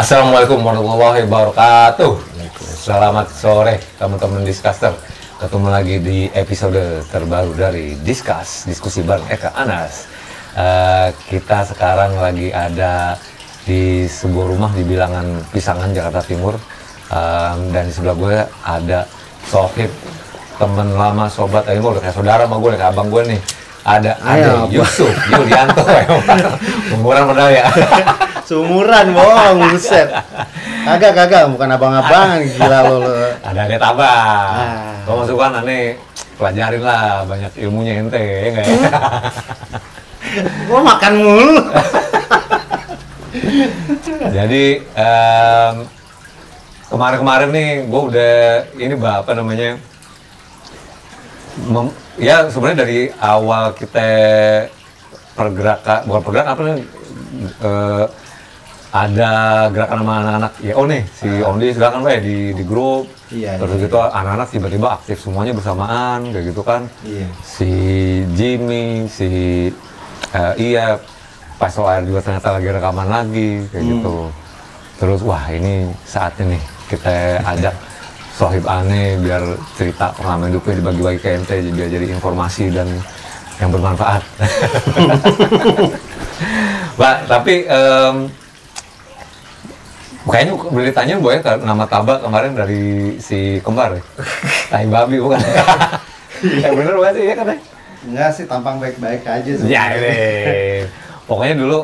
Assalamualaikum warahmatullahi wabarakatuh. Selamat sore teman-teman Discuster. Ketemu lagi di episode terbaru dari Diskusi bareng Eka Anas. Kita sekarang lagi ada di sebuah rumah di Bilangan Pisangan, Jakarta Timur. Dan di sebelah gue ada Sohib, temen lama, sobat, ini gue udah kayak saudara sama gue, kayak abang gue nih. Ada Yusuf Yulianto, umuran padahal ya. Seumuran, bohong, buset. Kagak, bukan abang-abangan, gila lo. Ada abang. Kalau masukan aneh, pelajarin lah, banyak ilmunya ente, ya nggak ya? Gua makan mulu. Jadi, kemarin-kemarin nih, gue udah, ini apa namanya, ya sebenarnya dari awal kita bukan pergerakan, apa nih, ada gerakan sama anak-anak ya, nih si Ondi gerakan di grup, terus gitu anak-anak tiba-tiba aktif semuanya bersamaan kayak gitu kan. Si Jimmy, si Iya pas soal juga ternyata lagi rekaman lagi kayak gitu. Terus wah ini saatnya nih kita ajak Sohib aneh biar cerita pengalaman hidupnya dibagi-bagi ke ente, biar jadi informasi dan yang bermanfaat. Mbak, tapi kayaknya boleh ditanya Bu ya, nama Taba kemarin dari si kembar ya? Tai babi bukan? Bener bukan sih ya kan? Enggak sih, tampang baik-baik aja sih. Ya ini. Pokoknya dulu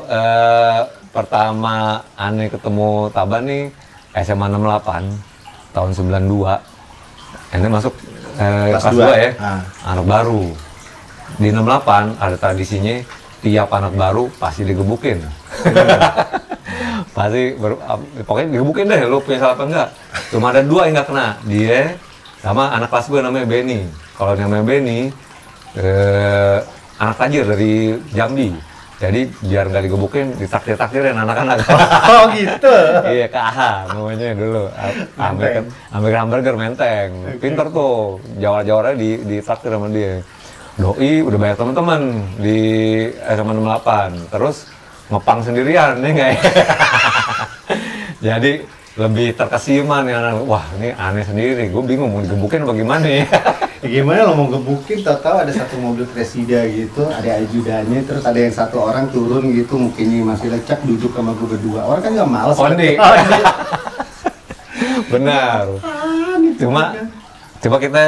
pertama aneh ketemu Taba nih SMA 68 tahun 92. Ini masuk kelas 2 ya, anak baru. Di 68 ada tradisinya tiap anak baru pasti digebukin. Pasti pokoknya digebukin deh, lo punya salah apa enggak. Cuma ada dua yang nggak kena, dia sama anak kelas gue namanya Benny. Kalau namanya Benny anak tajir dari Jambi, jadi biar nggak digebukin ditakdir-takdirin anak-anak. Oh gitu. Iya, KH namanya dulu, American Hamburger Menteng. Pinter tuh, jawara-jawaranya ditakdir sama dia. Doi udah banyak teman-teman di SMA 68, terus ngepang sendirian nih nggak ya? Jadi lebih terkesima nih anak, wah ini aneh sendiri, gue bingung mau digebukin bagaimana ya. Gimana lo mau gebukin, tahu-tahu ada satu mobil presida gitu, ada ajudannya, terus ada yang satu orang turun gitu, mukanya masih lecak, duduk sama gue berdua. Orang kan nggak males. Ondi. Benar. Coba kita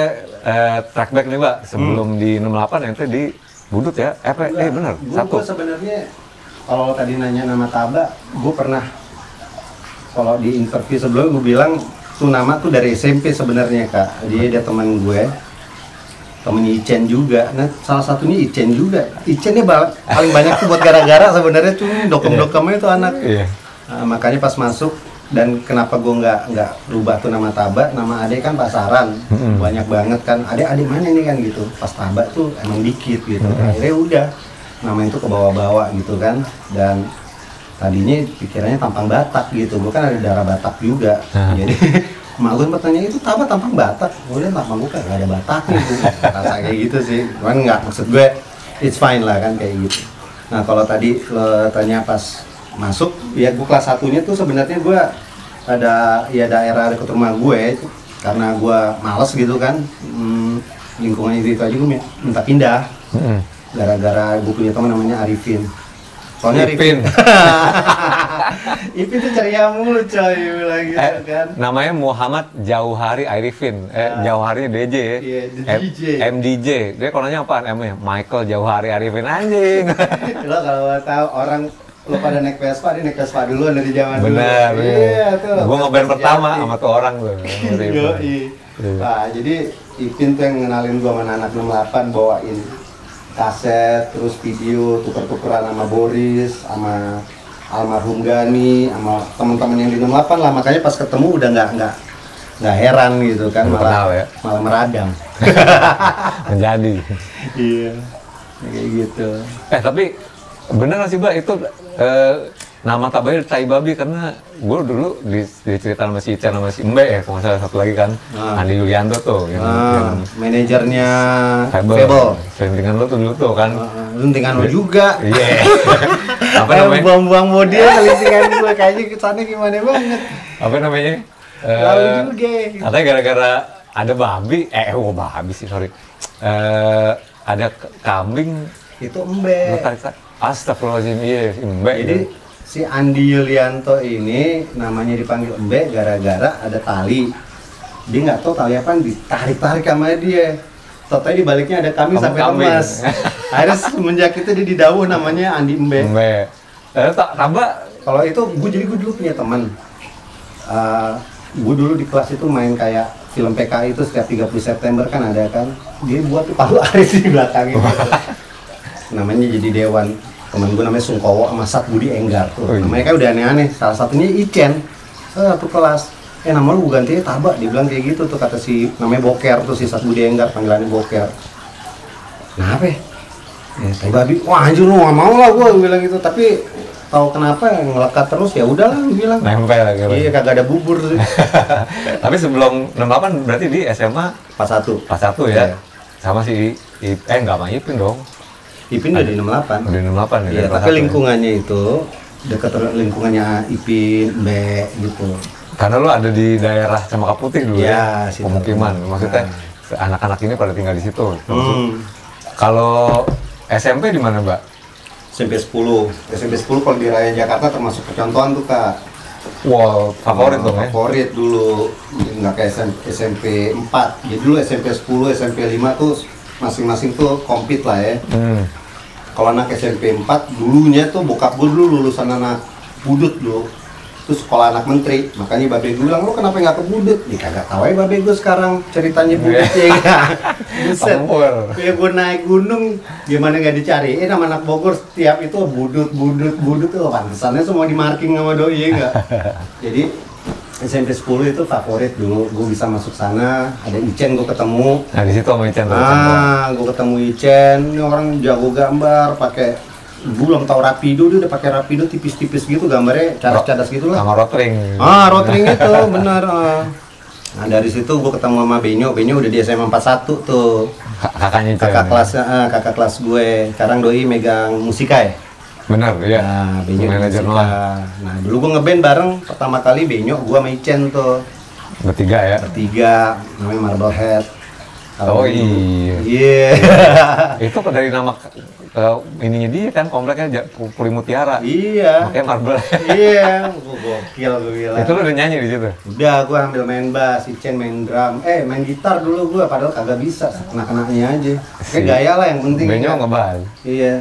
track back nih Mbak, sebelum di 68 ente di Budut ya? Benar, gue sebenarnya kalau tadi nanya nama Taba, gue pernah kalau di interview sebelumnya gue bilang tuh nama tuh dari SMP sebenarnya Kak. Dia teman gue, temennya Icen juga. Nah salah satunya Icen juga. Icennya paling banyak tuh buat gara-gara sebenarnya tuh dokem-dokemnya tuh anak. Nah, makanya pas masuk, dan kenapa gue nggak rubah tuh nama Taba, nama adek kan pasaran, banyak banget kan. Adek mana nih kan gitu. Pas Taba tuh emang dikit gitu. Akhirnya udah nama itu ke bawah-bawah gitu kan. Dan tadinya pikirannya tampang Batak gitu, gue kan ada darah Batak juga. Jadi emak gue bertanya, itu Taba tampang Batak? Gue liat tampang gue kan gak ada Bataknya gitu. Rasa kayak gitu sih, cuman nggak, maksud gue it's fine lah kan kayak gitu. Nah kalau tadi lo tanya pas masuk, ya gue kelas 1-nya tuh sebenarnya gue ada ya daerah dekat rumah gue, karena gue males gitu kan, lingkungan itu aja gue minta pindah. Gara-gara gue punya teman namanya Arifin. Soalnya Arifin. Ipin tuh ceria mulu coy, bilang gitu kan. Namanya Muhammad Jauhari Arifin. Jauharinya DJ ya. Iya, DJ. MDJ. Dia kalau nanya apaan? M-nya Michael Jauhari Arifin, anjing. Lo kalau tahu orang lo pada naik Vespa, dia naik Vespa duluan dari zaman dulu. Bener. Iya tuh. Gue ngeband pertama sama tuh orang tuh. Nah, jadi Ipin tuh yang ngenalin gue sama anak 68, bawain kaset, terus video, tuker-tukeran sama Boris, sama almarhum Gani, sama teman-teman yang di 68 lah. Makanya pas ketemu udah nggak heran gitu kan, malah meradang. Menjadi. Iya, kayak gitu. Tapi bener nggak sih Mbak itu nama Tabayil Tai Babi, karena gue dulu dicerita sama si Icen sama si Mbe ya, kalau nggak salah satu lagi kan, Andi Yulianto tuh yang manajernya Fable. Sering dengan lo tuh dulu tuh kan. Luntingan lo juga. Iya. Apa Kayak namanya? buang-buang bodi ya luntingan gue kayaknya kesannya gimana banget. Apa namanya? Lalu juga. Katanya gara-gara ada babi, babi sih sorry. Ada kambing. Itu embe. Lu tarik. Astagfirullahaladzim, iya, embe. Jadi si Andi Yulianto ini namanya dipanggil embe gara-gara ada tali. Dia nggak tahu tali apa, ditarik-tarik sama dia. Totalnya di baliknya ada kambing sampai Kambing. lemas. Akhirnya semenjak itu dia didawuh namanya Andi Embe. Embe. Tambah Kalau itu gue dulu punya teman. Gue dulu di kelas itu main kayak film PKI itu setiap 30 September kan ada kan. Dia buat Palu Aris di belakangnya. Namanya jadi dewan. Temen gue namanya Sungkowo sama Sat Budi Enggar tuh. Namanya kan udah aneh-aneh. Salah satunya Icen. Satu kelas. Nama lu gue gantinya Taba, dia bilang kayak gitu tuh, kata si namanya Boker tuh, si Sat Budi Enggar, panggilannya Boker. Kenapa ya? Tai babi, wah anjir lu gak mau lah gue bilang gitu, tapi tahu kenapa ngelekat terus ya udahlah gue bilang. nempel gitu. Iya, kagak ada bubur sih. Tapi sebelum 68 berarti di SMA 41. 41 ya? Iya. Sama si enggak sama Ipin dong. Ipin udah di 68. Udah 68 Iya, ya. tapi lingkungannya itu dekat lingkungannya Ipin, Mbe gitu. Karena lu ada di daerah Cempaka Putih dulu Ya, ya, situ. pemukiman. Maksudnya anak-anak ini pada tinggal di situ. Kalau SMP di mana, Mbak? SMP 10. SMP 10 kalau di Raya Jakarta termasuk percontohan tuh, Kak. Wow, favorit dong ya? Favorit dulu, nggak kayak SMP 4. Jadi dulu SMP 10, SMP 5 tuh masing-masing tuh compete lah ya. Kalau anak SMP 4 dulunya tuh bokap gue dulu lulusan anak Budut dulu. Terus sekolah anak menteri, makanya babe gue bilang, lu kenapa nggak ke Budut? Ya kagak tahu ya babe gue sekarang ceritanya Budut ya nggak? Buset, ya gue naik gunung, gimana nggak dicari? Nama anak Bogor setiap itu Budut tuh, pantesannya semua di marking sama doi ya nggak? Jadi SMP 10 itu favorit dulu, gue bisa masuk sana, ada Icen gue ketemu. Nah di situ sama Icen tuh. Gue ketemu Icen, ini orang jago gambar, pakai belum tahu Rapido, dia udah pakai Rapido tipis-tipis gitu, gambarnya cadas-cadas gitu lah. Sama Rotring. Rotring itu bener. Nah dari situ gue ketemu sama Benyo udah di SMA 41 tuh. Kakaknya Icen. Kakak kelas gue. Sekarang doi megang musika ya. Bener, iya. Nah, Benyo manajer musika. Nah dulu gue ngeband bareng pertama kali Benyo, gue sama Icen tuh. Bertiga ya? Bertiga, namanya Marblehead. Oh iya. Iya. Itu dari nama ininya dia kan, kompleknya Puri Mutiara. Iya. Makanya Marble. Iya, gokil gue bilang. Itu lu udah nyanyi di situ? Udah, gue ambil main bass, Icen main drum, main gitar dulu gue, padahal kagak bisa, kena-kenanya aja. Kayak gaya lah yang penting. Benyo kan. ngebahas. Iya.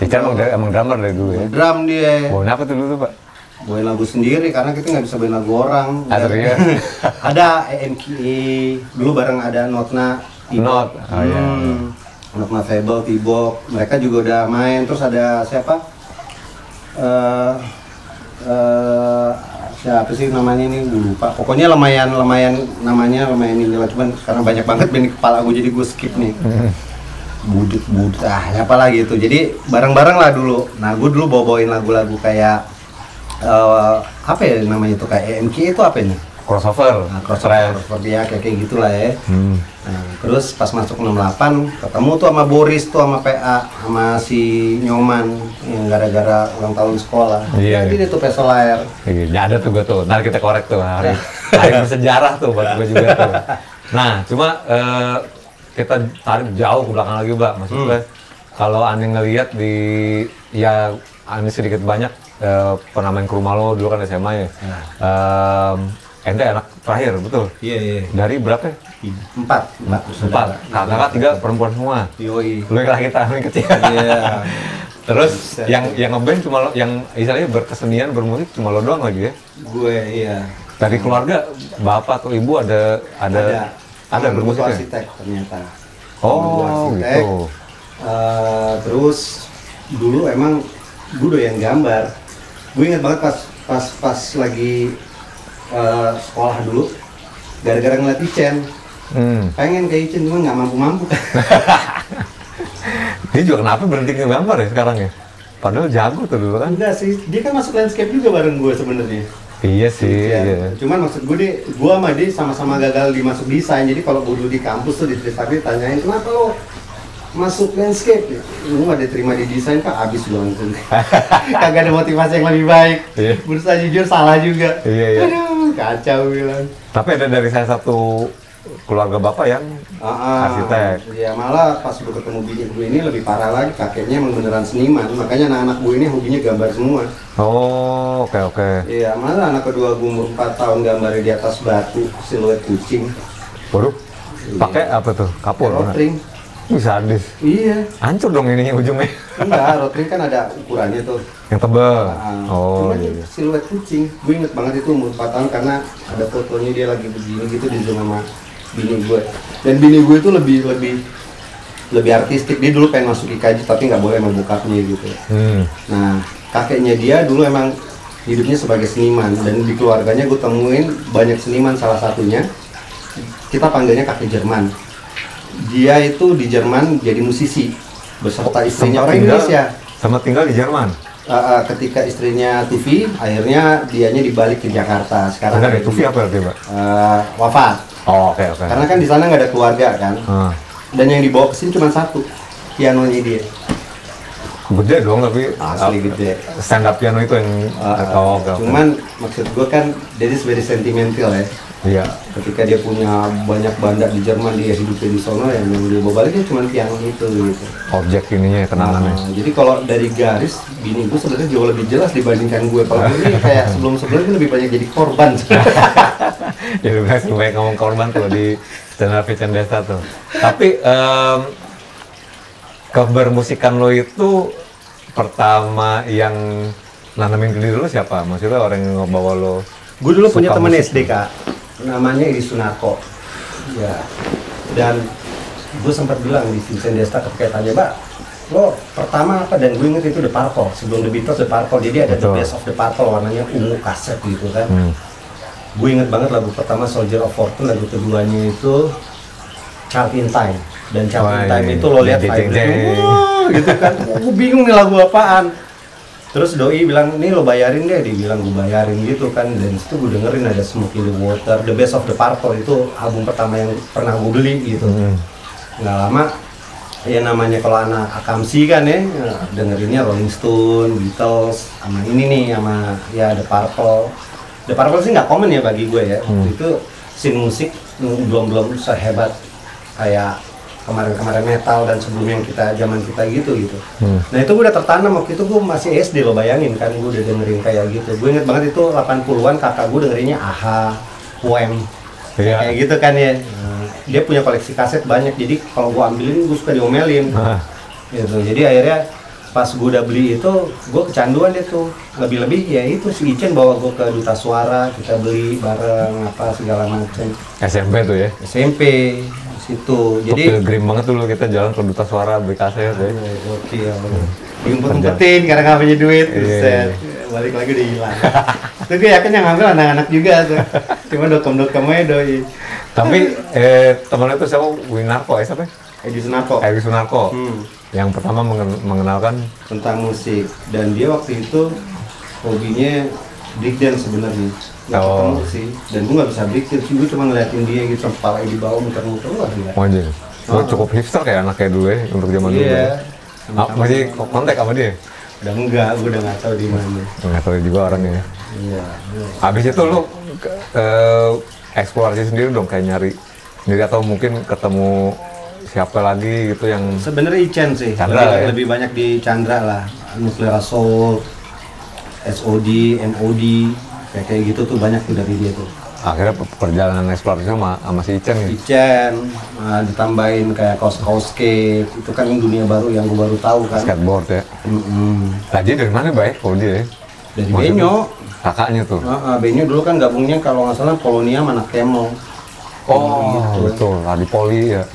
Icen emang drummer dari dulu ya? Drum dia. Bawain apa tuh dulu, Pak? Bawain lagu sendiri, karena kita nggak bisa bawain lagu orang. Serius? Ada EMKE, dulu bareng ada Notna. Not, oh iya. Notna Fable, Tibok, mereka juga udah main. Terus ada siapa? Siapa sih namanya ini, gue lupa. Pokoknya lumayan namanya lumayan ini lah, cuman sekarang banyak banget band di kepala gue, jadi gue skip nih. Budut siapa lagi itu. Jadi bareng-bareng lah dulu. Nah gue dulu bawain lagu-lagu kayak apa ya namanya itu, kayak EMK itu apa ini? Crossover. Nah, crossover dia kayak gitulah ya. Nah, terus pas masuk 68 ketemu tuh sama Boris tuh, sama PA, sama si Nyoman yang gara-gara ulang tahun sekolah. Iya. Jadi dia tuh Pesol Air. Iya, ada tuh gue tuh. Ntar kita korek tuh hari bersejarah tuh buat gue juga tuh. Nah, cuma kita tarik jauh ke belakang lagi, Mbak. Maksud gue kalau Anda ngelihat di ya Anda sedikit banyak pernah main ke rumah lo dulu kan SMA ya. Ente anak terakhir, betul? Iya. Dari berapa? 4. Kakak 3 perempuan semua. Yoi. Lu yang laki paling kecil. Iya. Terus yang ngeband cuma lo, yang istilahnya berkesenian bermusik cuma lo doang lagi ya? Gue iya. Dari keluarga bapak atau ibu ada bermusik ya? Arsitek ternyata. Oh arsitek. gitu. Terus dulu emang gue doyan gambar. Gue inget banget pas lagi sekolah dulu, gara-gara ngeliat Icen, pengen kayak Icen, cuma nggak mampu-mampu. Dia juga kenapa berhenti ngegambar ya sekarang ya? Padahal jago tuh dulu kan? Enggak sih, dia kan masuk landscape juga bareng gue sebenarnya. Iya sih. Iya. Cuman maksud gue sama dia sama-sama gagal di masuk desain. Jadi kalau gue dulu di kampus tuh di Trisakti tanyain, kenapa lo masuk landscape ya. Lu nggak diterima di desain Kak, habis gua langsung. Kagak ada motivasi yang lebih baik. Iya. Berusaha jujur salah juga. Iya. Aduh, kacau bilang. Tapi ada dari saya satu keluarga bapak yang arsitek. Iya, malah pas gue ketemu bini gue ini lebih parah lagi, kakeknya emang beneran seniman. Makanya anak-anak gue ini hobinya gambar semua. Oh, oke. Iya, malah anak kedua gue umur 4 tahun gambarnya di atas batu, siluet kucing. Waduh, pakai apa tuh? Kapur? Rotring. Sadis. Iya. Hancur dong ininya ujungnya. Enggak, rotring kan ada ukurannya tuh. Yang tebal. Oh, Iya. siluet kucing. Gue inget banget itu umur 4 tahun karena ada fotonya dia lagi begini gitu di zoom sama bini gue. Dan bini gue itu lebih artistik. Dia dulu pengen masuk IKJ tapi nggak boleh sama bokapnya gitu. Nah, kakeknya dia dulu emang hidupnya sebagai seniman dan di keluarganya gue temuin banyak seniman, salah satunya kita panggilnya kakek Jerman. Dia itu di Jerman jadi musisi beserta istrinya orang Indonesia. Sama tinggal di Jerman. Ketika istrinya Tufi, akhirnya dianya dibalik ke Jakarta. Sekarang Dari Tufi apa berarti, Pak? Wafat. Oh, oke. Karena kan di sana nggak ada keluarga kan. Dan yang dibawa ke sini cuma satu, pianonya dia. Gede dong tapi Asli gede. Stand up piano itu yang oke. Cuman maksud gue kan, dia is very sentimental ya. Iya. Ketika dia punya banyak banda di Jerman, dia hidupnya di sono, yang dia bawa balik dia cuma piano itu gitu. Objek ininya kenangannya. Jadi kalau dari garis, bini gue sebenarnya jauh lebih jelas dibandingkan gue. Kalau gue ini kayak sebelum-sebelumnya lebih banyak jadi korban. Jadi lebih banyak ngomong korban tuh di channel Vincent Desta tuh. Tapi kebermusikan lo itu pertama yang nanamin ke diri lo siapa? Maksudnya orang yang ngebawa lo? Gue dulu punya temen musik. SD Kak, namanya Edi Sunarko. Ya. Dan gue sempat bilang di Vincent Desta ketika tanya, Mbak, lo pertama apa? Dan gue inget itu The Purple, sebelum The Beatles The Purple. Jadi ada The Best of The Purple, warnanya ungu kaset gitu kan. Gue inget banget lagu pertama Soldier of Fortune, lagu keduanya itu Child in Time. Dan Child in Time itu lo lihat vibe-nya, gitu kan. Gue bingung nih lagu apaan. Terus doi bilang, nih lo bayarin deh. Dia bilang gue bayarin gitu kan. Dan situ gue dengerin ada Smoke in the Water, The Best of The Purple, itu album pertama yang pernah gue beli gitu. Nggak lama, ya namanya kalau anak akamsi kan ya, dengerinnya Rolling Stone, Beatles, sama ini nih, sama ya The Purple. The Purple sih nggak common ya bagi gue ya. Itu scene musik belum sehebat kayak kemarin metal dan sebelum yang zaman kita gitu. Nah itu gue udah tertanam waktu itu, gue masih SD lo, bayangin kan, gue udah dengerin kayak gitu. Gue inget banget itu 80-an kakak gue dengerinnya AHA, Poem, kayak gitu kan ya. Dia punya koleksi kaset banyak, jadi kalau gue ambilin gue suka diomelin. Gitu. Jadi akhirnya pas gue udah beli itu, gue kecanduan deh tuh. Lebih-lebih ya itu si Icen bawa gue ke Duta Suara, kita beli bareng apa segala macam. SMP tuh ya? SMP situ. Jadi pilgrim banget dulu kita jalan ke Duta Suara beli kaset ya. Oke ya. Diumpet-umpetin karena nggak punya duit, set. Balik lagi udah hilang. Itu gue yakin yang ngambil anak-anak juga tuh. Cuma dokem-dokemnya doi. Tapi temennya tuh siapa? Winarko ya siapa? Edi Sunarko. Edi Sunarko. Yang pertama mengenalkan tentang musik, dan dia waktu itu hobinya breakdance sebenarnya. Nggak ketemu sih, dan gue nggak bisa breakdance, gue cuma ngeliatin dia gitu, kepala di bawah muter-muter, wah gila. Wajib. Lo cukup hipster kayak anak kayak dulu ya untuk zaman dulu. Iya. Masih kontak sama dia? Udah enggak, gue udah nggak tahu di mana. Nggak tahu juga orangnya. Iya. Habis itu lo eksplorasi sendiri dong, kayak nyari sendiri atau mungkin ketemu siapa lagi gitu yang sebenarnya Icen sih, Chandra, lebih banyak di Chandra lah, Nuclear Assault, SOD, MOD, kayak gitu tuh banyak tuh dari dia tuh. Akhirnya perjalanan eksplorasi sama si Icen ya? Icen, ditambahin kayak kaos skate, itu kan dunia baru yang gue baru tahu kan. Skateboard ya? Tadi dari mana baik kalau dia? Dari Benyo. Kakaknya tuh? Benyo dulu kan gabungnya kalau nggak salah Polonia sama anak Kemol. Oh gitu. Betul, di Poli ya.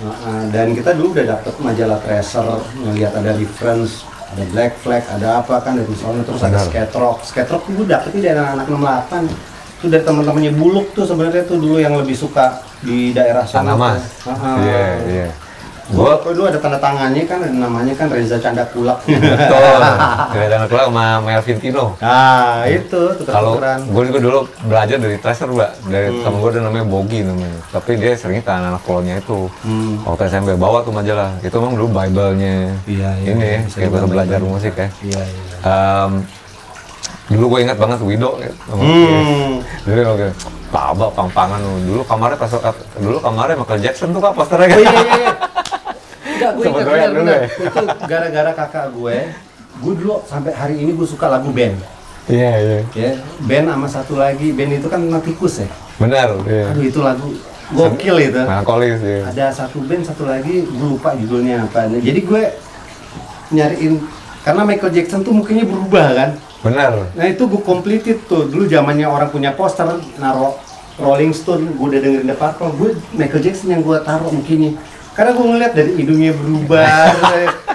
Dan kita dulu udah dapet majalah Tracer, ngeliat ada Reference, ada Black Flag, ada apa kan dari sana, terus ada Skate Rock. Skate Rock tuh gue dapetnya dari anak-anak 68. Itu dari teman-temannya Buluk tuh sebenarnya tuh dulu yang lebih suka di daerah sana. Mas. Iya. Gua dulu ada tanda tangannya kan, namanya kan Reza Canda Kulak. Betul. Kelihatan keluar sama Melvin Tino. Nah, itu Kalau tukeran. gue juga dulu belajar dari Tracer, Mbak. Dari temen gue ada namanya Bogi namanya. Tapi dia seringnya ke anak follow-nya itu. Waktu SMP bawa tuh majalah. Itu emang dulu Bible-nya. Iya, Ini ya, bisa kayak gue dibilang belajar Bible. musik ya. Iya, iya. Dulu gue ingat banget Wido. Ya. Dulu oke. Baba pang-pangan dulu kamarnya Michael Jackson tuh Kak posternya. Oh iya, iya, iya. Enggak, gue Sempet ingat goyang dulu bener. ya? Itu gara-gara kakak gue dulu sampai hari ini gue suka lagu band. Iya, iya. Ya, band sama satu lagi, band itu kan Tikus ya. Benar, iya. Aduh, itu lagu gokil itu. Melankolis ya. Ada satu band, satu lagi gue lupa judulnya apa. Jadi gue nyariin karena Michael Jackson tuh mukanya berubah kan. Benar. Nah itu gue completed tuh. Dulu zamannya orang punya poster naro Rolling Stone, gue udah dengerin The Purple, gue Michael Jackson yang gue taruh mukanya. Karena gue ngeliat dari hidungnya berubah,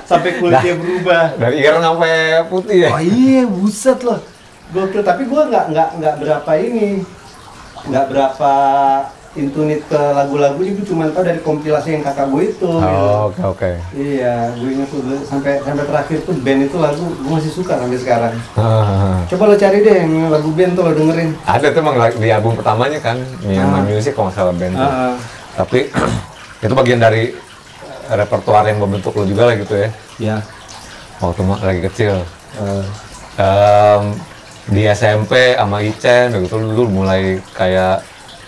sampai kulitnya berubah. Dari ireng sampai putih ya. Oh iya, buset loh. Gokil, tapi gue nggak berapa intunit ke lagu-lagunya, gue cuma tau dari kompilasi yang kakak gue itu. Oh, oke. Iya, gue ingat tuh sampai terakhir tuh band itu lagu gue masih suka sampai sekarang. Ah. Coba lo cari deh yang lagu band tuh lo dengerin. Ada tuh emang di album pertamanya kan, Myanmar Music kalau nggak salah band tuh. Tapi itu bagian dari repertoire yang membentuk lo juga lah gitu ya. Ya. Waktu lagi kecil. Di SMP sama Icen gitu dulu mulai kayak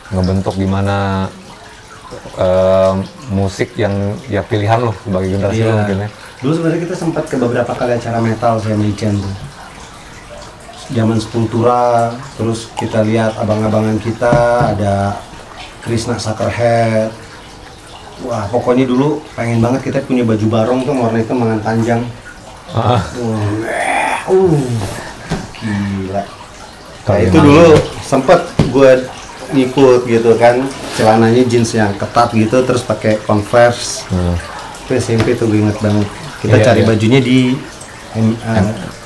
ngebentuk gimana musik yang ya pilihan lo sebagai generasi lo mungkin ya. Dulu sebenarnya kita sempat ke beberapa kali acara metal saya Icen tuh. Zaman Sepultura, terus kita lihat abang-abangan kita ada Krishna Sakerhead. Wah, pokoknya dulu pengen banget kita punya baju barong tuh warna hitam lengan panjang. Gila. Nah, itu dulu sempet gue ngikut gitu kan, celananya jeans yang ketat gitu, terus pakai Converse. Itu SMP tuh gue inget banget. Kita cari bajunya di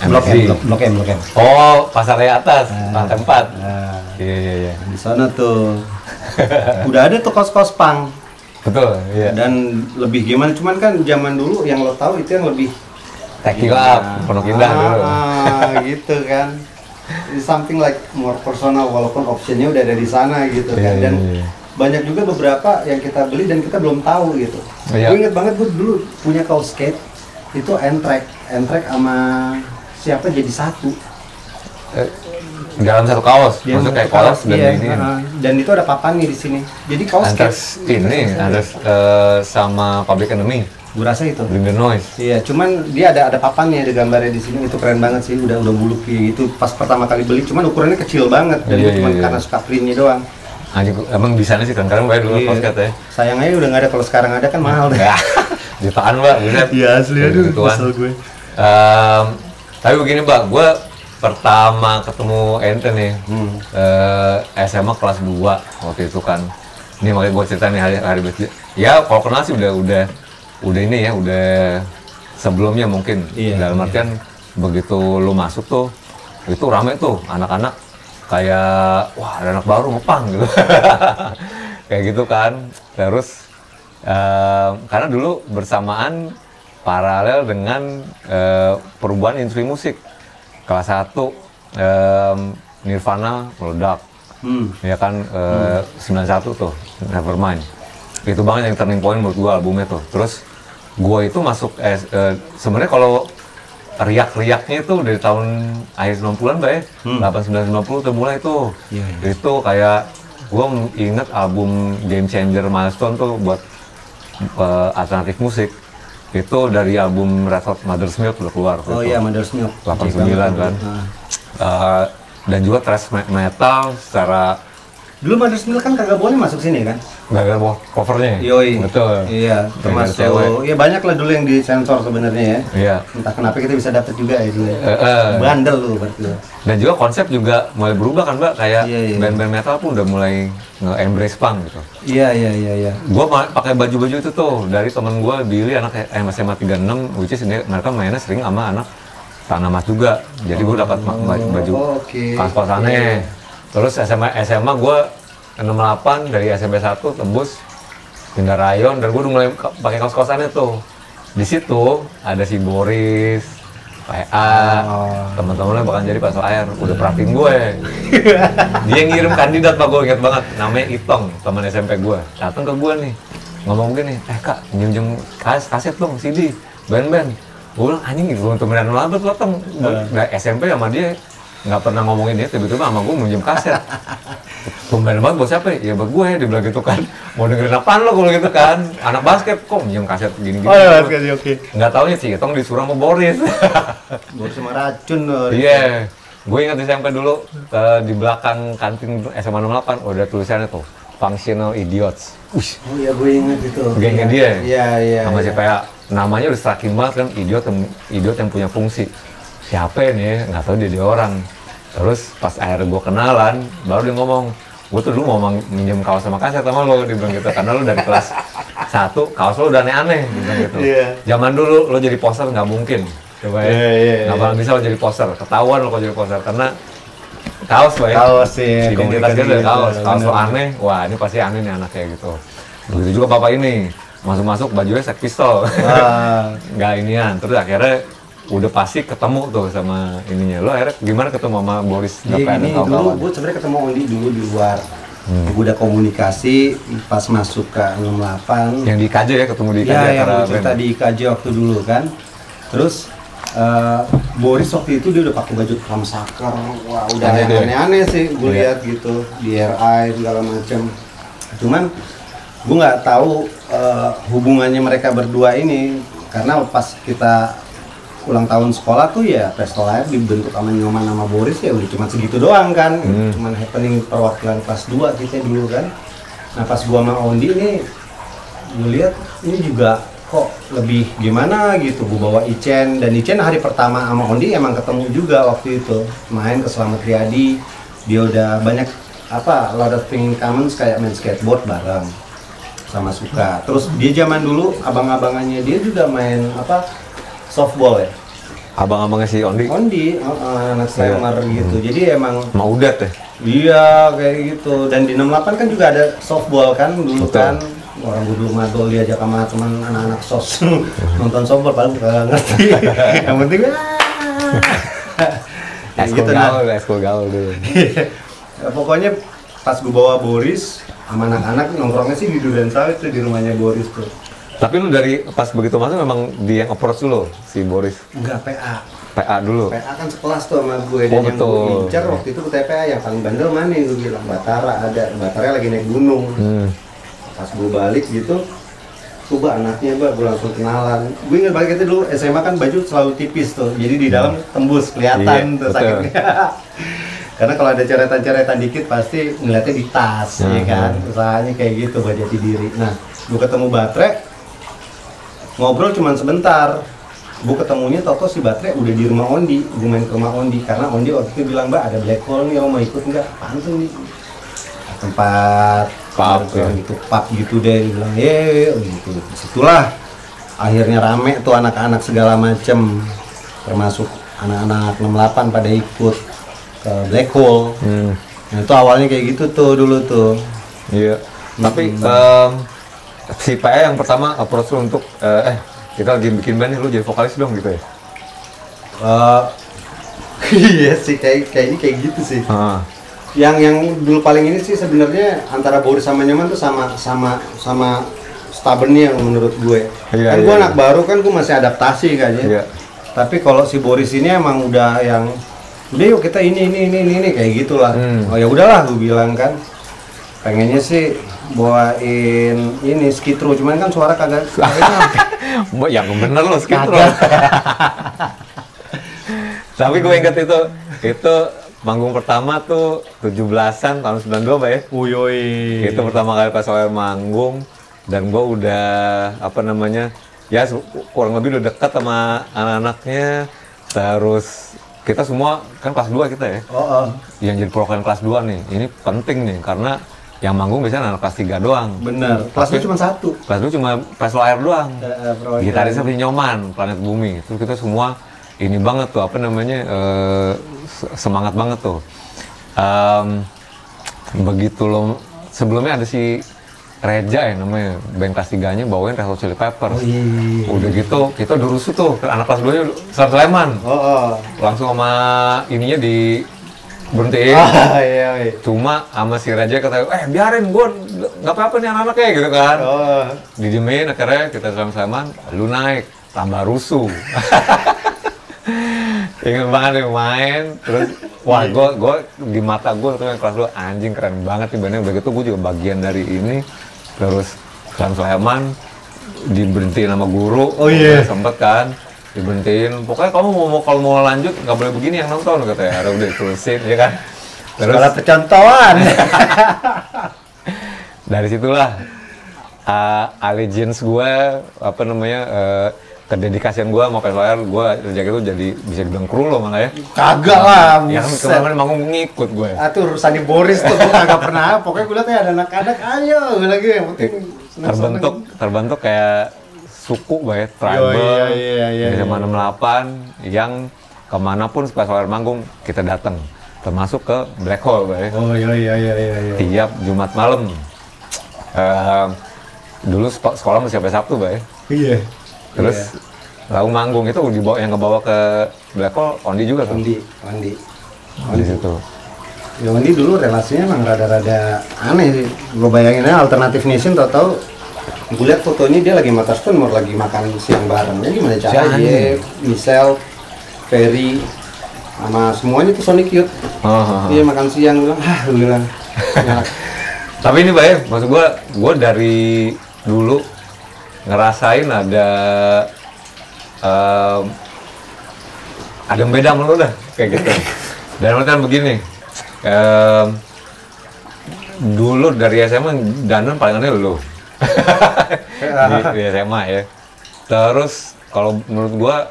Blok M. Oh, Pasar Raya Atas, lantai 4. Iya. Di sana tuh udah ada tuh kos-kos punk. Betul, iya. Dan lebih gimana, cuman kan zaman dulu yang lo tahu itu yang lebih Tequila up, Pondok Indah dulu. Gitu kan. It's something like more personal walaupun optionnya udah ada di sana gitu kan. Dan banyak juga beberapa yang kita beli dan kita belum tahu gitu. Gue inget banget gue dulu punya kaos skate itu N-Track sama siapa jadi satu. Dalam satu kaos, maksudnya kayak kaos dan ini. Dan itu ada papannya di sini. Jadi kaos ini ada sama Public Enemy. Gue rasa itu. Bring the Noise. Iya, cuman dia ada papannya, ada gambarnya di sini. Itu keren banget sih, udah buluk gitu. Pas pertama kali beli, cuman ukurannya kecil banget. Dan itu cuma karena suka printnya doang. Anjing, emang di sana sih kan karena bayar dulu kaos skate ya. Sayangnya udah nggak ada, kalau sekarang ada kan mahal deh. Jutaan Mbak, bener. Iya asli, aduh kesel gue. Tapi begini Mbak, gue pertama ketemu ente nih, SMA kelas 2 waktu itu kan. Ini makanya gue cerita nih hari berarti. Ya kalau kenal sih udah ini ya, udah sebelumnya mungkin. Dalam artian begitu lu masuk tuh, itu rame tuh anak-anak kayak wah ada anak baru ngepang gitu. Kayak gitu kan. Terus karena dulu bersamaan paralel dengan perubahan industri musik. Kelas 1 Nirvana meledak. Ya kan 91 tuh Nevermind. Itu banget yang turning point menurut gua albumnya tuh. Terus gua itu masuk sebenarnya kalau riak-riaknya itu dari tahun akhir 90-an Mbak ya. 89 90 tuh mulai tuh. Itu kayak gua inget album Game Changer Milestone tuh buat alternatif musik. Itu dari album Red Hot Mother's Milk udah keluar. Oh iya, Mother's Milk 89 kan. Dan juga thrash metal secara dulu Mother's Milk kan kagak boleh masuk sini kan? nggak ada covernya. Yoi. Betul. Iya, termasuk iya banyak lah dulu yang disensor sebenarnya ya. Iya. Entah kenapa kita bisa dapet juga ya dulu. Bandel lu berarti. Dan juga konsep juga mulai berubah kan Mbak, kayak band-band metal pun udah mulai nge-embrace punk gitu. Iya. Gua pakai baju-baju itu tuh dari temen gua Billy anak SMA 36, which is mereka mainnya sering sama anak Tanamas juga. Jadi gua dapat baju kaos aneh. Terus SMA gua 68 dari SMP 1 tembus pindah rayon, dan gue udah mulai pakai kaos-kaosannya tuh. Di situ ada si Boris, PA, teman-temannya bahkan jadi pas air udah perhatiin gue. Dia ngirim kandidat pak, gue inget banget, namanya Itong, teman SMP gue. Datang ke gue nih, ngomong gini, kak, minjem kaset dong, CD, band-band. Gue bilang, anjing, gue temenan banget lo Tong. SMP sama dia nggak pernah ngomongin dia, tiba-tiba sama gue minjem kaset. Pemain banget buat siapa ya? Ya buat gue, dia bilang gitu kan. Mau dengerin apaan lo kalau gitu kan? Anak basket kok minjem kaset gini-gini. Oh ya, oke. Nggak taunya sih, Tong disuruh sama Boris. Boris sama racun loh. Iya, gue ingat di SMP dulu, di belakang kantin SMA 68 udah tulisannya tuh, Functional Idiots. Ush. Oh iya, gue ingat itu. Gengnya dia. Iya. Sama si PA, namanya udah striking banget kan, idiot yang punya fungsi. Siapa ini ya? Nggak tahu dia orang. Terus pas akhirnya gue kenalan, baru dia ngomong, gue tuh dulu mau minjem kaos sama kaset sama lo, dia bilang gitu, karena lo dari kelas 1, kaos lo udah aneh-aneh, dia bilang gitu. Iya. Zaman dulu lo jadi poster nggak mungkin, coba ya, nggak bakal bisa lo jadi poster, ketahuan lo kalau jadi poster, karena kaos lo ya, Kaos sih, identitas dia dari kaos lo bener. aneh, wah ini pasti aneh nih anaknya gitu. Begitu juga papa ini, masuk-masuk bajunya Sex Pistol, nggak inian, terus akhirnya udah pasti ketemu tuh sama ininya. Lo akhirnya gimana ketemu sama Boris? Iya gini, dulu gue sebenarnya ketemu Ondi dulu di luar. Gue udah komunikasi pas masuk ke 68. Yang di IKJ ya, ketemu di IKJ. Iya, yang gue cerita di IKJ waktu dulu kan. Terus Boris waktu itu dia udah pakai baju Kamsaker. Wah, udah aneh-aneh sih gue lihat gitu di RI segala macam. Cuman gue nggak tahu hubungannya mereka berdua ini, karena pas kita ulang tahun sekolah tuh ya Presto Live dibentuk sama Nyoman sama Boris ya udah cuma segitu doang kan. Cuman happening perwakilan kelas 2 kita dulu kan. Nah pas gua sama Ondi nih gue lihat ini juga kok lebih gimana gitu. Gua bawa Icen, dan Icen hari pertama sama Ondi emang ketemu juga waktu itu, main ke Slamet Riyadi. Dia udah banyak lot of thing in common, kayak main skateboard bareng sama suka. Terus dia zaman dulu abang-abangannya dia juga main softball ya. Abang-abangnya si Ondi? Ondi, anak slammer gitu. Jadi emang mau udat ya? Iya, kayak gitu. Dan di 68 kan juga ada softball kan dulu. Betul. Kan. Orang gue dulu madol diajak sama teman anak-anak sos nonton softball, padahal gak ngerti. Yang penting eskul gaul dulu. Pokoknya pas gue bawa Boris sama anak-anak nongkrongnya sih di Duren Sawit tuh, di rumahnya Boris tuh. Tapi lu dari pas begitu masuk memang dia yang approach dulu si Boris? Enggak, PA. PA dulu? PA kan sekelas tuh sama gue, dan yang gue incer waktu itu ke TPA yang paling bandel mana yang gue bilang, Batara ada. Batara lagi naik gunung. Pas gue balik gitu, tuh anaknya gue langsung kenalan. Gue ingat balik itu dulu SMA kan baju selalu tipis tuh, jadi di dalam tembus kelihatan tuh sakitnya. Karena kalau ada coretan-coretan dikit pasti ngeliatnya di tas, ya kan. Usahanya kayak gitu buat jati diri. Nah, gue ketemu Batre, ngobrol cuman sebentar. Gue ketemunya tau si Batre udah di rumah Ondi. Gue main ke rumah Ondi karena Ondi waktu itu bilang, Mbak ada black hole nih, mau ikut nggak? Apaan tuh nih? Tempat pub ya. Gitu, pub gitu deh. Dia bilang gitu. Disitulah akhirnya rame tuh anak-anak segala macem, termasuk anak-anak 68 pada ikut ke black hole. Nah itu awalnya kayak gitu tuh dulu tuh. Iya. Tapi si PA yang pertama approach lu untuk kita lagi bikin band nih, lu jadi vokalis dong gitu ya? Iya sih, kayaknya kayak gitu sih. Yang dulu paling ini sih sebenarnya antara Boris sama Nyoman tuh sama stubbornnya menurut gue. Iya, kan gue anak baru kan, gue masih adaptasi kan ya. Iya. Tapi kalau si Boris ini emang udah yang udah yuk kita ini kayak gitulah. Oh ya udahlah gue bilang kan. Pengennya sih bawain ini skitro, cuman kan suara kagak yang bener loh skitro. Tapi gue inget itu manggung pertama tuh 17-an tahun 92 Pak ya. Uyoi. Itu pertama kali pas saya manggung, dan gue udah ya kurang lebih udah dekat sama anak-anaknya. Terus kita semua kan kelas 2 kita ya. Yang jadi perwakilan kelas 2 nih, ini penting nih karena yang manggung biasanya anak kelas 3 doang. Bener, kelas 2 cuma 1. Kelas 2 cuma Presto Air doang. Gitarisnya si Nyoman, Planet Bumi. Terus kita semua ini banget tuh, semangat banget tuh. Begitu lo, sebelumnya ada si Reja ya namanya, band kelas 3-nya bawain Red Hot Chili Peppers. Oh, iya. Udah gitu, kita udah rusuh tuh, anak kelas 2-nya Sleman. Oh. Langsung sama ininya di berhentiin. Iya. Cuma sama si Reja kata, biarin gue, nggak apa-apa nih anak-anaknya gitu kan. Oh. Didiemin, akhirnya kita Sleman, lu naik, tambah rusuh. Ingat banget nih main, terus wah gue di mata gue tuh yang kelas 2 anjing keren banget nih bandnya. Udah gitu gue juga bagian dari ini, terus Sleman diberhentiin sama guru. Oh iya. Sempet kan diberhentiin, pokoknya kamu kalau mau lanjut nggak boleh begini yang nonton katanya. Ada udah terusin ya kan. Terus sekolah percontohan. dari situlah allegiance gue apa namanya kededikasian gue sama PSWR, gue sejak itu jadi bisa dibilang kru lo malah ya. Kagak lah, Yang kemana-mana manggung ngikut gue. Tuh urusan di Boris tuh gue kagak pernah. Pokoknya gue liat ya ada anak-anak, ayo lagi yang penting terbentuk kayak suku banget, tribal, Iya. di SMA 68 yang kemanapun PSWR manggung kita datang, termasuk ke Black Hole banget. Oh iya. Tiap Jumat malam. Dulu sekolah masih sampai Sabtu banget. Iya. Terus lalu manggung itu dibawa, yang ngebawa ke Black Hole Ondi juga tuh. Ondi. Di situ. Ya Ondi dulu relasinya emang rada-rada aneh sih. Gue bayangin aja Alternative Nation tau-tau gue liat fotonya dia lagi makan Stone, lagi makan siang bareng. Ya gimana caranya? Dia, Michelle, Ferry, sama semuanya tuh Sonic Youth. Dia makan siang, gue bilang, Tapi ini Bay, maksud gue dari dulu ngerasain ada yang beda sama lu dah, kayak gitu. Dan artian begini, dulu dari SMA dandan paling aneh lu. di SMA ya. Terus kalau menurut gua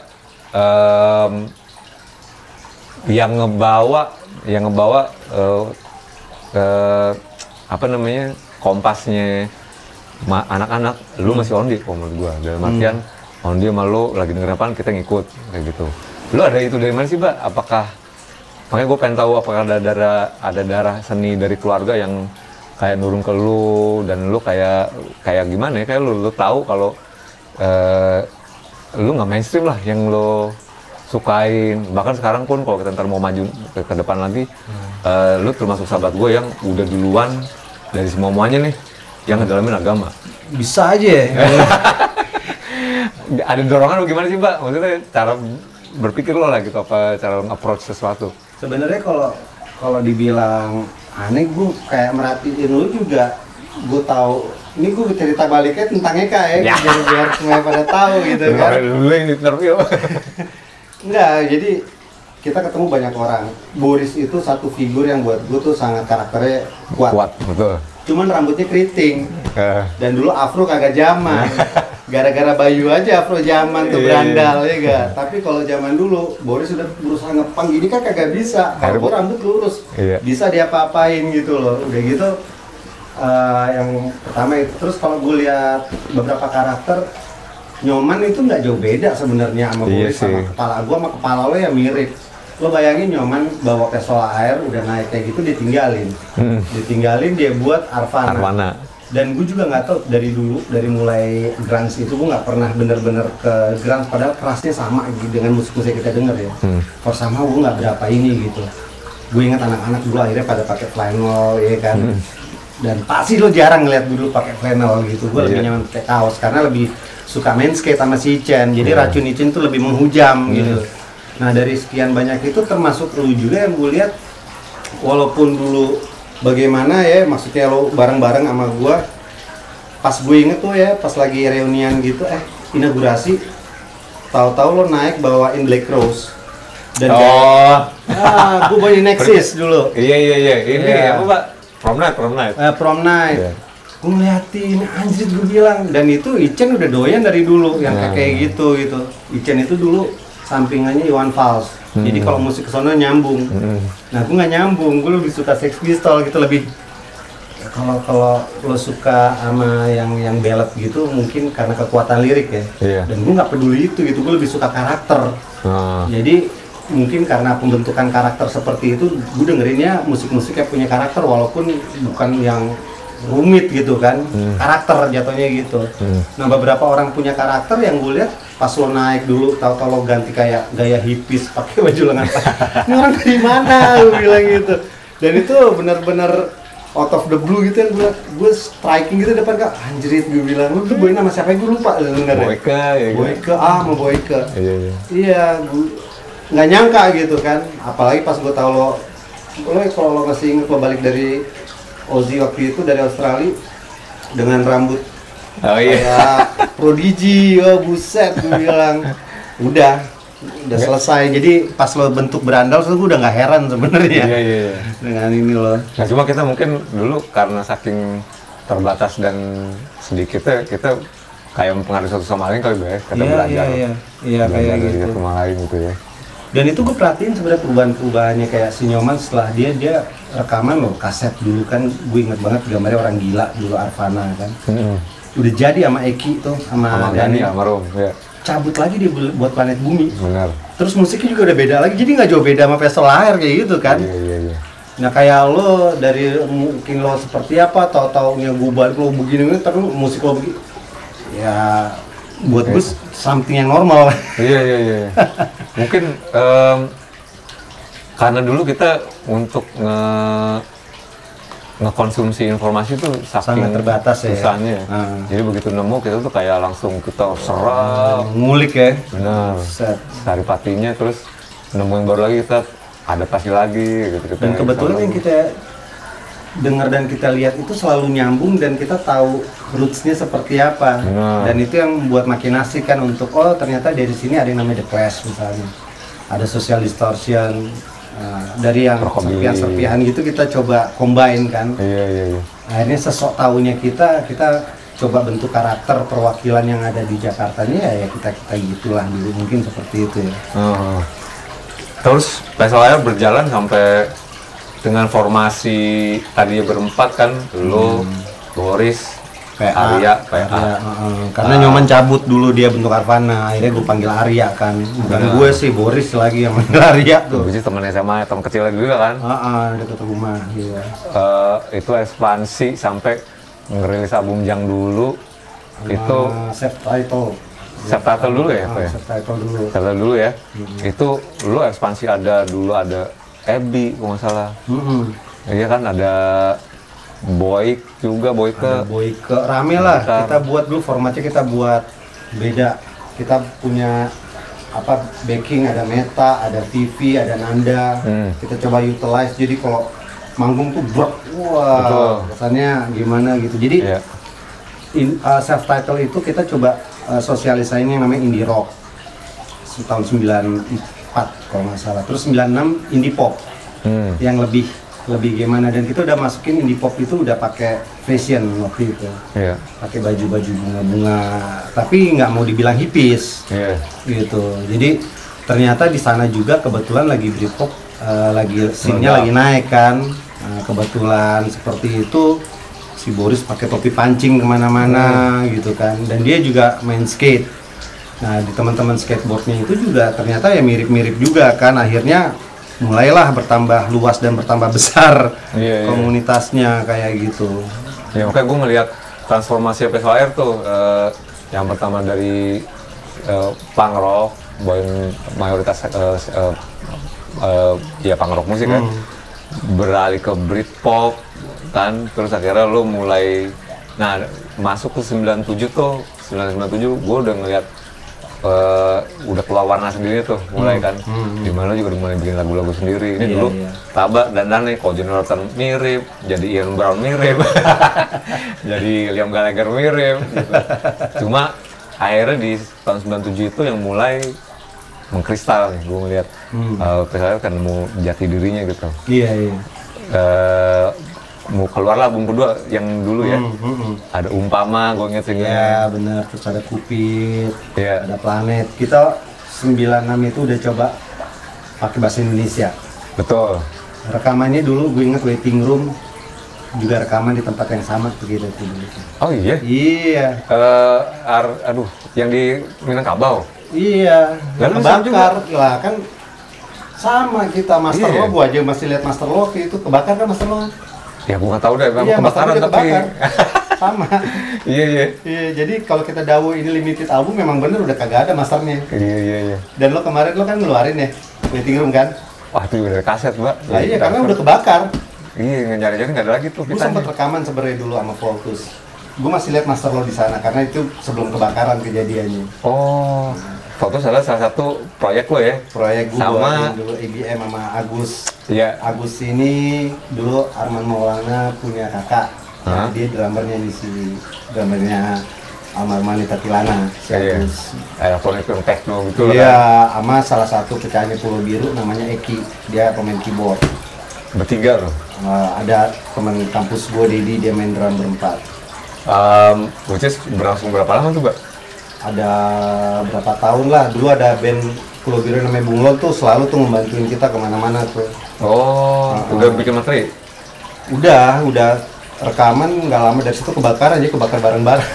yang ngebawa apa namanya kompasnya anak-anak, lu masih Ondi menurut gua. Dalam artian Ondi sama lu lagi dengerin apaan kita ngikut kayak gitu. Lu ada itu dari mana sih, Mbak? Apakah makanya gue pengen tahu apakah ada darah seni dari keluarga yang kayak nurun ke lu, dan lu kayak gimana ya, kayak lu tahu kalau lu nggak mainstream lah yang lu sukain. Bahkan sekarang pun kalau kita ntar mau maju ke depan lagi, lu termasuk sahabat gue yang udah duluan dari semuanya nih yang ngedalamin agama. Bisa aja ya. Ada dorongan gimana sih, Mbak? Maksudnya cara berpikir lo lah gitu, apa cara approach sesuatu? Sebenarnya kalau dibilang aneh, gue kayak merhatiin lu juga. Gue tahu ini gue cerita baliknya tentang Eka ya. biar semuanya pada tahu gitu kan. Dulu yang interview. Enggak, jadi kita ketemu banyak orang. Boris itu satu figur yang buat gue tuh sangat karakternya kuat. Betul. Cuman rambutnya keriting. Dan dulu afro kagak zaman. Gara-gara Bayu aja afro zaman tuh berandal ya gak. Tapi kalau zaman dulu Boris udah berusaha ngepang gini kan kagak bisa. Kalau gue rambut lurus, bisa diapa-apain gitu loh. Udah gitu yang pertama itu. Terus kalau gue lihat beberapa karakter, Nyoman itu nggak jauh beda sebenarnya sama Boris. Sama kepala gue sama kepala lo ya mirip. Lo bayangin Nyoman bawa pesola air udah naik kayak gitu ditinggalin. Ditinggalin dia buat Arvana. Dan gue juga nggak tahu dari dulu, dari mulai grunge itu gue nggak pernah bener-bener ke grunge, padahal kerasnya sama gitu dengan musik-musik kita denger ya. Kalau sama gue nggak berapa ini gitu. Gue ingat anak-anak dulu akhirnya pada pakai flannel ya kan. Dan pasti lo jarang ngeliat dulu pakai flannel gitu. Gue lebih nyaman pakai kaos karena lebih suka main skate sama si Chen. Jadi racun Chen tuh lebih menghujam gitu. Nah dari sekian banyak itu termasuk lu juga yang gue lihat, walaupun dulu bagaimana ya, maksudnya lo bareng-bareng sama gue, pas gue inget tuh ya, pas lagi reunian gitu, inaugurasi, tahu-tahu lo naik bawain Black Rose. Dan gue bawain Nexus dulu. Iya. Ini apa Pak? Prom night. Prom night. Gue ngeliatin, anjir gue bilang, dan itu Ichen udah doyan dari dulu yang kayak gitu. Ichen itu dulu sampingannya Iwan Fals. Jadi kalau musik kesono nyambung. Nah, gue nggak nyambung. Gue lebih suka Sex Pistols gitu, lebih. Kalau lo suka sama yang ballad gitu, mungkin karena kekuatan lirik ya. Dan gue nggak peduli itu gitu. Gue lebih suka karakter. Jadi mungkin karena pembentukan karakter seperti itu, gue dengerinnya musik-musik yang punya karakter, walaupun bukan yang rumit gitu kan, karakter jatuhnya gitu. Nah beberapa orang punya karakter yang gue lihat pas lo naik dulu, tahu-tahu lo ganti kayak gaya hippies, pakai baju lengan panjang. Ini orang dari mana? Gue bilang gitu. Dan itu benar-benar out of the blue gitu yang gue striking gitu depan kak, anjrit gue bilang, lu tuh boy nama siapa? Gue lupa sebenarnya. Boyke, ya. Boyke, mau Boyke. Iya. Iya, nggak nyangka gitu kan. Apalagi pas gue tahu lo kalau lo masih inget lo balik dari Ozzy waktu itu dari Australia dengan rambut kayak Prodigy, buset gue bilang udah selesai. Jadi pas lo bentuk berandal gue udah nggak heran sebenarnya. Iya. Dengan ini lo. Nah cuma kita mungkin dulu karena saking terbatas dan sedikitnya kita kayak mempengaruhi satu sama lain kali ya, kita belajar. Iya kayak gitu. Satu sama lain gitu ya. Dan itu gue perhatiin sebenarnya perubahan-perubahannya kayak si Nyoman setelah dia rekaman loh, kaset dulu kan gue inget banget gambarnya orang gila dulu Arvana kan. Udah jadi sama Eki tuh sama Dani sama Rom ya. Cabut lagi dia buat Planet Bumi. Benar. Terus musiknya juga udah beda lagi, jadi nggak jauh beda sama Pesel Air kayak gitu kan. Iya. Nah kayak lo dari mungkin lo seperti apa, tahu-taunya gue balik lo begini, terus musik lo begini. Ya buat gue something yang normal. Iya. Mungkin karena dulu kita untuk ngekonsumsi informasi itu sangat terbatas ya. Susahnya. Jadi begitu nemu kita tuh kayak langsung kita serap, ngulik ya. Benar. Cari patinya terus nemuin baru lagi kita adaptasi lagi gitu. Dan kebetulan yang kita dengar dan kita lihat itu selalu nyambung dan kita tahu rootsnya seperti apa. Dan itu yang membuat makin asik kan untuk ternyata dari sini ada yang namanya The Clash misalnya, ada Social Distortion, dari yang serpihan gitu kita coba combine kan. Iya. Akhirnya sesok tahunya kita coba bentuk karakter perwakilan yang ada di Jakarta ini ya kita gitulah dulu mungkin seperti itu ya. Terus Pesel Air berjalan sampai dengan formasi tadinya berempat kan, lo, Boris, Arya, PA. Karena Nyoman cabut dulu dia bentuk Arvana, akhirnya gue panggil Arya kan. Bukan gue sih, Boris lagi yang manggil Arya tuh. Itu temen SMA, temen kecil lagi juga kan? Dekat rumah, iya. Itu ekspansi sampai ngerilis album Jang dulu, itu Self-title dulu ya? Self-title dulu ya? Itu lo ekspansi dulu ada Ebi, kalau nggak salah. Iya kan ada Boyke, Boyke rame lah. Kita buat dulu formatnya kita buat beda. Kita punya backing ada Meta, ada TV, ada Nanda. Kita coba utilize. Jadi kalau manggung tuh kesannya gimana gitu. Jadi self-title itu kita coba sosialisasinya yang namanya indie rock tahun 94 kalau nggak salah. Terus 96 indie pop yang lebih gimana, dan kita udah masukin indie pop itu udah pakai fashion waktu itu. Pakai baju-baju bunga-bunga tapi nggak mau dibilang hippies gitu. Jadi ternyata di sana juga kebetulan lagi Britpop lagi scene-nya lagi naik kan. Kebetulan seperti itu si Boris pakai topi pancing kemana-mana gitu kan, dan dia juga main skate. Nah di teman-teman skateboardnya itu juga ternyata ya mirip-mirip juga kan, akhirnya mulailah bertambah luas dan bertambah besar komunitasnya kayak gitu. Ya makanya gue ngelihat transformasi Pesel Air tuh yang pertama dari punk rock, mayoritas ya punk rock musik kan, beralih ke Britpop kan, terus akhirnya lo mulai masuk ke 97 gue udah ngeliat udah keluar warna sendiri tuh mulai kan, dimana juga udah mulai bikin lagu-lagu sendiri. Ini dulu Taba dan Dane, Cogen Norton mirip, jadi Ian Brown mirip, jadi Liam Gallagher mirip gitu. Cuma akhirnya di tahun 97 itu yang mulai mengkristal nih, gue ngeliat Pesel Air kan mau jati dirinya gitu. Mau keluar lah album kedua yang dulu ya, ada Umpama, gue inget sini. Ya benar, terus ada Kupit, ada Planet. Kita 96 itu udah coba pakai bahasa Indonesia. Betul. Rekamannya dulu gue inget Waiting Room juga rekaman di tempat yang sama begitu. Oh iya? Iya. Yang di Minangkabau. Iya. Lalu kebakar lah kan sama kita Master Lo, gua aja masih lihat Master Lo itu kebakar kan Master Lo. Ya gua nggak tahu deh, memang Iya, kebakaran masternya tapi. kebakar. Sama. Iya iya. Iya, jadi kalau kita dawu ini limited album memang bener udah kagak ada masternya. Iya iya iya. Dan lo kemarin lo kan ngeluarin ya waiting room kan? Wah itu udah kaset mbak. Nah, iya karena udah kebakar. Iya nyari-nyari nggak ada lagi tuh. Gue sempat rekaman sebenarnya dulu sama Voltus. Gue masih lihat master lo di sana karena itu sebelum kebakaran kejadiannya. Oh, Voltus adalah salah satu proyek lo ya? Proyek gue sama dulu IBM sama Agus. Iya. Agus ini dulu Arman Maulana punya kakak. Nah, dia drummernya di sini, drummernya Almarhum Tatilana. Iya. Elektronik yang techno gitu Iya, lah. sama salah satu pecahannya Pulau Biru namanya Eki. Dia pemain keyboard. Bertiga loh. Ada teman kampus gue Dedi, dia main drum berempat. Which is berlangsung berapa lama tuh mbak? Ada berapa tahun lah. Dulu ada band Pulau Biru namanya Bunglon tuh selalu tuh membantuin kita kemana-mana tuh. Oh, udah bikin materi? Udah rekaman nggak lama dari situ kebakaran, aja kebakar bareng-bareng.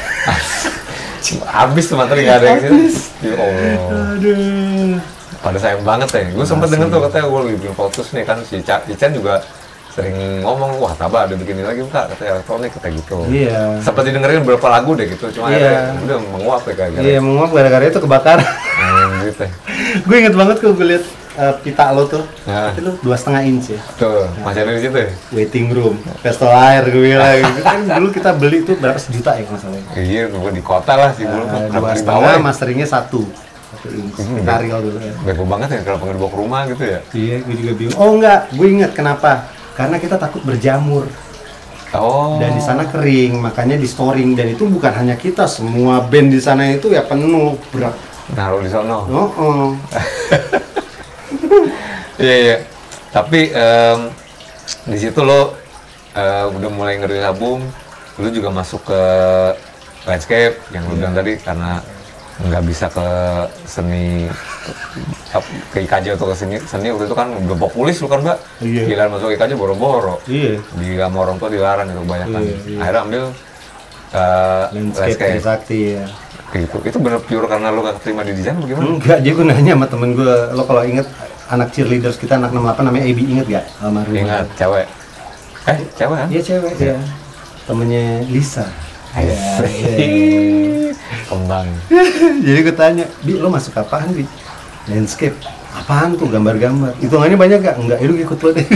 Habis tuh materi nggak ada yang sini. Oh. Aduh. Pada sayang banget ya. Gue sempet denger tuh katanya gue lagi bikin Voltus nih kan si Ican juga sering ngomong, wah Taba ada bikin ini lagi kak, katanya elektronik kata gitu. Iya. Sempat didengerin beberapa lagu deh gitu, cuma Iya. udah menguap ya kayaknya. Iya, menguap gara-gara itu kebakaran. Gitu. Gue inget banget gue liat pita lo tuh. Nah. Itu 2,5 inch ya. Tuh, masih ada di situ ya? Waiting room, pistol air gue bilang. Kan dulu kita beli tuh berapa sejuta ya masalahnya. Iya, gue di kota lah sih dulu. Dua setengah, masteringnya satu inch. Karil dulu ya. Bego banget ya kalau pengen dibawa ke rumah gitu ya? Iya, gue juga bingung. Oh enggak, gue inget kenapa? Karena kita takut berjamur. Oh. Dan di sana kering, makanya di storing. Dan itu bukan hanya kita, semua band di sana itu ya penuh berat. Naruh di sono. Oh. Iya iya. Tapi di situ lo udah mulai ngerilis album, lo juga masuk ke landscape yang lo bilang tadi karena nggak bisa ke seni ke IKJ atau ke seni waktu itu kan udah populis lo kan mbak. Iya. Gila masuk IKJ boro-boro. Iya. Di sama orang tua dilarang itu kebanyakan. Iya. Akhirnya ambil Landscape Sakti ya. Gitu. Itu bener pure karena lo gak terima di desain bagaimana? Enggak, dia gue nanya sama temen gue, lo kalau inget anak cheerleaders kita anak 68 namanya Ebi, inget gak? Almarhum. Ingat, cewek. Cewek kan? Iya cewek ya. Temennya Lisa. Iya. Kembang. Jadi gue tanya, Bi lo masuk apaan Bi? Landscape. Apaan tuh gambar-gambar? Hitungannya banyak gak? Enggak, ya lu ikut lo deh.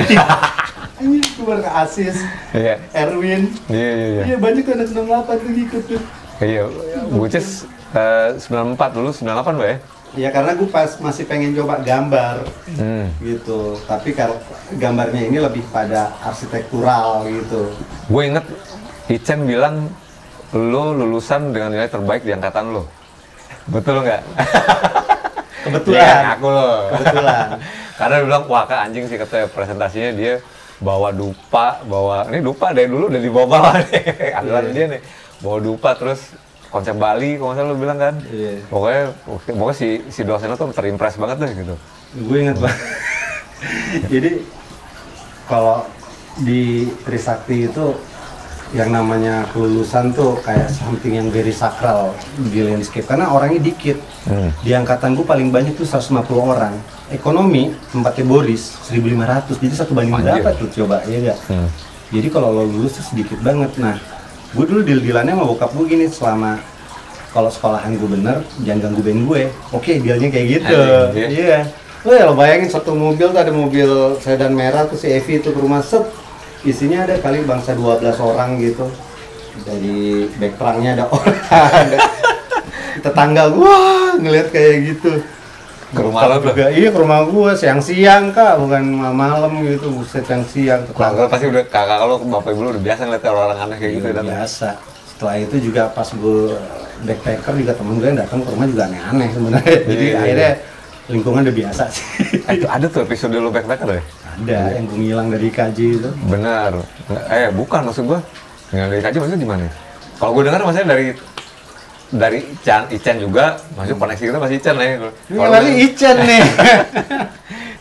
Ini gue baru ke Asis, Iya. Erwin. Iya. Iya banyak tuh anak 68 tuh ikut tuh. Iya, Buces 94 dulu, 98 Mbak ya? Ya karena gue pas masih pengen coba gambar gitu, tapi kalau gambarnya ini lebih pada arsitektural gitu. Gue inget Icen bilang lo lulusan dengan nilai terbaik di angkatan lo. Betul nggak? Kebetulan. Ya, aku lo. Kebetulan. Karena dia bilang, wah kak anjing sih katanya presentasinya dia bawa dupa, ini dupa dari dulu udah dibawa-bawa nih. Andalan dia nih. Bawa dupa terus konsep Bali, kalau nggak salah lu bilang kan. Iya. Pokoknya si dosennya tuh terimpress banget deh gitu. Gue inget banget. Jadi kalau di Trisakti itu yang namanya kelulusan tuh kayak something yang very sakral di landscape karena orangnya dikit. Di angkatan gue paling banyak tuh 150 orang. Ekonomi tempatnya Boris 1.500, jadi 1 banding berapa tuh coba ya gak? Jadi kalau lo lulus tuh sedikit banget. Nah, gue dulu deal-dealannya sama bokap gue gini, selama kalau sekolahan gue bener, jangan ganggu band gue. Oke, dealnya kayak gitu. Iya. Lo bayangin satu mobil tuh, ada mobil sedan merah tuh si Evi itu ke rumah set. Isinya ada kali bangsa 12 orang gitu. Dari backgroundnya ada orang. Tetangga gue ngeliat kayak gitu. Ke rumah lo tuh? Iya, ke rumah gue siang-siang kak, bukan malam gitu, buset siang-siang. Kalau pasti udah kakak lo, bapak ibu lo udah biasa ngeliat orang aneh kayak gitu dan biasa. Setelah itu juga pas gue backpacker juga temen gue yang datang ke rumah juga aneh-aneh sebenarnya. Jadi akhirnya lingkungan udah biasa sih. Itu ada tuh episode lo backpacker ya? Ada yang gue ngilang dari KJ itu. Benar. Bukan maksud gue. Ngilang dari KJ maksudnya gimana? Kalau gue dengar maksudnya dari Icen juga, masuk koneksi kita masih Icen nih. Lagi Icen nih.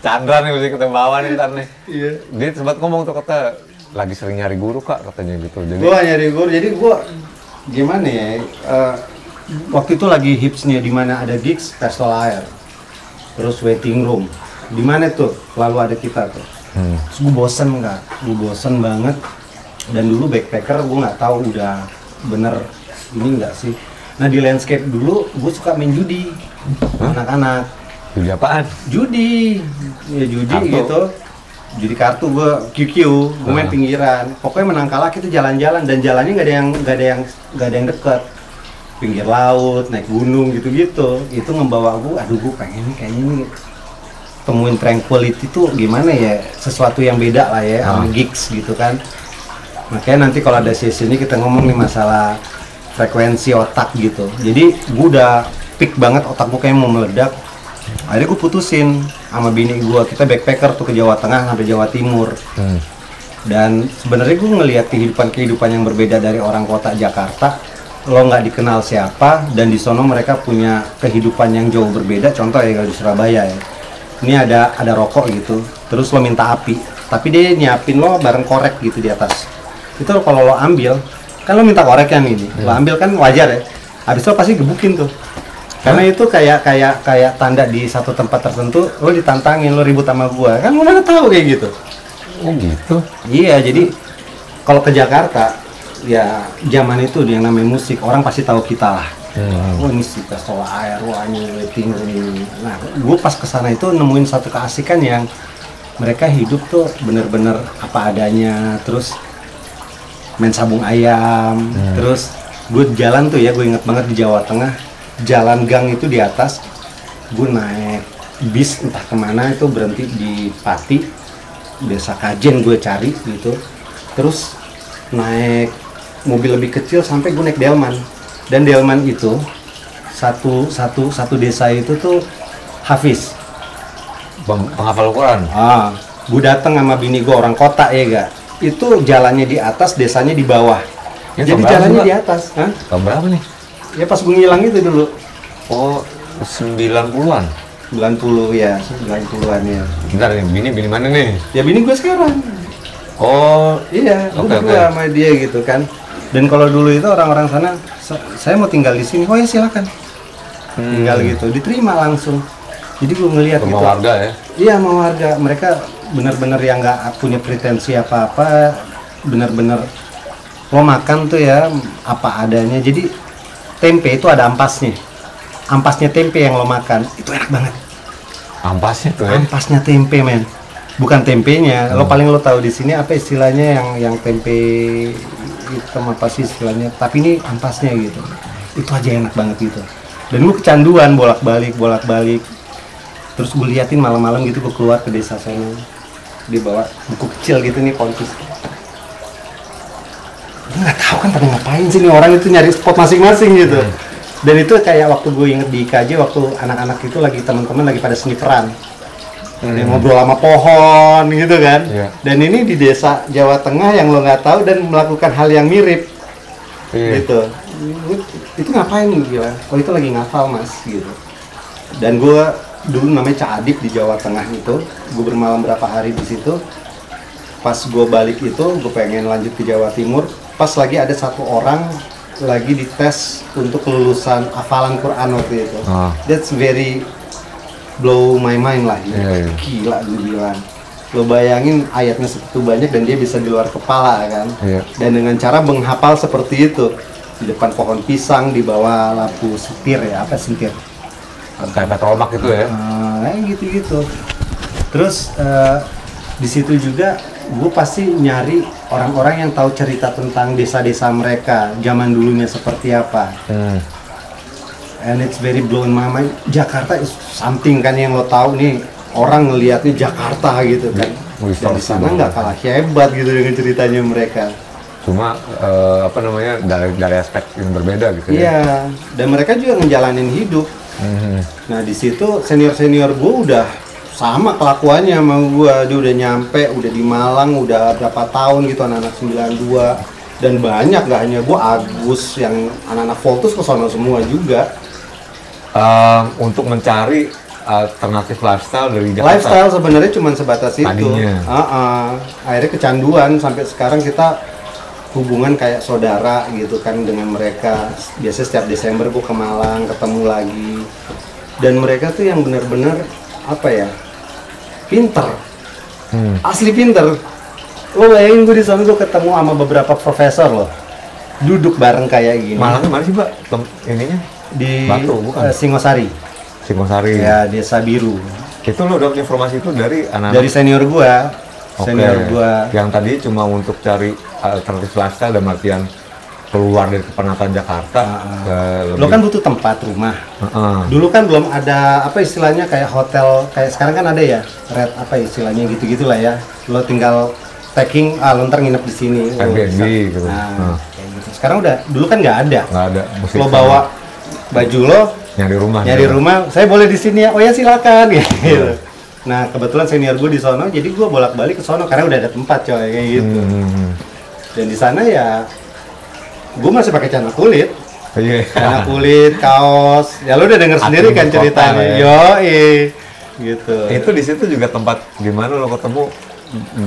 Chandra nih mesti kita bawa nih ntar nih. Iya. Dia sempat ngomong tuh kata lagi sering nyari guru kak katanya gitu. Jadi gue nyari guru, jadi gue gimana ya? Waktu itu lagi hipsnya di mana ada gigs, pistol air, terus waiting room. Di mana tuh? Lalu ada kita tuh. Terus gue bosen banget. Dan dulu backpacker gue nggak tahu udah bener ini nggak sih. Nah di landscape dulu gue suka main judi, anak-anak. Judi apaan? Judi, ya judi Kartu. gitu. Judi kartu gue QQ, gue main pinggiran. Pokoknya menang kalah kita jalan-jalan dan jalannya nggak ada yang deket. Pinggir laut, naik gunung gitu-gitu. Itu ngebawa gue, aduh gue pengen nih kayaknya nih temuin tranquility tuh gimana ya, sesuatu yang beda lah ya sama gigs gitu kan. Makanya nanti kalau ada sesi ini kita ngomong nih masalah frekuensi otak gitu. Jadi gue udah peak banget, otak gue kayak mau meledak. Akhirnya gue putusin sama bini gue, kita backpacker tuh ke Jawa Tengah sampai Jawa Timur. Dan sebenarnya gue ngelihat kehidupan yang berbeda dari orang kota Jakarta. Lo nggak dikenal siapa, dan di sono mereka punya kehidupan yang jauh berbeda. Contoh ya kalau di Surabaya ya, ini ada rokok gitu, terus lo minta api, tapi dia nyiapin lo bareng korek gitu di atas. Itu kalau lo ambil, kan lo minta korek kan ini, lo ambil kan wajar ya. Habis itu lo pasti gebukin tuh, karena itu kayak tanda di satu tempat tertentu lo ditantangin, lo ribut sama gua, kan lo mana tahu kayak gitu. Oh gitu. Iya, jadi kalau ke Jakarta ya zaman itu yang namanya musik, orang pasti tahu kita lah. Oh ini sih Solar Air, wah ini waiting ini. Nah, gue pas kesana itu nemuin satu keasikan yang mereka hidup tuh bener-bener apa adanya. Terus main sabung ayam. Terus gue jalan tuh ya, gue inget banget di Jawa Tengah, jalan gang itu di atas, gue naik bis entah kemana itu berhenti di Pati, desa Kajen gue cari gitu. Terus naik mobil lebih kecil sampai gue naik Delman. Dan Delman itu satu desa itu tuh Hafiz, Penghafal Quran. Gue datang sama bini gue orang kota ya gak. Itu jalannya di atas, desanya di bawah. Ya, jadi jalannya di atas. Tahun berapa nih? Ya pas gue ngilang itu dulu. Oh 90-an. 90 ya, 90-an ya. Bentar nih, bini mana nih? Ya bini gue sekarang. Oh Iya, gue berdua sama dia gitu kan. Dan kalau dulu itu orang-orang sana, saya mau tinggal di sini, oh ya silakan. Tinggal gitu, diterima langsung. Jadi gue ngelihat gitu. Rumah warga ya? Iya, sama warga. Mereka benar-benar yang nggak punya pretensi apa-apa, benar-benar lo makan tuh ya apa adanya. Jadi tempe itu ada ampasnya. Ampasnya tempe yang lo makan, itu enak banget. Ampasnya tuh ya? Ampasnya tempe, men. Bukan tempenya. Lo paling lo tahu di sini apa istilahnya yang tempe hitam apa sih istilahnya, tapi ini ampasnya gitu. Itu aja enak banget gitu. Dan gue kecanduan bolak-balik. Terus gue liatin malam-malam gitu, gue keluar ke desa sana, dia bawa buku kecil gitu nih, konfis. Gue nggak tahu kan pada ngapain sih nih orang itu nyari spot masing-masing gitu. Dan itu kayak waktu gue inget di IKJ, waktu anak-anak itu lagi teman-teman lagi pada sniperan. Ngobrol sama pohon gitu kan. Dan ini di desa Jawa Tengah yang lo nggak tahu dan melakukan hal yang mirip gitu. Itu ngapain gue bilang? Oh itu lagi ngafal mas gitu. Dan gue dulu namanya Cak Adip di Jawa Tengah itu, gue bermalam berapa hari di situ. Pas gue balik itu, gue pengen lanjut ke Jawa Timur. Pas lagi ada satu orang lagi dites untuk kelulusan hafalan Quran waktu itu. That's very blow my mind lah ya. Gila gue bilang. Lo bayangin ayatnya segitu banyak dan dia bisa di luar kepala kan. Dan dengan cara menghafal seperti itu di depan pohon pisang, di bawah lampu setir ya, apa sentir? Kayak petromak gitu ya? Gitu-gitu. Terus di situ juga gue pasti nyari orang-orang yang tahu cerita tentang desa-desa mereka zaman dulunya seperti apa. And it's very blowing my mind. Jakarta is something kan yang lo tahu nih, orang ngelihatnya Jakarta gitu kan. Dan di sana nggak kalah hebat gitu dengan ceritanya mereka. Cuma apa namanya dari aspek yang berbeda gitu ya. Iya, dan mereka juga ngejalanin hidup. Nah di situ senior gue udah sama kelakuannya sama gue, dia udah nyampe, udah di Malang, udah berapa tahun gitu, anak-anak 92. Dan banyak, gak hanya gue, Agus, yang anak-anak Voltus ke sana semua juga. Untuk mencari alternatif lifestyle dari Jakarta. Lifestyle sebenarnya cuma sebatas itu. Tadinya. Akhirnya kecanduan, sampai sekarang kita hubungan kayak saudara gitu kan dengan mereka. Biasanya setiap Desember gue ke Malang, ketemu lagi. Dan mereka tuh yang benar-benar apa ya, pinter, asli pinter. Lo bayangin gue di sana gue ketemu sama beberapa profesor loh, duduk bareng kayak gini. Malangnya mana sih, Pak? Ininya? Di Batu, bukan? Singosari. Singosari. Ya, Desa Biru. Itu lo dapat informasi itu dari anak-anak? Dari senior gua. Oke. Senior gua. Yang tadi cuma untuk cari alternatif lifestyle dan artian keluar dari kepenatan Jakarta. Lo kan butuh tempat rumah. Dulu kan belum ada apa istilahnya kayak hotel kayak sekarang kan ada ya, red apa istilahnya gitu-gitulah ya. Lo tinggal packing, lo ntar nginep di sini. Airbnb gitu. Nah, kayak gitu. Sekarang udah, dulu kan nggak ada. Nggak ada. Lo bawa baju lo, nyari rumah, saya boleh di sini ya. Oh ya silakan gitu. Nah kebetulan senior gue di sono, jadi gue bolak-balik ke sono karena udah ada tempat coy kayak gitu. Dan di sana ya, gue masih pakai celana kulit. Celana kulit, kaos. Ya lo udah denger sendiri kan ceritanya. Gitu. Itu di situ juga tempat gimana lo ketemu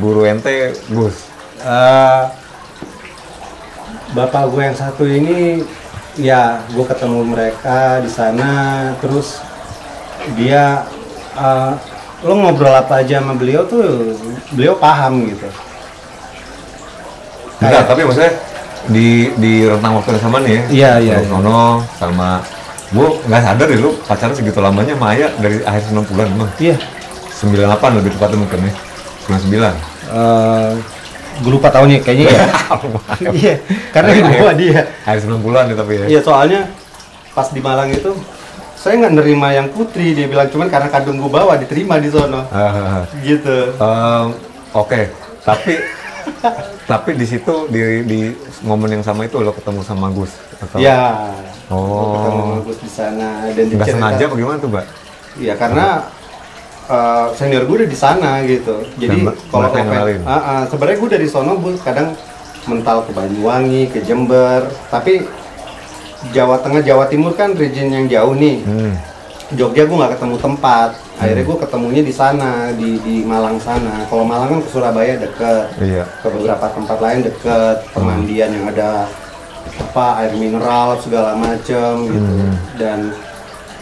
guru ente, Gus? Bapak gue yang satu ini, ya gue ketemu mereka di sana, terus dia lo ngobrol apa aja sama beliau tuh, beliau paham gitu. Enggak, tapi maksudnya di rentang waktu yang sama nih ya. Iya. Sono sama gue nggak sadar deh lu pacaran segitu lamanya sama Aya dari akhir 90-an mah. Iya. 98 lebih tepatnya mungkin ya. 99. Gue lupa tahunnya kayaknya ya. Iya, karena gue dia. Akhir 90-an ya tapi ya. Iya, soalnya pas di Malang itu saya nggak nerima yang putri, dia bilang cuman karena kandung gue bawa diterima di sono. Gitu. Oke. Tapi di situ di momen yang sama itu lo ketemu sama Gus atau? Iya. Ketemu sama Gus di sana dan nggak sengaja bagaimana tuh, Mbak? Iya, karena senior gue udah di sana gitu. Jadi kalau sebenarnya gue dari sono gue kadang mental ke Banyuwangi, ke Jember, tapi Jawa Tengah, Jawa Timur kan region yang jauh nih. Jogja gue nggak ketemu tempat. Akhirnya gue ketemunya di sana, di Malang sana. Kalau Malang kan ke Surabaya deket, ke beberapa tempat lain deket, pemandian yang ada air mineral segala macem gitu. Dan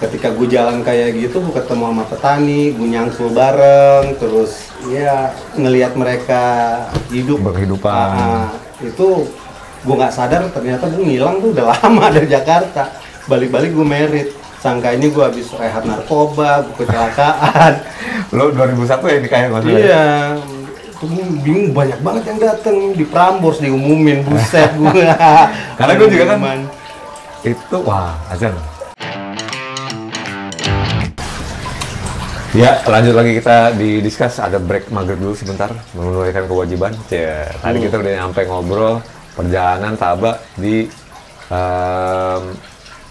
ketika gue jalan kayak gitu, gue ketemu sama petani, gue nyangkul bareng, terus ya ngelihat mereka hidup berkehidupan. Itu gue nggak sadar ternyata gue ngilang tuh udah lama dari Jakarta. Balik-balik gue merit, sangka ini gue habis rehat narkoba, gue kecelakaan. Lo 2001 ya nikahin maksudnya? Iya, gue bingung banyak banget yang dateng di Prambors diumumin, buset gue. Karena gue juga kan itu azan. Ya, lanjut lagi kita di discuss, ada break maghrib dulu sebentar, menunaikan kewajiban. Tadi kita udah nyampe ngobrol perjalanan Taba di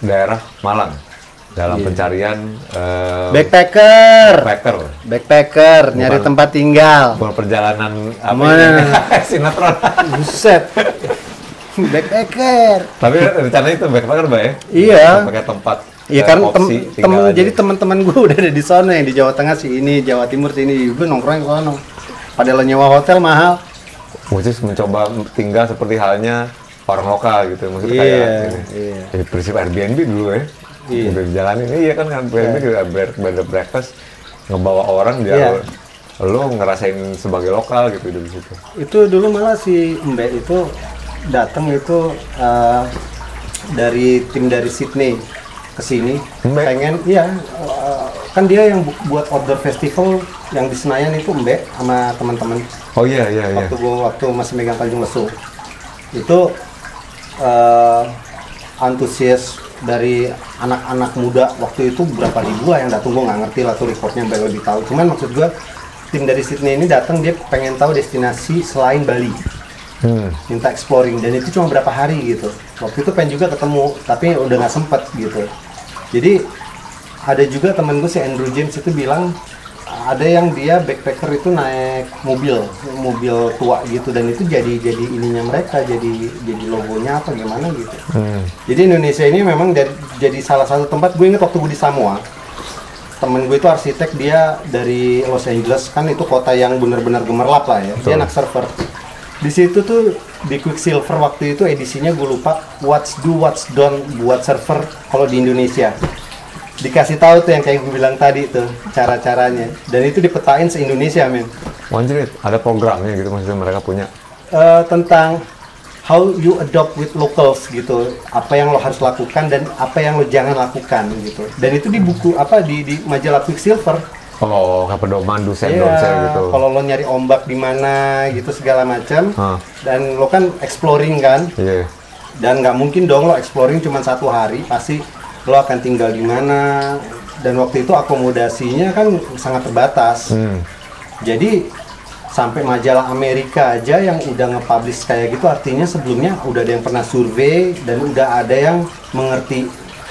daerah Malang dalam pencarian backpacker nyari tempat tinggal. Perjalanan sinetron. Buset. Backpacker. Tapi rencananya itu backpacker, Mbak ya? Iya. Pakai tempat. Iya kan jadi teman-teman gue udah ada di sana, yang di Jawa Tengah sini, Jawa Timur sini, gue nongkrong ke sana. Padahal nyewa hotel mahal. Khusus mencoba tinggal seperti halnya orang lokal gitu, maksudnya kayak jadi prinsip Airbnb dulu ya. Udah dijalanin, kan Airbnb juga bed breakfast, ngebawa orang biar lo ngerasain sebagai lokal gitu di situ. Itu dulu malah si Mbak itu datang itu dari tim dari Sydney ke sini, pengen kan dia yang buat outdoor festival yang di Senayan itu Mbak sama teman-teman. Oh iya. Waktu masih megang Tanjung Lesung itu antusias dari anak-anak muda waktu itu berapa ribu yang datang, gue nggak ngerti lah tuh reportnya, Mbak lebih tahu. Cuman maksud gue tim dari Sydney ini datang, dia pengen tahu destinasi selain Bali. Minta exploring, dan itu cuma berapa hari gitu. Waktu itu pengen juga ketemu, tapi udah nggak sempet gitu. Jadi ada juga temen gue si Andrew James itu bilang ada yang dia backpacker itu naik mobil tua gitu, dan itu jadi ininya mereka, jadi logonya apa gimana gitu. Jadi Indonesia ini memang jadi salah satu tempat. Gue inget waktu gue di Samoa, temen gue itu arsitek, dia dari Los Angeles, kan itu kota yang benar-benar gemerlap lah ya. Dia anak server. Di situ tuh di Quicksilver waktu itu edisinya gue lupa, what's do what's done buat server kalau di Indonesia. Dikasih tahu tuh yang kayak gue bilang tadi tuh cara-caranya, dan itu dipetain se-Indonesia men. Wanjrit, ada programnya gitu maksudnya mereka punya. Tentang how you adopt with locals gitu, apa yang lo harus lakukan dan apa yang lo jangan lakukan gitu. Dan itu di buku di majalah Quicksilver. Oh, kayak pedoman do's and Iya, don'ts ya gitu. kalau lo nyari ombak di mana gitu segala macam, dan lo kan exploring kan, Iya. dan nggak mungkin dong lo exploring cuma 1 hari, pasti lo akan tinggal di mana. Dan waktu itu akomodasinya kan sangat terbatas. Jadi sampai majalah Amerika aja yang udah nge-publish kayak gitu, artinya sebelumnya udah ada yang pernah survei dan udah ada yang mengerti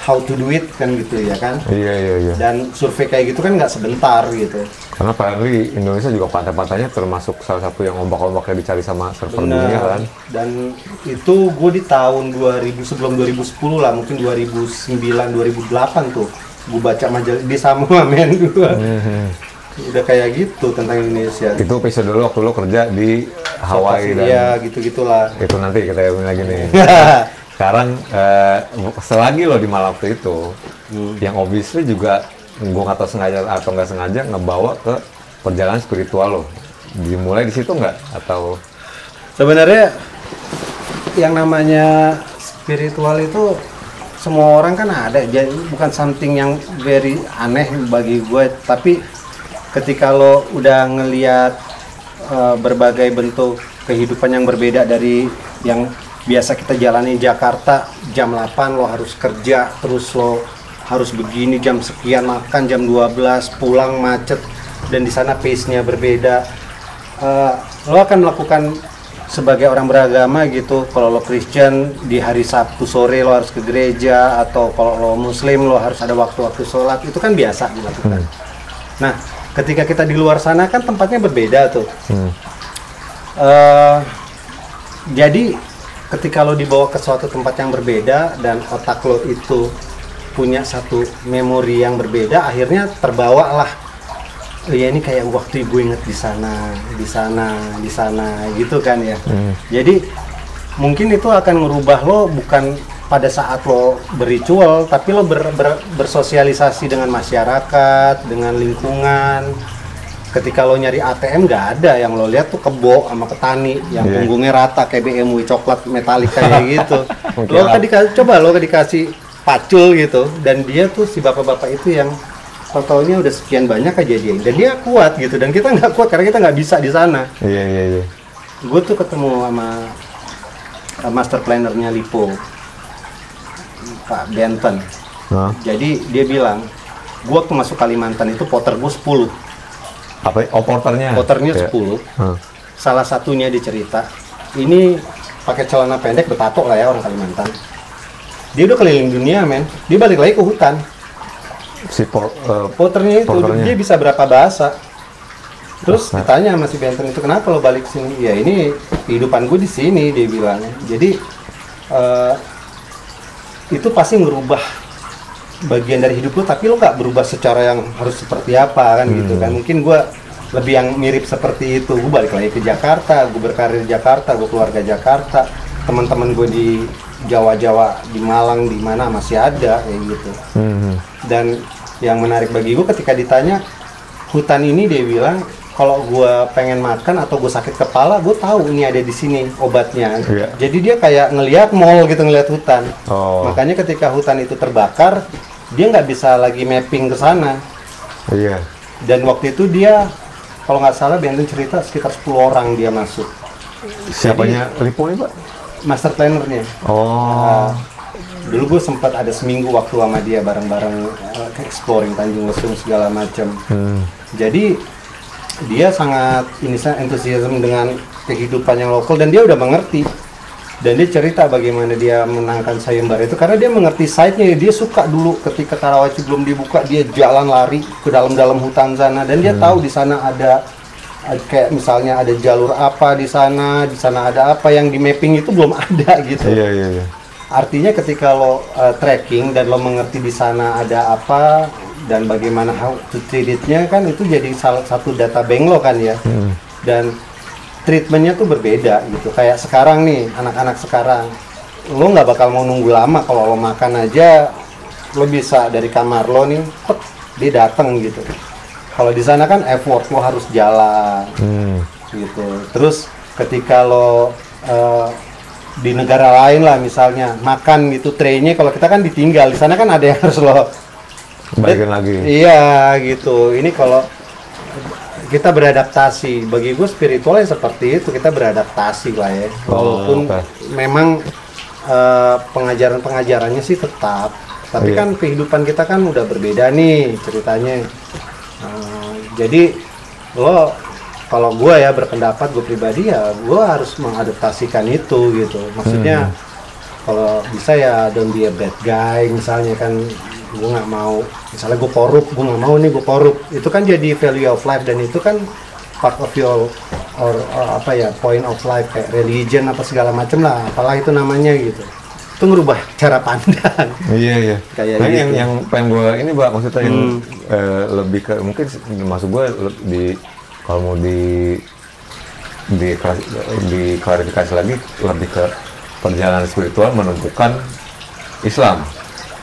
how to do it kan gitu ya kan. Iya. Dan survei kayak gitu kan nggak sebentar gitu. Karena apalagi Indonesia juga pantai-pantainya termasuk salah satu yang ombak-ombaknya dicari sama surfer dunia kan. Dan itu gue di tahun 2000, sebelum 2010 lah, mungkin 2009 2008 tuh gue baca majalah di Samoa men gue. Udah kayak gitu tentang Indonesia. Itu episode dulu waktu lo kerja di Hawaii dan iya gitu-gitulah. itu nanti kita ngomongin lagi nih. Sekarang selagi lo di Malang waktu itu, yang obviously juga gue nggak tahu sengaja atau nggak sengaja ngebawa ke perjalanan spiritual lo. Dimulai di situ nggak atau? Sebenarnya yang namanya spiritual itu semua orang kan ada, jadi bukan something yang very aneh bagi gue. Tapi ketika lo udah ngelihat berbagai bentuk kehidupan yang berbeda dari yang biasa kita jalani Jakarta, jam 8 lo harus kerja, terus lo harus begini jam sekian, makan jam 12, pulang macet, dan di sana pace-nya berbeda. Lo akan melakukan sebagai orang beragama gitu. Kalau lo Christian, di hari Sabtu sore lo harus ke gereja, atau kalau lo Muslim lo harus ada waktu-waktu sholat, itu kan biasa dilakukan. Nah, ketika kita di luar sana kan tempatnya berbeda tuh. Jadi ketika lo dibawa ke suatu tempat yang berbeda dan otak lo itu punya satu memori yang berbeda, akhirnya terbawa lah, ya ini kayak waktu gue inget di sana gitu kan ya. Jadi mungkin itu akan merubah lo bukan pada saat lo berritual, tapi lo bersosialisasi dengan masyarakat, dengan lingkungan. Ketika lo nyari ATM nggak ada, yang lo lihat tuh kebo sama petani yang punggungnya rata kayak BMW coklat metalik kayak gitu. Lo kan dikasih pacul gitu, dan dia tuh si bapak-bapak itu yang totalnya udah sekian banyak aja dia, dan dia kuat gitu, dan kita nggak kuat karena kita nggak bisa di sana. Iya. Gue tuh ketemu sama master plannernya Lipo, Pak Benton. Jadi dia bilang, gue waktu masuk Kalimantan itu poter gue 10. Apa? Porternya 10. Salah satunya dicerita, ini pakai celana pendek bertato lah ya orang Kalimantan. Dia udah keliling dunia men, dia balik lagi ke hutan. Si porternya itu dia bisa berapa bahasa. Terus ditanya sama si Benton itu, kenapa lo balik sini? Ya ini kehidupan gue di sini, dia bilang. Jadi itu pasti ngerubah bagian dari hidup lo, tapi lo nggak berubah secara yang harus seperti apa kan gitu kan. Mungkin gue lebih yang mirip seperti itu. Gue balik lagi ke Jakarta, gue berkarir di Jakarta, gue keluarga Jakarta, teman-teman gue di Jawa, di Malang, di mana masih ada kayak gitu. Dan yang menarik bagi gue ketika ditanya hutan ini, dia bilang kalau gue pengen makan atau gue sakit kepala, gue tahu ini ada di sini obatnya. Jadi dia kayak ngelihat mall gitu, ngelihat hutan. Makanya ketika hutan itu terbakar, dia nggak bisa lagi mapping ke sana. Dan waktu itu dia, kalau nggak salah Benton cerita sekitar 10 orang dia masuk. Siapanya Lipo ini Pak? Master plannernya. Dulu gue sempat ada seminggu waktu sama dia bareng-bareng exploring Tanjung Lesung segala macam. Jadi dia sangat antusiasme dengan kehidupan yang lokal, dan dia udah mengerti. Dan dia cerita bagaimana dia menangkan sayembara itu karena dia mengerti site-nya. Dia suka dulu ketika Karawaci belum dibuka, dia jalan lari ke dalam hutan sana, dan dia tahu di sana ada kayak misalnya ada jalur apa di sana ada apa yang di mapping itu belum ada gitu. Iya. Artinya ketika lo trekking dan lo mengerti di sana ada apa dan bagaimana how to treat it-nya, kan itu jadi salah satu data bank lo kan ya. Dan treatmentnya tuh berbeda gitu. Kayak sekarang nih, anak-anak sekarang, lo nggak bakal mau nunggu lama. Kalau lo makan aja, lo bisa dari kamar lo nih, dia datang gitu. Kalau di sana kan effort lo harus jalan gitu. Terus ketika lo di negara lain lah misalnya makan gitu traynya, kalau kita kan ditinggal, di sana kan ada yang harus lo balikin lagi. Iya gitu. Ini kalau kita beradaptasi, bagi gue spiritualnya seperti itu, kita beradaptasi lah ya. Walaupun memang pengajaran-pengajarannya sih tetap, tapi kan kehidupan kita kan udah berbeda nih ceritanya. Jadi lo, kalau gue ya berpendapat, gue pribadi ya gue harus mengadaptasikan itu gitu. Maksudnya kalau bisa ya don't be a bad guy misalnya kan. Gue nggak mau, misalnya gue korup, gue nggak mau nih gue korup. Itu kan jadi value of life, dan itu kan part of your or apa ya, point of life, kayak religion apa segala macem lah, apalah itu namanya gitu. Itu ngerubah cara pandang. Iya. Kayak nah, gitu. yang pengen gue ini Mbak, maksudnya yang lebih ke, mungkin maksud gue di kalau mau diklarifikasi lagi, lebih ke perjalanan spiritual menentukan Islam.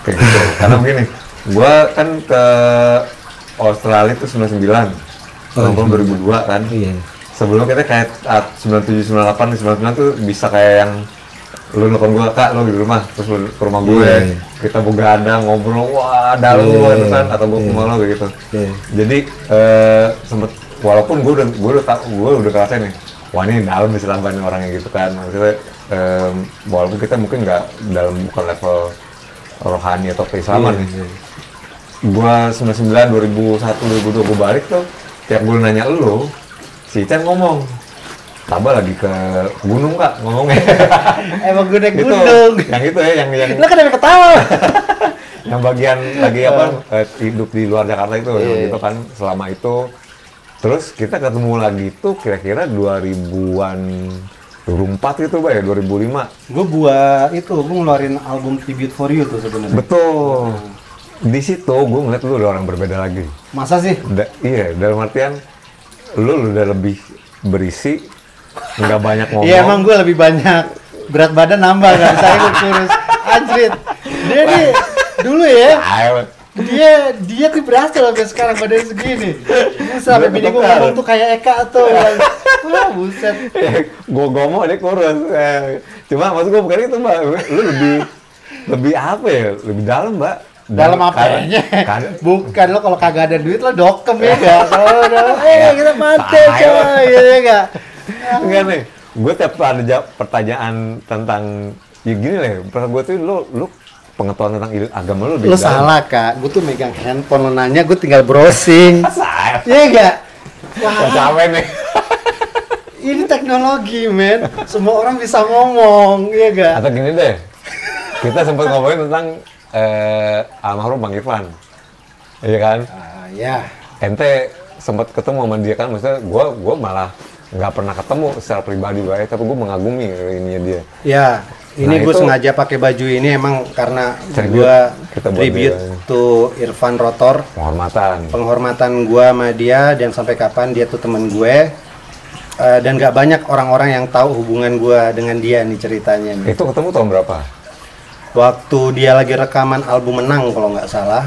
Kayak gitu. Karena begini, gue kan ke Australia itu 99, tahun 2002 kan. Iya. Sebelum kita kayak 97, 98, 99 tuh bisa kayak yang lu nelfon gue, Kak, lu di rumah, terus lu ke rumah gue, kita begadang, ngobrol, wah dalam gitu kan, atau gue ke rumah lo kayak gitu. Jadi sempet, walaupun gue udah kerasain nih, wah ini dalam Islam banyak orang yang gitu kan. Maksudnya walaupun kita mungkin nggak dalam, bukan level rohani atau keislaman nih. Gua 99, 2001, 2002 gua balik tuh, tiap gua nanya lu, si Chan ngomong, Taba lagi ke gunung Kak, ngomongnya. Emang gue naik gitu, gunung. Yang itu ya, yang Lo kan yang ketawa. yang bagian lagi apa, hidup di luar Jakarta itu, gitu kan, selama itu. Terus kita ketemu lagi tuh kira-kira 2000-an, 2004 gitu, Mbak ya, 2005. Gue ngeluarin album Tribute for You tuh sebenarnya. Betul. Di situ gue ngeliat lu udah orang berbeda lagi. Masa sih? Iya, dalam artian lu udah lebih berisi, nggak banyak ngomong. Iya, emang gue lebih banyak. Berat badan nambah, nggak bisa gue kurus. Anjrit. Dia nih, dulu ya. Dia tuh berhasil sampai sekarang badannya segini. Sampai bini gue ngomong tuh kayak Eka tuh. Wah, buset. Gue ngomong dia kurus. Cuma maksud gue bukan itu, Mbak. Lu lebih apa ya? Lebih dalam, Mbak. Dalam apanya? Bukan, lo kalau kagak ada duit lo dokem ya gak? Kalau udah, kita mati coy, gitu ya gak? Enggak nih, gue tiap ada pertanyaan tentang, ya gini lah, gue tuh lu pengetahuan tentang agama lu Lo salah Kak, gue tuh megang handphone, lo nanya gue tinggal browsing. Iya gak? Wah, capek nih. Ini teknologi men, semua orang bisa ngomong, iya gak? Atau gini deh, kita sempat ngomongin tentang almarhum Bang Irfan, iya kan? Ya. Ente sempat ketemu sama dia kan, maksudnya gue malah nggak pernah ketemu secara pribadi, tapi gue mengagumi ininya dia. Ya, ini gue sengaja pakai baju ini emang karena gue tribute to Irfan Rotor. Penghormatan gue sama dia, dan sampai kapan dia tuh temen gue. Dan nggak banyak orang-orang yang tahu hubungan gue dengan dia nih ceritanya nih. Itu ketemu tahun berapa? Waktu dia lagi rekaman album Menang kalau nggak salah.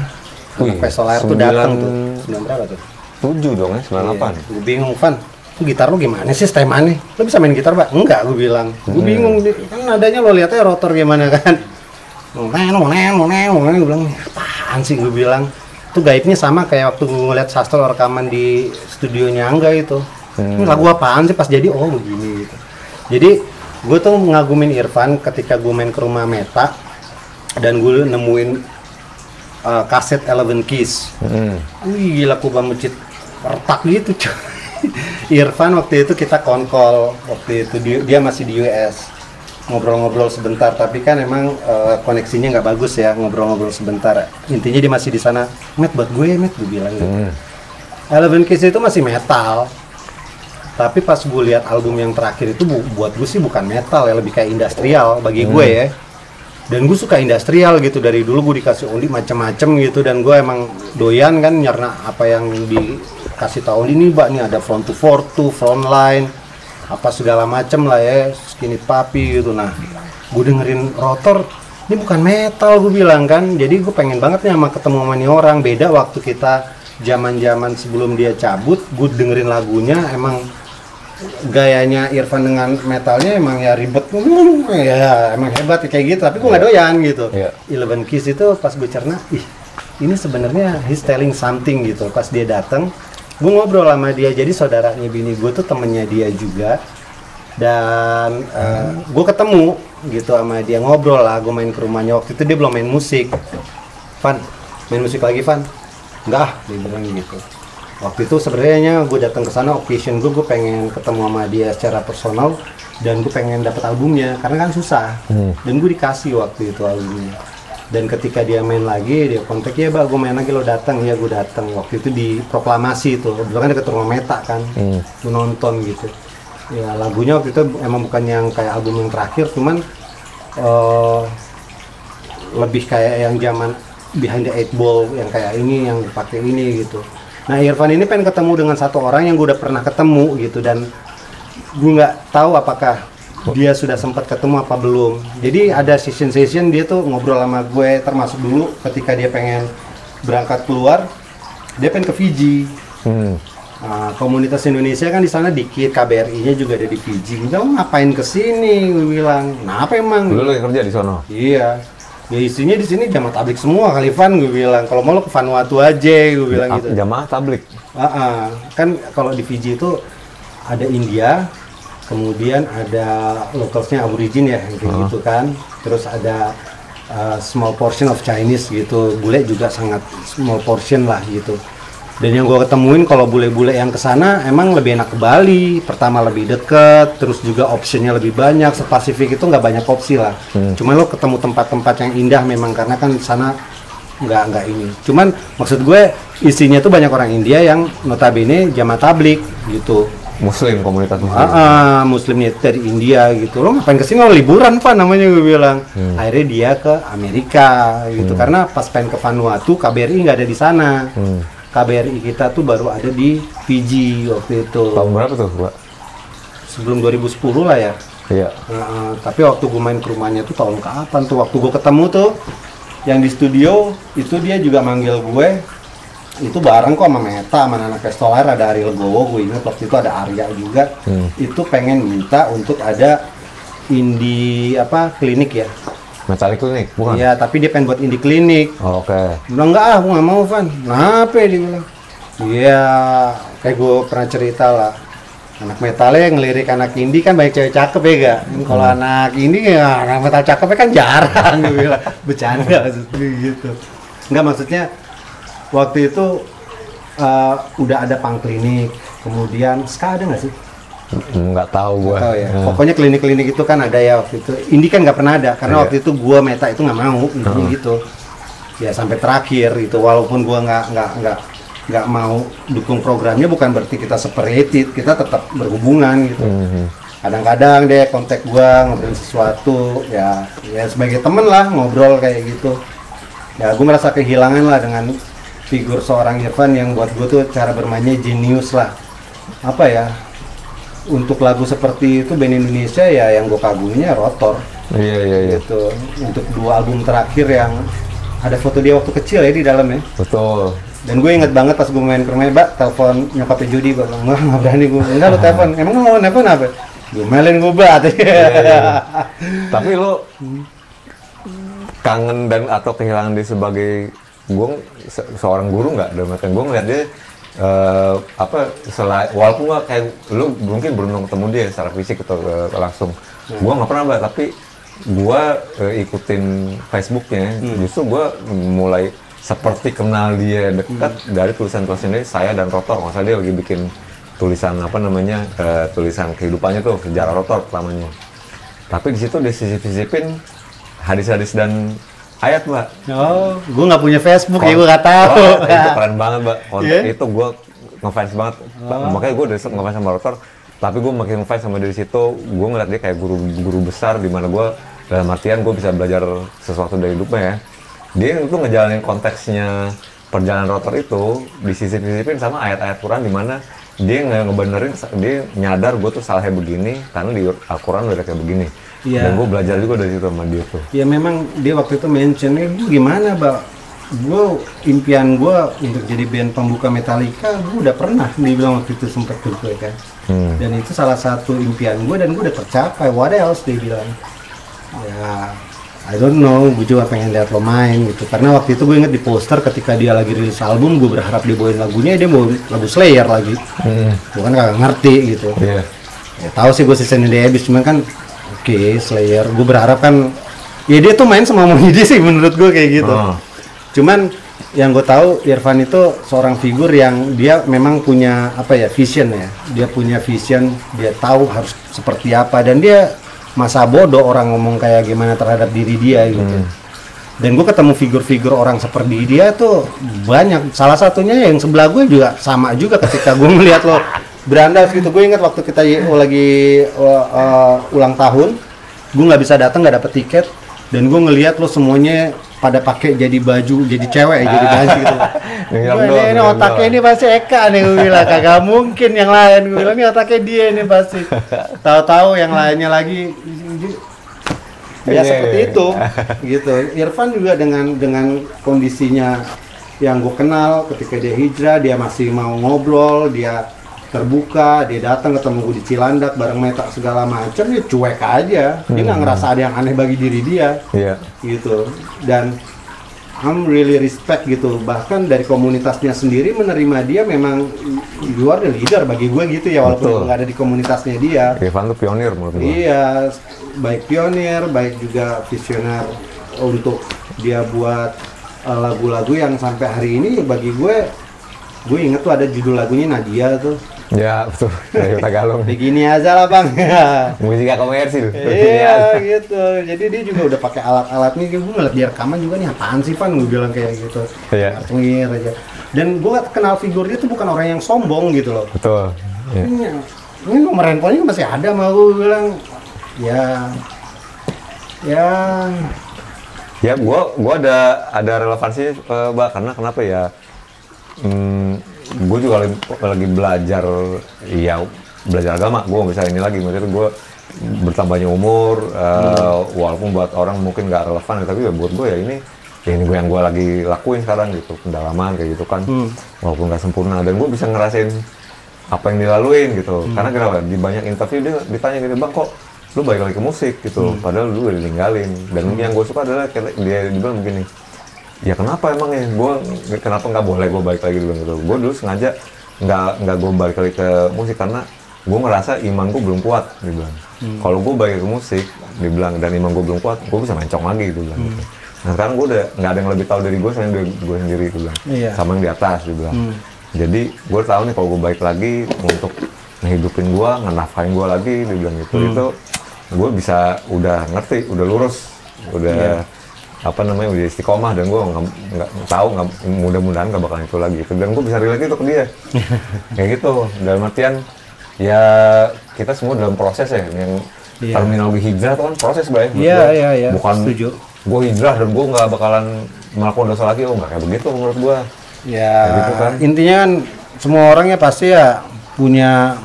Pesolar tuh datang tuh. 9 berapa tuh? 7 dong ya, 98. Iya. Gue bingung, Van. Tuh gitar lu gimana sih stemannya? Lu bisa main gitar, Pak? Enggak, gue bilang. Gue bingung, kan nadanya lo lihatnya rotor gimana kan. Gue bilang, apaan sih gue bilang. Tuh gaibnya sama kayak waktu gue ngeliat Sastro rekaman di studionya Angga itu. Ini lagu apaan sih, pas jadi, oh begini gitu. Jadi, gue tuh ngagumin Irfan ketika gue main ke rumah Meta. Dan gue nemuin kaset 11 Keys. Wih, gila, kubah masjid retak gitu cuy. Irfan waktu itu kita konkol, waktu itu dia masih di US, ngobrol-ngobrol sebentar, tapi kan emang koneksinya nggak bagus ya, ngobrol-ngobrol sebentar. Intinya dia masih di sana, Met buat gue bilang gitu. 11 Keys itu masih metal, tapi pas gue lihat album yang terakhir itu buat gue sih bukan metal ya, lebih kayak industrial bagi gue ya. Dan gue suka industrial gitu, dari dulu gue dikasih undi macem-macem gitu, dan gue emang doyan kan nyarna apa yang dikasih tahu ini, Mbak, nih ada front to front line, apa segala macem lah ya, skinny puppy gitu. Nah, gue dengerin Rotor, ini bukan metal gue bilang kan, jadi gue pengen banget nih ketemu sama nih orang. Beda waktu kita zaman-zaman sebelum dia cabut, gue dengerin lagunya emang gayanya Irfan dengan metalnya emang ya ribet, ya emang hebat kayak gitu. Tapi gue nggak doyan gitu. Eleven Keys itu pas gue cerna, ini sebenarnya he's telling something gitu. Pas dia datang, gue ngobrol sama dia. Jadi saudaranya bini gue tuh temennya dia juga. Dan gue ketemu gitu sama dia, ngobrol lah. Gue main ke rumahnya, waktu itu dia belum main musik. Van, main musik lagi Van? Enggak, dia bilang gitu. Waktu itu sebenarnya gue datang ke sana occasion gue pengen ketemu sama dia secara personal dan gue pengen dapat albumnya karena kan susah. Dan gue dikasih waktu itu albumnya. Dan ketika dia main lagi, dia kontak, ya Bang, gue main lagi, lo datang. Ya gue datang. Waktu itu di Proklamasi itu, kebetulan kan deket rumah Meta kan, gue nonton gitu. Ya lagunya waktu itu emang bukan yang kayak album yang terakhir, cuman lebih kayak yang zaman Behind the Eight Ball yang kayak ini, yang dipakai ini gitu. Nah Irfan ini pengen ketemu dengan satu orang yang gue udah pernah ketemu gitu, dan gue nggak tahu apakah dia sudah sempat ketemu apa belum. Jadi ada session dia tuh ngobrol sama gue, termasuk dulu ketika dia pengen berangkat keluar, dia pengen ke Fiji. Nah, komunitas Indonesia kan di sana dikit, KBRI-nya juga ada di Fiji. Kamu ngapain ke sini? Gue bilang. Nah, apa emang? Lu lagi kerja di sono? Iya. Ya isinya di sini jamaah tablik semua kali Van, gue bilang. Kalau mau lo ke Vanuatu aja, gue bilang gitu. Jamaah tablik. Kan kalau di Fiji itu ada India, kemudian ada localsnya Aborigin ya, kayak gitu kan. Terus ada small portion of Chinese gitu. Bule juga sangat small portion lah gitu. Dan yang gue ketemuin kalau bule-bule yang kesana emang lebih enak ke Bali. Pertama lebih deket, terus juga optionnya lebih banyak. Se-Pasifik itu nggak banyak opsi lah. Cuman lo ketemu tempat-tempat yang indah memang, karena kan sana nggak ini. Cuman maksud gue isinya tuh banyak orang India yang notabene jamaah tablik gitu. Muslim, komunitas Muslim. Muslimnya itu dari India gitu. Lo ngapain kesini? Lo liburan Pak namanya, gue bilang. Akhirnya dia ke Amerika gitu, karena pas pengen ke Vanuatu, KBRI nggak ada di sana. KBRI kita tuh baru ada di Fiji waktu itu. Tahun berapa tuh, Pak? Sebelum 2010 lah ya. Iya. Tapi waktu gue main ke rumahnya tuh tahun kapan tuh? Waktu gue ketemu tuh, yang di studio itu dia juga manggil gue. Itu bareng kok sama Meta, sama anak Pestolar, ada Ari Legowo, gue ingat waktu itu ada Arya juga. Itu pengen minta untuk ada indie klinik ya. Mencari klinik, bukan? Iya, tapi dia pengen buat indie klinik. Oke. Bilang, enggak aku nggak mau Van. Kenapa dia bilang? Iya, kayak gue pernah cerita lah. Anak metalnya ngelirik anak indie kan banyak cewek cakep ya gak? Kalau anak indie ya anak metal cakepnya kan jarang. Dia bilang, bercanda maksudnya gitu. Enggak, maksudnya waktu itu udah ada punk klinik. Kemudian ska ada nggak sih? Nggak tahu gue. Tahu ya. Pokoknya klinik-klinik itu kan ada ya waktu itu. Indie kan nggak pernah ada, karena waktu itu gua Meta itu nggak mau gitu. Ya sampai terakhir itu, walaupun gua nggak mau dukung programnya, bukan berarti kita separated, kita tetap berhubungan gitu. Kadang-kadang deh kontak gua ngobrol sesuatu, ya sebagai temen lah ngobrol kayak gitu. Ya gua merasa kehilangan lah dengan figur seorang Irfan yang buat gua tuh cara bermainnya jenius lah. Apa ya? Untuk lagu seperti itu band Indonesia ya yang gue kaguminya Rotor. Iya. Gitu. Untuk 2 album terakhir yang ada foto dia waktu kecil ya di dalamnya. Betul. Dan gue inget banget pas gue main ke rumahnya, Mbak, telepon nyokapnya Judi, gue bilang, nggak berani gue. Enggak, lo telepon. Emang lo mau telepon apa? Gue melin gue Mbak. Tapi lo kangen dan atau kehilangan dia sebagai seorang guru nggak? Dalam artian gue ngeliat dia walaupun gak kayak lu mungkin belum ketemu dia secara fisik atau langsung. Gua nggak pernah Mbak, tapi gua ikutin Facebooknya, justru gua mulai seperti kenal dia dekat dari tulisan-tulisannya saya dan Rotor. Nggak usah, dia lagi bikin tulisan tulisan kehidupannya tuh, sejarah Rotor pertamanya. Tapi di situ dia sisip-sisipin hadis-hadis dan ayat Mbak. Oh, gue nggak punya Facebook ya, gue nggak tahu. Itu keren banget Mbak. Konten itu gue ngefans banget. Makanya gue udah ngefans sama Rotor. Tapi gue makin ngefans sama dari situ. Gue ngeliat dia kayak guru besar, di mana gue dalam artian gue bisa belajar sesuatu dari hidupnya ya. Dia itu ngejalanin konteksnya perjalanan Rotor itu disisip-sisipin sama ayat-ayat Quran, di mana dia ngebenerin, dia nyadar gue tuh salahnya begini karena di Al-Quran udah kayak begini. Dan gue belajar juga dari situ sama dia tuh. Ya memang dia waktu itu mention, gimana Mbak, impian gue untuk jadi band pembuka Metallica, gue udah pernah dibilang waktu itu sempet ke gue kan. Dan itu salah satu impian gue dan gue udah tercapai. What else dia bilang? Ya, I don't know, gue juga pengen lihat lo main gitu. Karena waktu itu gue inget di poster ketika dia lagi rilis album, gue berharap dia bawain lagunya, dia bawa lagu Slayer lagi. Gue kan kagak ngerti gitu. Iya. Ya, tahu sih gue sisanya dia habis, cuman kan oke, Slayer. Gue berharap kan, ya dia tuh main sama maunya dia sih menurut gue kayak gitu. Cuman yang gue tahu Irfan itu seorang figur yang dia memang punya apa ya, vision ya. Dia punya vision, dia tahu harus seperti apa, dan dia masa bodoh orang ngomong kayak gimana terhadap diri dia gitu. Dan gue ketemu figur-figur orang seperti dia tuh banyak. Salah satunya yang sebelah gue juga sama juga ketika gue melihat lo berandas gitu. Gue ingat waktu kita lagi ulang tahun, gue nggak bisa datang, nggak dapet tiket, dan gue ngelihat lo semuanya pada pakai jadi baju, jadi cewek, jadi baju gitu. Ini otaknya ini pasti Eka nih, gue bilang kagak mungkin yang lain. Gue bilang ini otaknya dia ini pasti. Tahu-tahu yang lainnya lagi ya seperti itu, gitu. Irfan juga dengan kondisinya yang gue kenal ketika dia hijrah, dia masih mau ngobrol, dia terbuka, dia datang ketemu gue di Cilandak bareng Meta segala macam, dia cuek aja, dia nggak ngerasa ada yang aneh bagi diri dia, gitu. Dan I'm really respect gitu, bahkan dari komunitasnya sendiri menerima dia, memang you are the leader bagi gue gitu ya, walaupun nggak ada di komunitasnya dia. Irfan tuh pionir menurut gue. Iya, baik pionir, baik juga visioner untuk dia buat lagu-lagu yang sampai hari ini bagi gue inget tuh ada judul lagunya Nadia tuh. Ya betul, dari Tagalog. Begini aja lah bang. Musik komersil. Iya gitu. Jadi dia juga udah pakai alat-alat nih. Gue ngeliat dia rekaman juga nih, apaan sih Van? Gue bilang kayak gitu. Iya. Cengir aja. Dan gue kenal figur dia tuh bukan orang yang sombong gitu loh. Betul. Iya. Ini nomor handphonenya masih ada, mau gue bilang. Ya. Ya, gue ada relevansinya, Mbak, karena kenapa ya? Gue juga lagi belajar agama. Gue nggak bisa ini lagi, maksudnya gue bertambahnya umur, walaupun buat orang mungkin nggak relevan, tapi ya buat gue ya ini gue yang gue lagi lakuin sekarang gitu, pendalaman kayak gitu kan, walaupun nggak sempurna, dan gue bisa ngerasain apa yang dilaluin gitu. Karena kenapa di banyak interview dia ditanya gitu, bang kok lu balik lagi ke musik gitu, padahal lu udah ditinggalin. Dan yang gue suka adalah dia bilang begini, ya kenapa emang ya, kenapa nggak boleh gue balik lagi dulu gitu. Gue dulu sengaja nggak gue balik lagi ke musik karena gue ngerasa iman gue belum kuat, dia bilang. Kalau gue balik ke musik, dia bilang, dan iman gue belum kuat, gue bisa mencong lagi gitu, bilang. Gitu. Nah sekarang gue udah nggak ada yang lebih tahu dari gue selain dari gue sendiri, dia bilang. Sama yang di atas, dia bilang. Jadi gue tahu nih kalau gue balik lagi untuk ngehidupin gue, ngenafkahin gue lagi, dia bilang gitu. Itu gue bisa udah ngerti, udah lurus, udah apa namanya, udah istiqomah, dan gue nggak tahu, mudah-mudahan nggak bakalan itu lagi. Dan gue bisa relate itu ke dia, kayak gitu. Dalam artian ya kita semua dalam proses ya, yang terminologi hijrah itu kan proses, Bay. Iya. Bukan setuju. Gue hijrah dan gue nggak bakalan melakukan dosa lagi, nggak kayak begitu menurut gue. Ya, gitu kan. Intinya kan semua orangnya pasti ya punya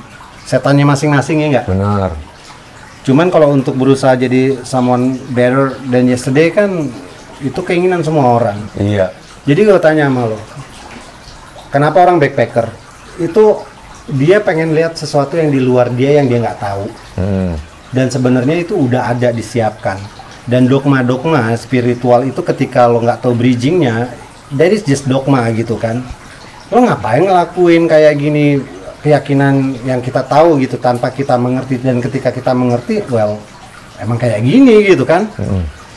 setannya masing-masing, ya nggak? Benar. Cuman kalau untuk berusaha jadi someone better than yesterday kan itu keinginan semua orang. Iya. Jadi gue tanya sama lo, kenapa orang backpacker? Itu dia pengen lihat sesuatu yang di luar dia yang dia nggak tahu. Dan sebenarnya itu udah ada disiapkan. Dan dogma-dogma spiritual itu ketika lo nggak tahu bridgingnya, that is just dogma gitu kan. Lo ngapain ngelakuin kayak gini, keyakinan yang kita tahu gitu tanpa kita mengerti, dan ketika kita mengerti, well, emang kayak gini gitu kan.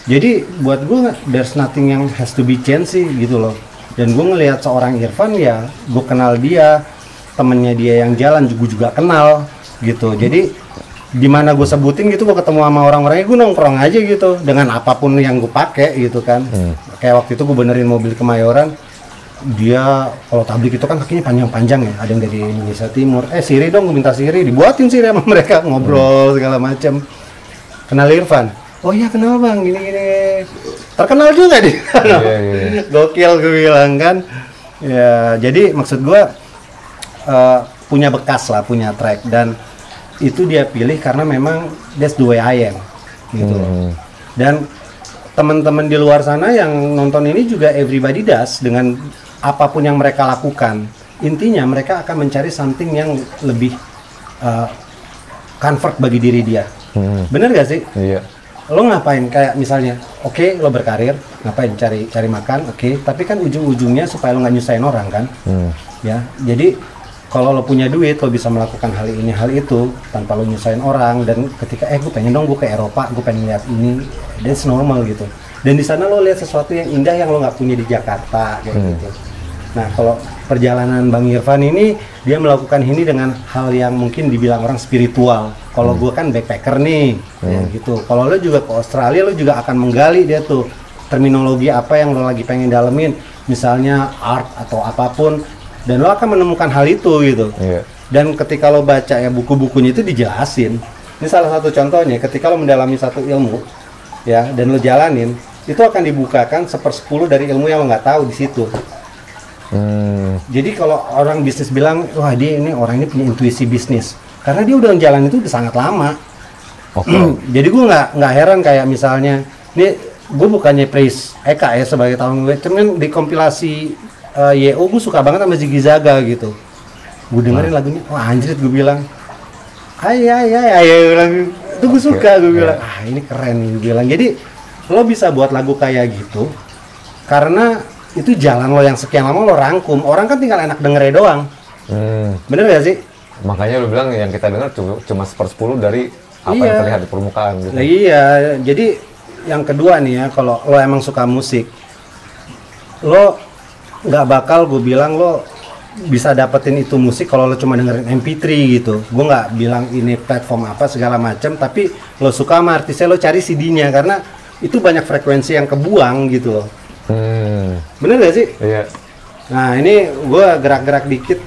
Jadi buat gue there's nothing yang has to be changed sih gitu loh. Dan gue ngelihat seorang Irfan, ya gue kenal dia, temennya dia yang jalan gue juga kenal gitu. Jadi dimana gue sebutin gitu, gue ketemu sama orang-orangnya, gue nongkrong aja gitu dengan apapun yang gue pakai gitu kan. Kayak waktu itu gue benerin mobil Kemayoran, dia kalau tablik itu kan kakinya panjang-panjang ya, ada yang dari Indonesia Timur, siri dong, gue minta siri, dibuatin siri sama mereka, ngobrol segala macam. Kenal Irfan? Oh iya kenal bang, gini-gini, terkenal juga dia. Gokil gue bilang kan. Ya jadi maksud gue punya bekas lah, punya track, dan itu dia pilih karena memang that's the way I am gitu. Dan teman-teman di luar sana yang nonton ini juga everybody does dengan apapun yang mereka lakukan. Intinya mereka akan mencari something yang lebih comfort bagi diri dia. Bener gak sih? Iya. Lo ngapain kayak misalnya, oke, lo berkarir, ngapain cari makan, oke, tapi kan ujung-ujungnya supaya lo nggak nyusahin orang kan, ya. Jadi kalau lo punya duit, lo bisa melakukan hal ini, hal itu tanpa lo nyusahin orang. Dan ketika gue pengen dong, gue ke Eropa, gue pengen lihat ini, that's normal gitu. Dan di sana lo lihat sesuatu yang indah yang lo nggak punya di Jakarta kayak gitu. Nah, kalau perjalanan Bang Irfan ini, dia melakukan ini dengan hal yang mungkin dibilang orang spiritual. Kalau gue kan backpacker nih, ya gitu. Kalau lo juga ke Australia, lo juga akan menggali dia tuh terminologi apa yang lo lagi pengen dalemin, misalnya art atau apapun, dan lo akan menemukan hal itu gitu. Dan ketika lo baca ya buku-bukunya itu dijelasin. Ini salah satu contohnya, ketika lo mendalami satu ilmu, ya, dan lo jalanin, itu akan dibukakan 1/10 dari ilmu yang lo nggak tahu di situ. Jadi kalau orang bisnis bilang, wah dia ini orang ini punya intuisi bisnis, karena dia udah jalan itu udah sangat lama. Jadi gue nggak heran kayak misalnya, ini gue bukannya praise Eka ya sebagai tahun gue, cuman di kompilasi YO gue suka banget sama Ziggy Zaga gitu. Gue dengerin lagunya, wah anjrit gue bilang, ayo itu gue suka, gue bilang, ini keren gue bilang. Jadi lo bisa buat lagu kayak gitu karena itu jalan lo yang sekian lama lo rangkum. Orang kan tinggal enak dengernya doang. Bener gak sih? Makanya lo bilang yang kita dengar cuma 1/10 dari apa yang terlihat di permukaan gitu. Nah, iya, jadi yang kedua nih ya, kalau lo emang suka musik, lo nggak bakal gue bilang lo bisa dapetin itu musik kalau lo cuma dengerin MP3 gitu. Gue nggak bilang ini platform apa segala macam, tapi lo suka sama artisnya, lo cari CD-nya, karena itu banyak frekuensi yang kebuang gitu loh. Bener gak sih? Iya. Nah ini gue gerak-gerak dikit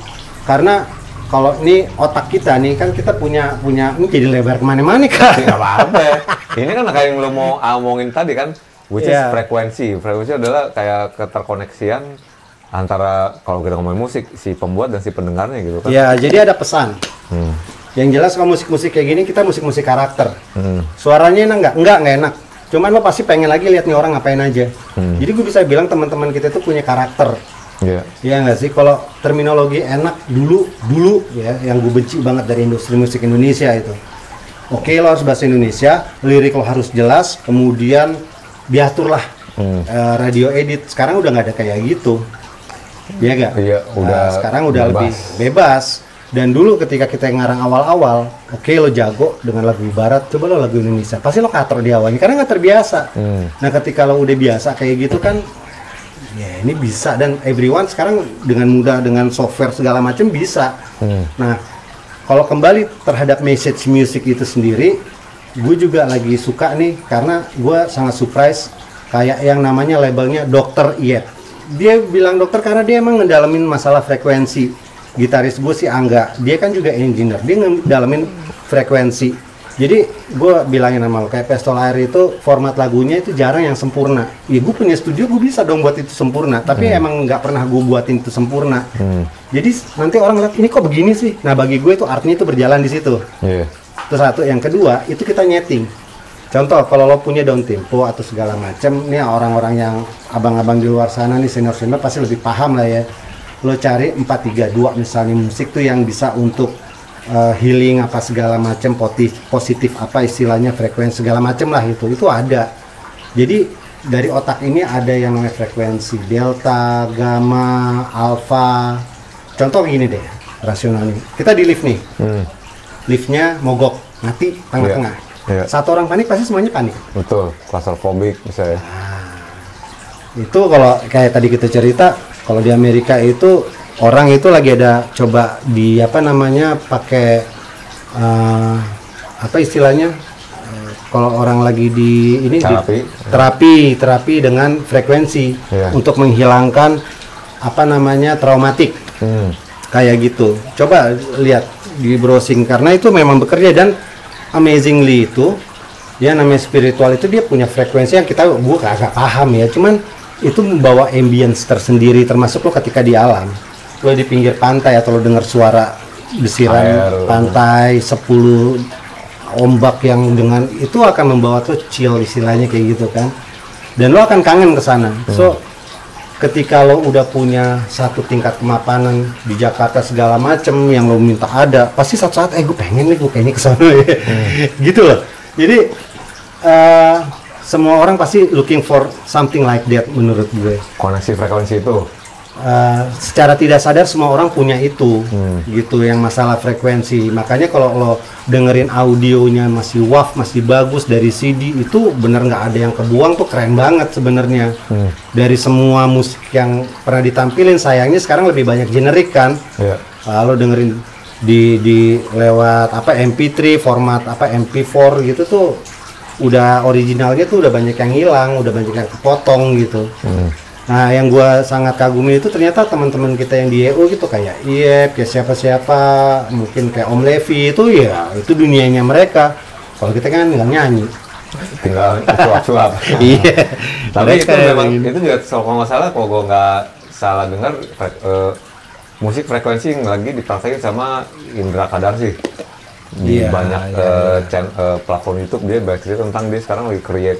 karena kalau ini otak kita nih kan kita punya ini jadi lebar kemana-mana kan? Nggak apa-apa. Ini kan kayak yang lo mau omongin tadi kan, which is frekuensi. Frekuensi adalah kayak keterkoneksian antara kalau kita ngomongin musik si pembuat dan si pendengarnya gitu kan? Ya jadi ada pesan. Yang jelas kalau musik-musik kayak gini kita musik-musik karakter. Suaranya enak nggak enak. Cuman lo pasti pengen lagi lihat nih orang ngapain aja. Jadi gue bisa bilang teman-teman kita itu punya karakter. Iya nggak sih? Kalau terminologi enak dulu ya, yang gue benci banget dari industri musik Indonesia itu. Oke, lo harus bahasa Indonesia, lirik lo harus jelas, kemudian diatur lah radio edit. Sekarang udah nggak ada kayak gitu. Iya nggak? Iya, udah. Sekarang udah bebas. lebih bebas. Dan dulu ketika kita ngarang awal-awal, oke, lo jago dengan lagu barat, coba lo lagu Indonesia, pasti lo kater di awalnya karena nggak terbiasa. Nah ketika lo udah biasa kayak gitu kan, ya ini bisa, dan everyone sekarang dengan mudah dengan software segala macam bisa. Nah kalau kembali terhadap message music itu sendiri, gue juga lagi suka nih karena gue sangat surprise kayak yang namanya labelnya Dr. Iet. Dia bilang dokter karena dia emang ngedalamin masalah frekuensi. Gitaris gue si Angga, dia kan juga engineer, dia ngedalamin frekuensi. Jadi gue bilangin sama lo, kayak Pestol Air itu format lagunya itu jarang yang sempurna. Ya gue punya studio, gue bisa dong buat itu sempurna, tapi emang nggak pernah gue buatin itu sempurna. Jadi nanti orang lihat, ini kok begini sih? Nah bagi gue itu artnya itu berjalan di situ. Itu satu. Yang kedua, itu kita nyeting. Contoh, kalau lo punya down tempo atau segala macam, nih orang-orang yang abang-abang di luar sana nih, senior-senior pasti lebih paham lah ya. Lo cari 4-3-2 misalnya musik tuh yang bisa untuk healing apa segala macam, positif apa istilahnya, frekuensi segala macam lah, itu ada. Jadi dari otak ini ada yang namanya frekuensi delta, gamma, alpha. Contoh gini deh, rasional nih, kita di lift nih, liftnya mogok, mati tengah-tengah. Satu orang panik pasti semuanya panik. Betul, claustrophobic misalnya. Itu kalau kayak tadi kita cerita, kalau di Amerika itu orang itu lagi ada coba di apa namanya pakai apa istilahnya, kalau orang lagi di ini terapi dengan frekuensi untuk menghilangkan apa namanya traumatik kayak gitu. Coba lihat di browsing karena itu memang bekerja, dan amazingly itu ya namanya spiritual itu dia punya frekuensi yang gue agak paham ya, cuman itu membawa ambience tersendiri, termasuk lo ketika di alam, lo di pinggir pantai atau lo dengar suara desiran air, pantai, 10 ombak yang dengan itu akan membawa tuh chill istilahnya kayak gitu kan. dan lo akan kangen ke sana. So ketika lo udah punya satu tingkat kemapanan di Jakarta segala macem yang lo minta ada, pasti suatu saat gue pengen nih, gue kayaknya ke sana ya. Gitu loh. Jadi semua orang pasti looking for something like that menurut gue. Koneksi frekuensi itu. Secara tidak sadar semua orang punya itu, gitu, yang masalah frekuensi. Makanya kalau lo dengerin audionya masih waf, masih bagus dari CD, itu bener nggak ada yang kebuang, tuh keren banget sebenarnya. Dari semua musik yang pernah ditampilin, sayangnya sekarang lebih banyak generik kan. Lo dengerin di lewat apa MP3 format apa MP4 gitu tuh udah originalnya tuh udah banyak yang hilang, udah banyak yang kepotong gitu. Nah, yang gua sangat kagumi itu ternyata teman-teman kita yang di EO gitu, kayak Iep, kayak siapa-siapa, mungkin kayak Om Levi, itu ya itu dunianya mereka. Kalau kita kan nggak nyanyi, tinggal suap-suap. Iya. Tapi itu memang itu juga kalau nggak salah, kalau gua nggak salah dengar musik frekuensi yang lagi dipraktekin sama Indra Kadarsi di banyak platform YouTube. Dia bercerita tentang dia sekarang lagi create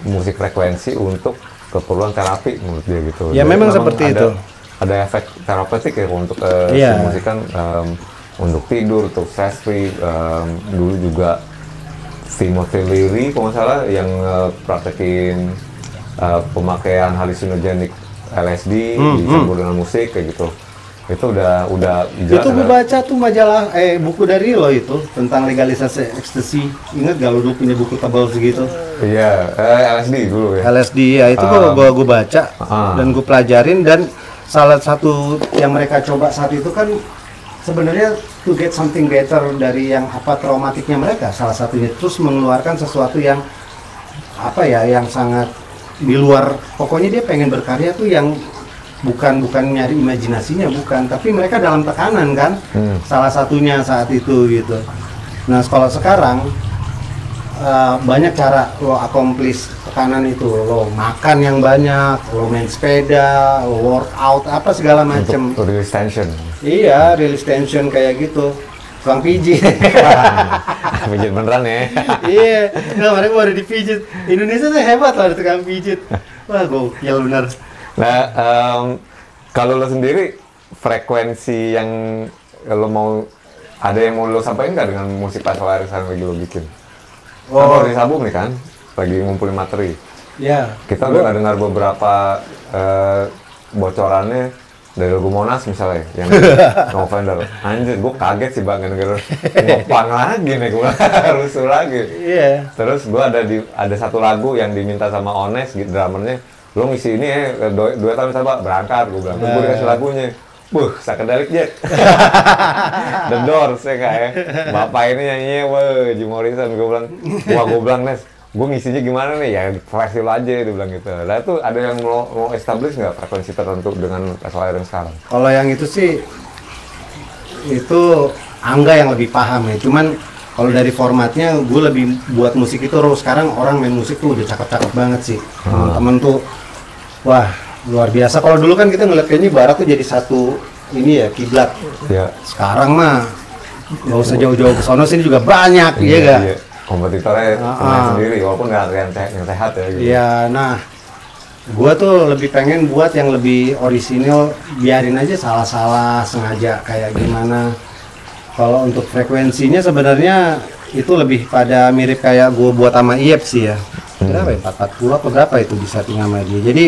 musik frekuensi untuk keperluan terapi menurut dia gitu. Ya memang seperti itu. Ada efek terapeutik ya untuk musik kan, untuk tidur, untuk stress free. Dulu juga Timothy Leary kalau nggak salah yang praktekin pemakaian halusinogenik LSD dicampur dengan musik kayak gitu. Itu udah itu gue baca tuh majalah buku dari lo itu tentang legalisasi ekstasi. Ingat gak lo dulu punya buku tebal segitu? Iya, LSD dulu ya. LSD ya, itu gue baca dan gue pelajarin, dan salah satu yang mereka coba saat itu kan sebenarnya to get something better dari yang apa traumatiknya mereka, salah satunya terus mengeluarkan sesuatu yang apa ya, yang sangat di luar, pokoknya dia pengen berkarya tuh yang bukan nyari imajinasinya, bukan, tapi mereka dalam tekanan kan, salah satunya saat itu gitu. Nah kalau sekarang banyak cara lo accomplish tekanan itu, lo makan yang banyak, lo main sepeda, lo workout apa segala macem. Untuk release tension. Iya, release tension kayak gitu. Tukang pijit. Pijit beneran ya. Iya, nah mereka baru dipijit. Indonesia tuh hebat loh, ada tukang pijit. Wah gokil bener. Nah, kalau lo sendiri frekuensi yang lo mau, ada yang mau lo sampaikan nggak dengan musik Pak Solar yang lagi lo bikin? Kan baru disambung nih kan, lagi ngumpulin materi. Ya. Kita udah dengar beberapa bocorannya dari lagu Monas misalnya, yang November. Anjir, gue kaget sih bang, ngopang lagi nih, gue rusuh lagi. Iya. Terus gue ada satu lagu yang diminta sama Ones, gitu, drummernya, lo ngisi ini ya, dua tahun sama berangkat, gue bilang. Terus gue dikasih lagunya, psychedelic Jack. The Doors ya kak ya. Bapak ini nyanyinya, Jim Morrison, gue bilang, Nes, gue ngisinya gimana nih, ya flash lo aja, dia bilang gitu. Nah itu ada yang mau establish nggak frekuensi tertentu dengan SLR yang sekarang? Kalau yang itu sih, itu Angga yang lebih paham ya, cuman kalau dari formatnya, gue lebih buat musik itu, sekarang orang main musik tuh udah cakep-cakep banget sih. Temen-temen tuh, wah luar biasa. Kalau dulu kan kita ngeliat kayaknya barat tuh jadi satu ini ya, kiblat. Ya. Sekarang mah nggak usah jauh-jauh ke sono, sini juga banyak, iya gak? Iya. Kompetitornya main sendiri, walaupun nggak yang sehat ya. Gitu. Iya, nah, gua tuh lebih pengen buat yang lebih orisinil, biarin aja salah-salah sengaja kayak gimana. Kalau untuk frekuensinya sebenarnya itu lebih pada mirip kayak gua buat sama Iep sih ya. Berapa ya? 440 atau berapa itu di setting sama dia. Jadi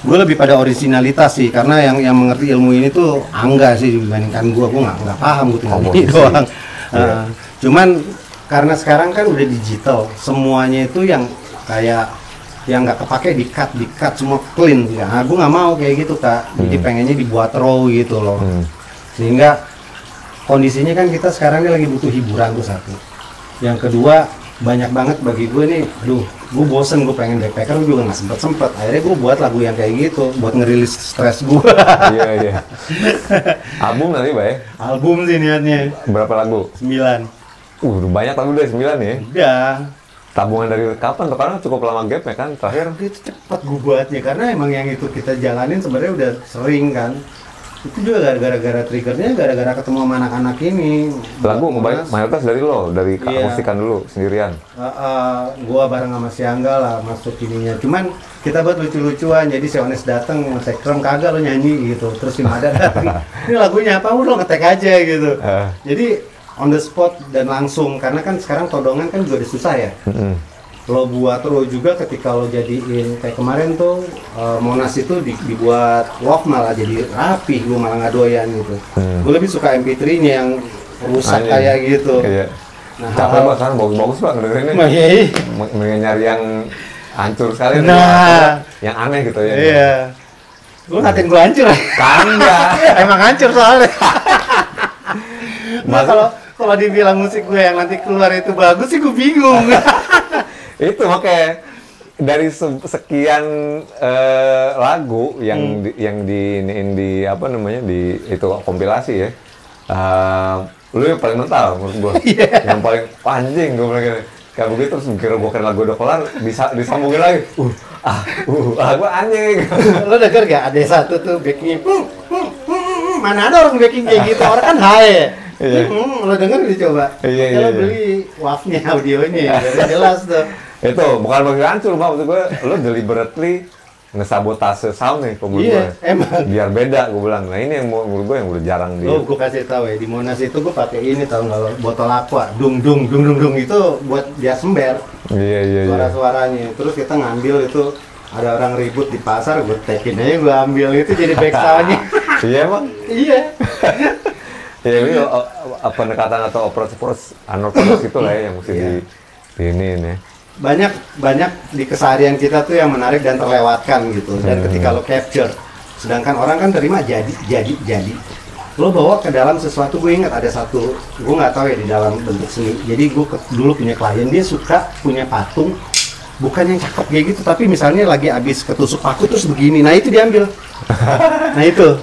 gue lebih pada originalitas sih, karena yang mengerti ilmu ini tuh Angga sih dibandingkan gue nggak paham, gue tinggal ini doang. Cuman karena sekarang kan udah digital, semuanya itu yang kayak yang nggak kepake di cut semua clean ya. Nah, gue nggak mau kayak gitu kak, jadi pengennya dibuat raw gitu loh. Sehingga kondisinya kan kita sekarang ini lagi butuh hiburan tuh satu. Yang kedua, banyak banget bagi gue nih, gue bosen, gue pengen backpacker, gue juga nggak sempet. Akhirnya gue buat lagu yang kayak gitu, buat ngerilis stres gue. Iya. Album nanti, Bay? Album sih niatnya. Berapa lagu? 9. Banyak lagu dari 9 ya? Udah. Tabungan dari kapan tuh? Karena cukup lama gap ya kan, terakhir? Itu cepet gue buatnya, karena emang yang itu kita jalanin sebenarnya udah sering kan. Itu juga gara-gara triggernya gara-gara ketemu sama anak-anak ini. Lagu mayoritas dari lo, dari Iya. musikan dulu sendirian. Gua bareng sama si Angga lah masuk ininya. Cuman kita buat lucu-lucuan, jadi si Ones dateng ngetek drum, kagak lo nyanyi gitu. Terus si Mada dateng, ini lagunya apa? Udah ngetek aja gitu. Jadi on the spot dan langsung, karena kan sekarang todongan kan juga udah susah ya. Lo buat lo juga ketika lo jadiin kayak kemarin tuh Monas itu dibuat love malah jadi rapi, gue malah nggak doyan gitu. Gue lebih suka MP3-nya yang rusak kayak gitu. Iya. Nah, Capek banget kan, bagus-bagus banget dengerinnya. Mendingan nyari yang hancur sekali, yang aneh gitu ya. Iya. Gue ngatain gue hancur. Kagak. Emang hancur soalnya. Nah, kalau dibilang musik gue yang nanti keluar itu bagus sih gue bingung. Itu makanya dari sekian lagu yang di apa namanya di itu kompilasi ya, lu yang paling mental menurut gua. Yang paling anjing gua bilang gini, kayak begitu terus kira lagu udah kelar bisa disambungin lagi. Gua anjing. Lo denger gak ada satu tuh backingnya mana ada orang backing kayak gitu, orang kan high. Lo denger dicoba. Kalau beli WAV-nya audionya biar jelas tuh. Itu bukan bagi hancur, maksud gue lo deliberately ngesabotase sound nih menurut gue. Emang. Biar beda gue bilang. Nah ini yang menurut gue yang udah jarang di. Gue kasih tahu ya, di Monas itu gue pakai ini, tahu nggak lo, botol aqua, dung dung itu buat dia sember. Iya. Suara-suaranya. Terus kita ngambil itu, ada orang ribut di pasar, gue tekin aja, gue ambil itu jadi back sound-nya. Iya emang? Iya. Ya ini pendekatan atau approach unorthodox itu lah ya yang mesti di ini ya. Banyak di keseharian kita tuh yang menarik dan terlewatkan gitu. Dan ketika lo capture, sedangkan orang kan terima jadi. Lo bawa ke dalam sesuatu, gue ingat ada satu, gue nggak tahu ya di dalam bentuk seni. Jadi gue dulu punya klien, dia suka punya patung, bukan yang cakep kayak gitu, tapi misalnya lagi abis ketusuk paku terus begini, nah itu diambil. Nah itu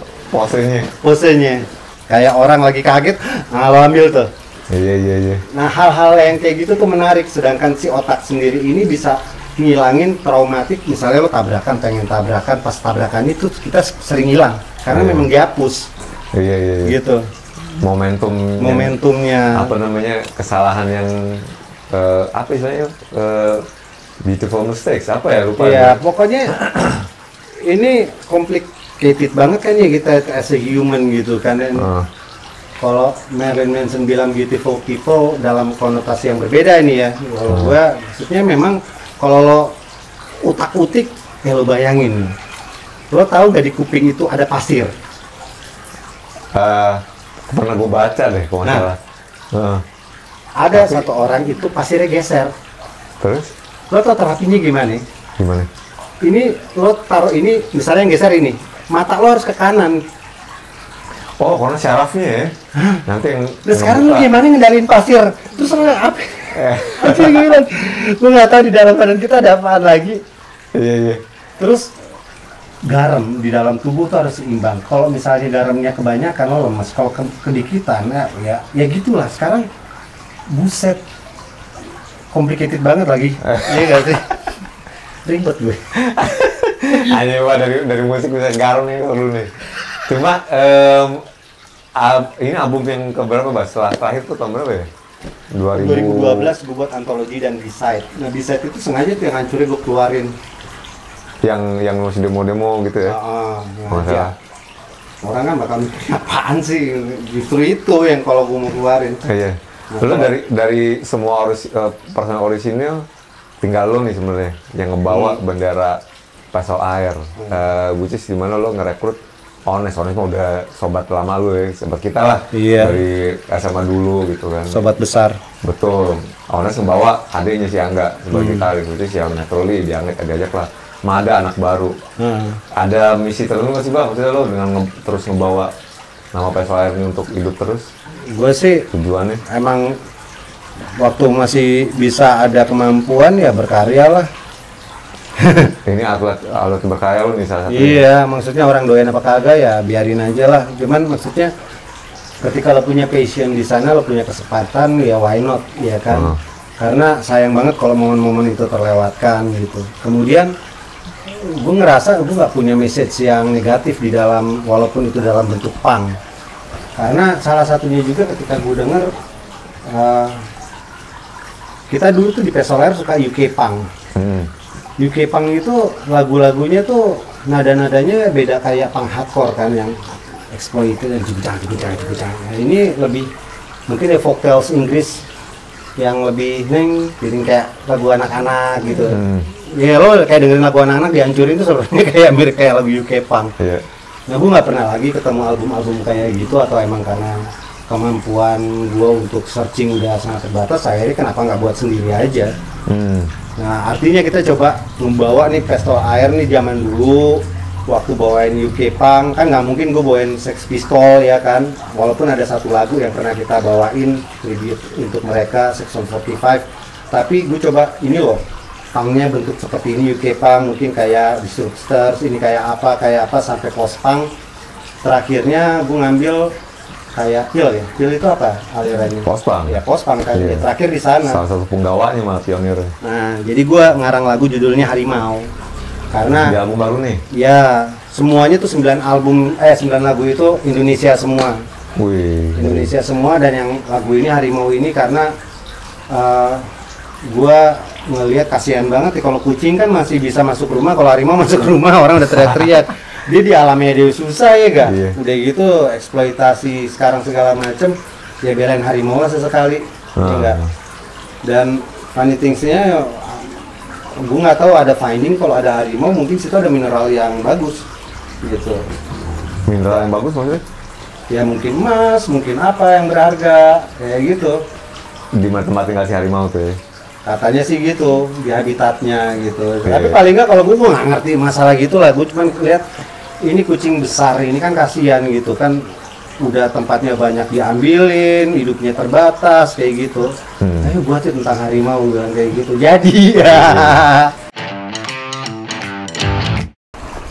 posenya. Kayak orang lagi kaget, nah lo ambil tuh. Iya. Nah hal-hal yang kayak gitu tuh menarik, sedangkan si otak sendiri ini bisa ngilangin traumatik. Misalnya lo pengen tabrakan, pas tabrakan itu kita sering hilang karena memang dihapus. Iya. Gitu. Momentumnya. Apa namanya, kesalahan yang apa istilahnya, beautiful mistakes apa ya, lupa. Iya, pokoknya ini complicated banget kan ya kita as a human gitu kan. Kalau Marilyn Manson bilang beautiful people dalam konotasi yang berbeda ini ya. Kalau gua maksudnya memang kalau lo utak-utik, ya lo bayangin. Lo tahu gak di kuping itu ada pasir? Pernah gue baca deh kalau nggak salah. Ada satu orang itu pasirnya geser. Terus? Lo tau terapinya gimana? Gimana? Ini lo taruh ini, misalnya yang geser ini, mata lo harus ke kanan. Oh, karena syarafnya ya. Nanti yang. Nah sekarang lu gimana ngendalin pasir? Terus lo apa? Apa yang gue bilang? Gue nggak tahu di dalam badan kita ada apaan lagi. Iya. Terus garam di dalam tubuh tuh harus seimbang. Kalau misalnya garamnya kebanyakan lo lemas. Kalau kedikitan, ya gitulah. Sekarang buset, complicated banget lagi. Iya gak sih? Ribet gue. Hanya dari musik bisa garam nih dulu nih. Cuma ini album yang keberapa, Bas? Setelah terakhir tuh tahun berapa ya? 2012 gue buat antologi dan B-side. Nah B-side itu sengaja tuh yang hancurin gue keluarin. Yang masih demo-demo gitu ya? Ya. Orang kan bakal mikir apaan sih? Justru itu yang kalau gue mau keluarin. Iya. Lo dari semua personal orisinil, tinggal lo nih sebenarnya yang ngebawa bendera Pasal Air. Which is dimana lo ngerekrut Ones mah udah sobat lama lu ya, sobat kita lah. Iya. Dari SMA dulu gitu kan. Sobat besar. Betul. Ones membawa adiknya si Angga sebagai gitaris, itu si Naturally diajak lah. Mada anak baru. Ada misi tertentu nggak sih, Bang? Maksudnya lo dengan terus ngebawa nama Pasal Air ini untuk hidup terus? Gue sih tujuannya emang waktu masih bisa ada kemampuan ya berkarya lah. Ini outlet berkarya lu nih salah satu. Iya, maksudnya orang doyan apa kagak ya biarin aja lah. Cuman maksudnya ketika lo punya passion di sana, lo punya kesempatan ya why not, ya kan? Karena sayang banget kalau momen-momen itu terlewatkan gitu. Kemudian gue ngerasa gue nggak punya message yang negatif di dalam, walaupun itu dalam bentuk punk. Karena salah satunya juga ketika gue denger kita dulu tuh di Pesoler suka UK punk. UK punk itu lagu-lagunya tuh nada-nadanya beda kayak punk hardcore kan, yang exploited dan jujang. Nah, ini lebih mungkin ya folktales Inggris yang lebih jadi kayak lagu anak-anak gitu. Ya lo kayak dengerin lagu anak-anak dihancurin tuh sebenarnya kayak mirip kayak lagu UK punk. Nah gue nggak pernah lagi ketemu album-album kayak gitu, atau emang karena kemampuan gue untuk searching udah sangat terbatas, akhirnya kenapa nggak buat sendiri aja. Nah artinya kita coba membawa nih Pistol Air nih zaman dulu, waktu bawain UK punk kan nggak mungkin gue bawain Sex Pistol ya kan, walaupun ada satu lagu yang pernah kita bawain tribute untuk mereka, Section 45, tapi gue coba ini loh, punknya bentuk seperti ini, UK punk mungkin kayak Disturbsters, ini kayak apa sampai post punk. Terakhirnya gue ngambil kayak Pil itu apa alirannya? Post punk. Ya post punk kan. Ya, terakhir di sana. Salah satu penggawanya malah pionir. Nah, jadi gue ngarang lagu judulnya Harimau. Karena di album baru nih. Ya, semuanya tuh 9 lagu itu Indonesia semua. Wih. Indonesia semua, dan yang lagu ini Harimau ini karena gua ngelihat kasihan banget nih, kalau kucing kan masih bisa masuk rumah, kalau harimau masuk rumah orang udah teriak-teriak. Dia di alamnya dia susah ya gak? Iya. Udah gitu eksploitasi sekarang segala macem, ya belain harimau lah sesekali. Ya enggak? Dan funny things-nya gue nggak tahu, ada finding kalau ada harimau mungkin situ ada mineral yang bagus gitu. Mineral yang bagus maksudnya? Ya mungkin emas, mungkin apa yang berharga kayak gitu. Di tempat tinggal si harimau tuh ya? Katanya sih gitu, di habitatnya gitu. Tapi paling nggak kalau gue nggak ngerti masalah gitu lah. Gue cuma lihat ini kucing besar ini kan kasihan gitu kan, udah tempatnya banyak diambilin, hidupnya terbatas kayak gitu. Ayo buatin tentang harimau bilang kayak gitu. Jadi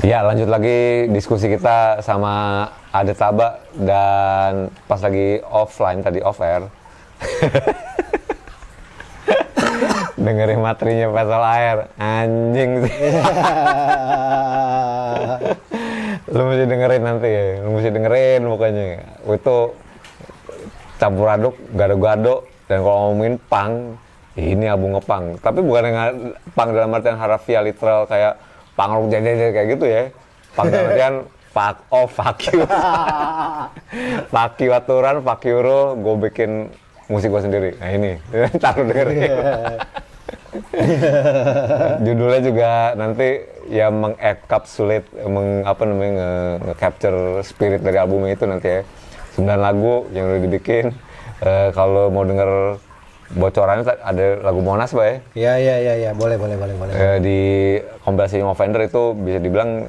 ya lanjut lagi diskusi kita sama Ade Taba, dan pas lagi offline tadi off air dengerin materinya Pistol Air, anjing sih. Lu mesti dengerin nanti ya, lu mesti dengerin pokoknya. Itu campur aduk, gado-gado, dan kalau ngomongin punk, ini album ngepunk. Tapi bukan dengan punk dalam artian harafiah literal kayak punk rock jadi kayak gitu ya. Punk dalam artian fuck off, fuck you. Fuck you aturan, fuck you rule, gue bikin musik gue sendiri. Nah ini, taruh dengerin. Judulnya juga nanti ya mengcapsulate, nge-capture spirit dari albumnya itu nanti ya. 9 lagu yang udah dibikin. Kalau mau denger bocorannya ada lagu Monas Pak ya? Ya, boleh. Di kompilasi Movender itu bisa dibilang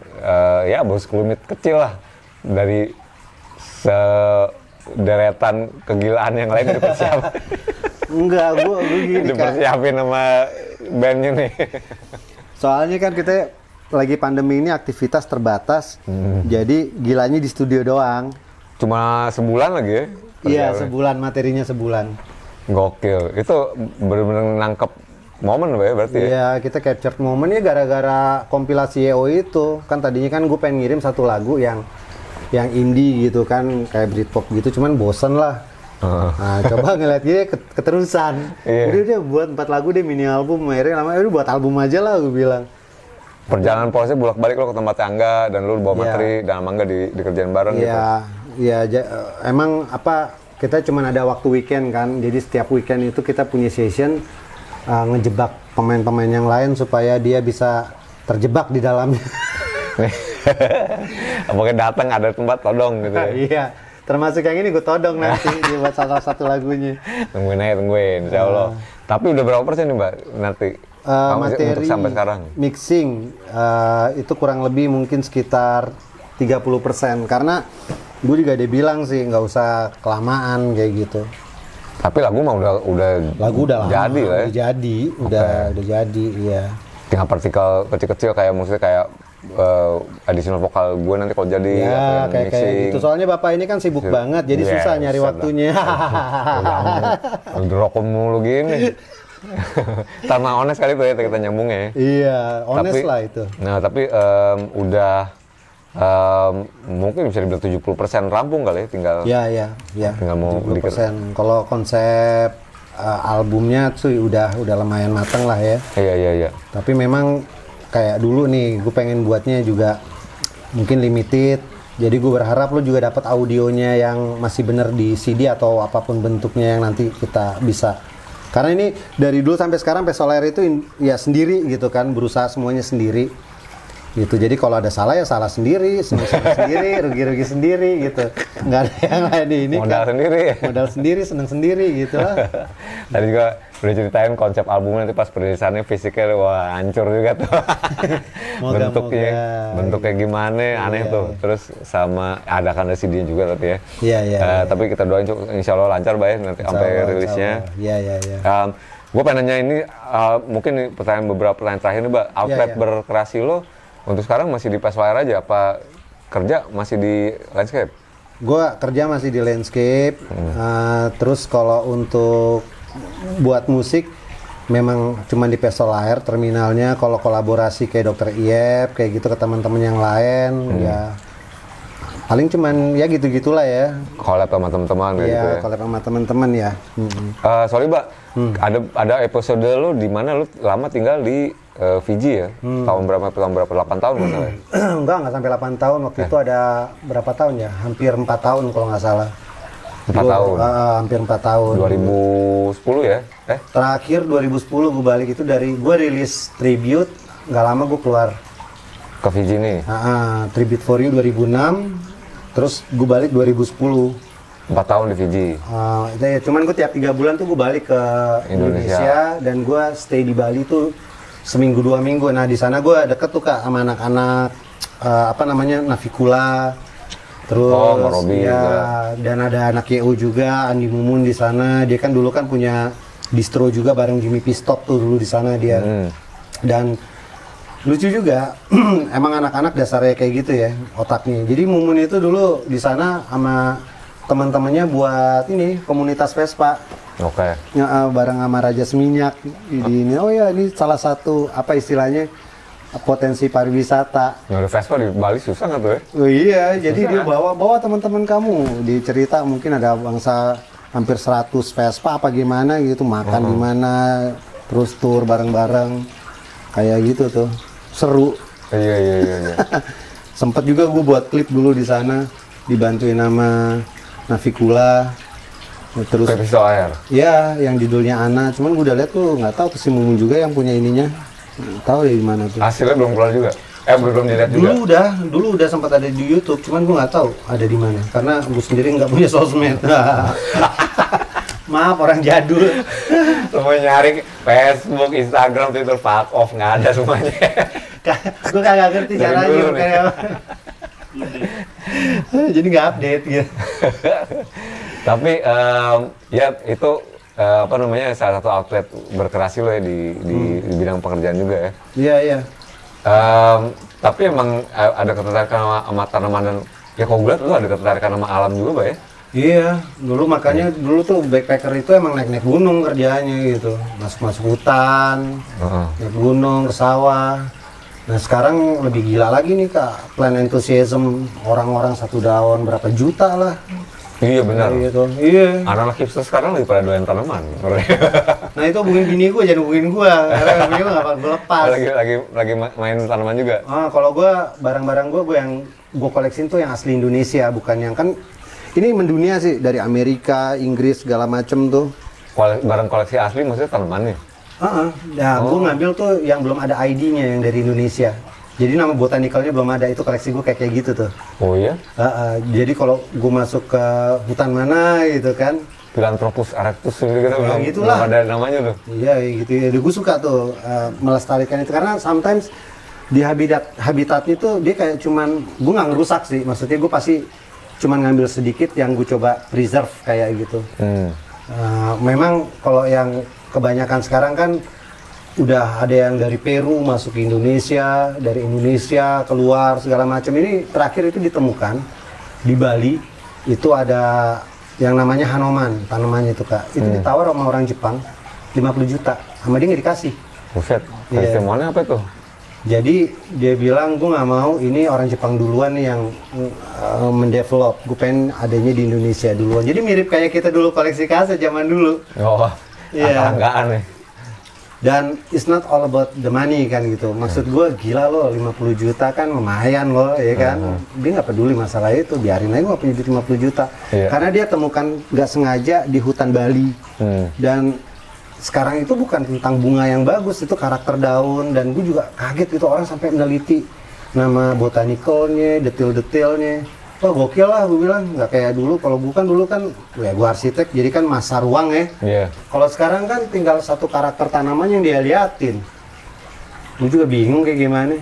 ya bos kelumit kecil lah dari deretan kegilaan yang lain dipersiapkan. Enggak, gue gini dipersiapin sama bandnya nih. Soalnya kan kita lagi pandemi ini aktivitas terbatas, jadi gilanya di studio doang. Cuma sebulan lagi ya? Iya, sebulan, materinya sebulan. Gokil, itu bener-bener nangkep momen Pak ya berarti ya? Iya, kita capture momennya gara-gara kompilasi EO itu. Kan tadinya kan gue pengen ngirim satu lagu yang indie gitu kan, kayak Britpop gitu, cuman bosen lah. Nah, coba ngeliat dia keterusan. Udah buat 4 lagu deh, mini album. Akhirnya udah buat album aja lah, gue bilang. Perjalanan prosesnya bolak-balik lo ke tempat Angga, dan lo bawa materi, dan Angga dikerjain bareng gitu. Iya, emang kita cuma ada waktu weekend kan, jadi setiap weekend itu kita punya session ngejebak pemain-pemain yang lain supaya dia bisa terjebak di dalamnya. Pokoknya datang ada tempat todong gitu ya. Iya. Termasuk yang ini gue todong nanti buat salah satu lagunya. Tungguin insya Allah. Tapi udah berapa persen nih Mbak nanti materi untuk sampai sekarang? Mixing itu kurang lebih mungkin sekitar 30%, karena gue juga ada bilang sih nggak usah kelamaan kayak gitu. Tapi lagu mah udah jadi lah ya? Udah jadi, iya. Tinggal partikel kecil-kecil kayak maksudnya kayak additional vokal gue nanti kalau jadi ya kayak gitu. Soalnya bapak ini kan sibuk banget, jadi susah nyari waktunya. Udah rokok mulu gini. Sama honest kali tuh ya kita nyambungnya ya. Iya, honest Tapi- lah itu. Nah, tapi udah mungkin bisa dibilang 70% rampung kali ya, tinggal Ya. tinggal mau 70%. Kalau konsep albumnya tuh udah lumayan mateng lah ya. Iya. Tapi memang kayak dulu nih, gue pengen buatnya juga mungkin limited. Jadi gue berharap lo juga dapat audionya yang masih bener di CD atau apapun bentuknya yang nanti kita bisa. Karena ini dari dulu sampai sekarang Pesolahir itu ya sendiri gitu kan, berusaha semuanya sendiri. Gitu. Jadi kalau ada salah ya salah sendiri, senang sendiri, rugi-rugi sendiri gitu. Nggak ada yang lain di ini. modal sendiri. Modal sendiri, senang sendiri gitu lah. Tadi juga udah ceritain konsep albumnya nanti pas perilisannya fisiknya wah hancur juga tuh. bentuknya gimana aneh tuh. Terus sama ada CD juga tapi ya. Iya. Tapi kita doain insya Allah lancar Bay nanti sampai rilisnya. Iya. Gue pengen nanya ini mungkin nih beberapa pertanyaan terakhir nih Mbak. Outlet Iya. berkreasi lo untuk sekarang masih di Pesolahir aja apa kerja masih di landscape? Gua kerja masih di landscape. Terus kalau untuk buat musik memang cuma di Pesolahir terminalnya. Kalau kolaborasi kayak Dokter Iep kayak gitu ke teman-teman yang lain ya paling cuman ya gitu-gitulah ya. Collab sama teman-teman kayak gitu Iya, ya. collab sama teman-teman ya. Sorry Mbak, ada episode lu di mana lu lama tinggal di Fiji ya? Tahun berapa? 8 tahun nggak salah ya? Enggak sampai 8 tahun. Waktu itu ada berapa tahun ya? Hampir 4 tahun kalau nggak salah. 4 tahun? Hampir 4 tahun. 2010 ya? Terakhir 2010 gue balik itu dari gue rilis tribute, nggak lama gue keluar. Ke Fiji nih? Tribute for You 2006, terus gue balik 2010. 4 tahun di Fiji? Cuman gue tiap 3 bulan tuh gue balik ke Indonesia dan gue stay di Bali tuh seminggu 2 minggu. Nah di sana gue deket tuh Kak sama anak-anak Navikula. Terus Robi ya, juga. dan ada anak YO juga, Andi Mumun di sana. Dia kan dulu kan punya distro juga bareng Jimmy Pistop tuh dulu di sana dia. Dan lucu juga, emang anak-anak dasarnya kayak gitu ya otaknya. Jadi Mumun itu dulu di sana sama teman-temannya buat ini komunitas Vespa. Oke. Ya, bareng sama Raja Seminyak. Ini oh ya ini salah satu apa istilahnya potensi pariwisata. Nyari Vespa di Bali susah nggak tuh ya? Oh iya, jadi dia bawa teman-teman kamu. Dicerita mungkin ada bangsa hampir 100 Vespa apa gimana gitu, makan di mana, terus tur bareng-bareng. Kayak gitu tuh. Seru. Iya. Sempet juga gue buat klip dulu di sana, dibantuin sama Navikula. Terus Ke Pesolahir? ya yang judulnya Ana, cuman gue udah lihat tuh nggak tahu tuh si Mumun juga yang punya ininya. Nggak tahu ya di mana tuh. Hasilnya belum keluar juga? Belum dilihat juga? Dulu udah sempat ada di YouTube, cuman gue nggak tahu ada di mana karena gue sendiri nggak punya sosmed. Maaf orang jadul. Semua nyari Facebook, Instagram, Twitter, fuck off, nggak ada semuanya. Gue kagak ngerti Dari caranya dulu nih. kayak jadi nggak update gitu. Tapi ya itu apa namanya salah satu outlet berkreasi lo ya di bidang pekerjaan juga ya. Iya. Tapi emang ada ketertarikan sama tanaman dan ya kok gue liat lu ada ketertarikan sama alam juga Pak ya? Iya, dulu makanya dulu tuh backpacker itu emang naik-naik gunung kerjaannya gitu, masuk-masuk hutan, naik gunung ke sawah. Nah sekarang lebih gila lagi nih Kak, plan enthusiasm orang-orang satu daun berapa juta lah. Iya benar. Gitu. Iya. Anak-anak hipster sekarang lagi pada doyan tanaman. Nah itu hubungin bini gue, jangan hubungin gue, karena bini gue nggak bakal lepas. lagi main tanaman juga. Kalau gue barang-barang gue yang gue koleksin tuh yang asli Indonesia, bukan yang kan ini mendunia sih dari Amerika, Inggris segala macem tuh. Barang koleksi asli maksudnya tanamannya? Nah, gue ngambil tuh yang belum ada ID-nya yang dari Indonesia. Jadi nama botanikalnya belum ada, itu koleksi gue kayak gitu tuh. Oh iya? Jadi kalau gue masuk ke hutan mana gitu kan. Philanthropus erectus gitu Ya, belum gitulah. ada namanya tuh. Iya gitu ya, gue suka tuh melestarikan itu karena sometimes di habitatnya tuh dia kayak cuman, gue nggak ngerusak sih, maksudnya gue pasti cuman ngambil sedikit yang gue coba preserve kayak gitu. Memang kalau yang kebanyakan sekarang kan udah ada yang dari Peru masuk ke Indonesia, dari Indonesia keluar segala macam. Ini terakhir itu ditemukan di Bali, itu ada yang namanya Hanoman, tanamannya itu Kak. Itu ditawar sama orang Jepang 50 juta. sama dia nggak dikasih. Buset, Iya. testimoni apa tuh? Jadi dia bilang gue nggak mau ini orang Jepang duluan nih yang mendevelop, gue pengen adanya di Indonesia duluan. Jadi mirip kayak kita dulu koleksi kaset zaman dulu. Oh, Iya. angka-angkaan nih. Dan it's not all about the money kan gitu. Maksud gue gila loh 50 juta kan lumayan loh ya kan. Dia nggak peduli masalah itu, biarin aja gue punya duit 50 juta. Iya. Karena dia temukan nggak sengaja di hutan Bali. Dan sekarang itu bukan tentang bunga yang bagus, itu karakter daun. Dan gue juga kaget gitu orang sampai meneliti nama botanicalnya, detail-detailnya. Wah gokil lah gue bilang, nggak kayak dulu. Kalau bukan dulu kan, ya gue arsitek jadi kan masa ruang ya. Iya. Kalau sekarang kan tinggal satu karakter tanaman yang dia liatin. Gue juga bingung kayak gimana.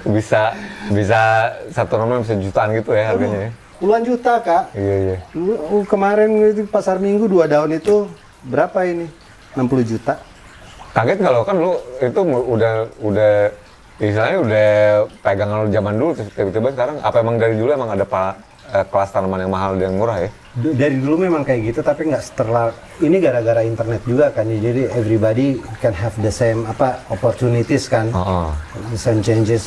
bisa satu nomor bisa jutaan gitu ya harganya ya. Puluhan juta kak. Iya. Kemarin itu pasar minggu 2 daun itu berapa ini? 60 juta. Kaget kalau kan lu itu udah istilahnya udah pegangan lu zaman dulu terus tiba-tiba sekarang apa emang dari dulu emang ada kelas tanaman yang mahal dan murah ya? Dari dulu memang kayak gitu tapi nggak setelah ini gara-gara internet juga kan ya, jadi everybody can have the same opportunities kan. The same changes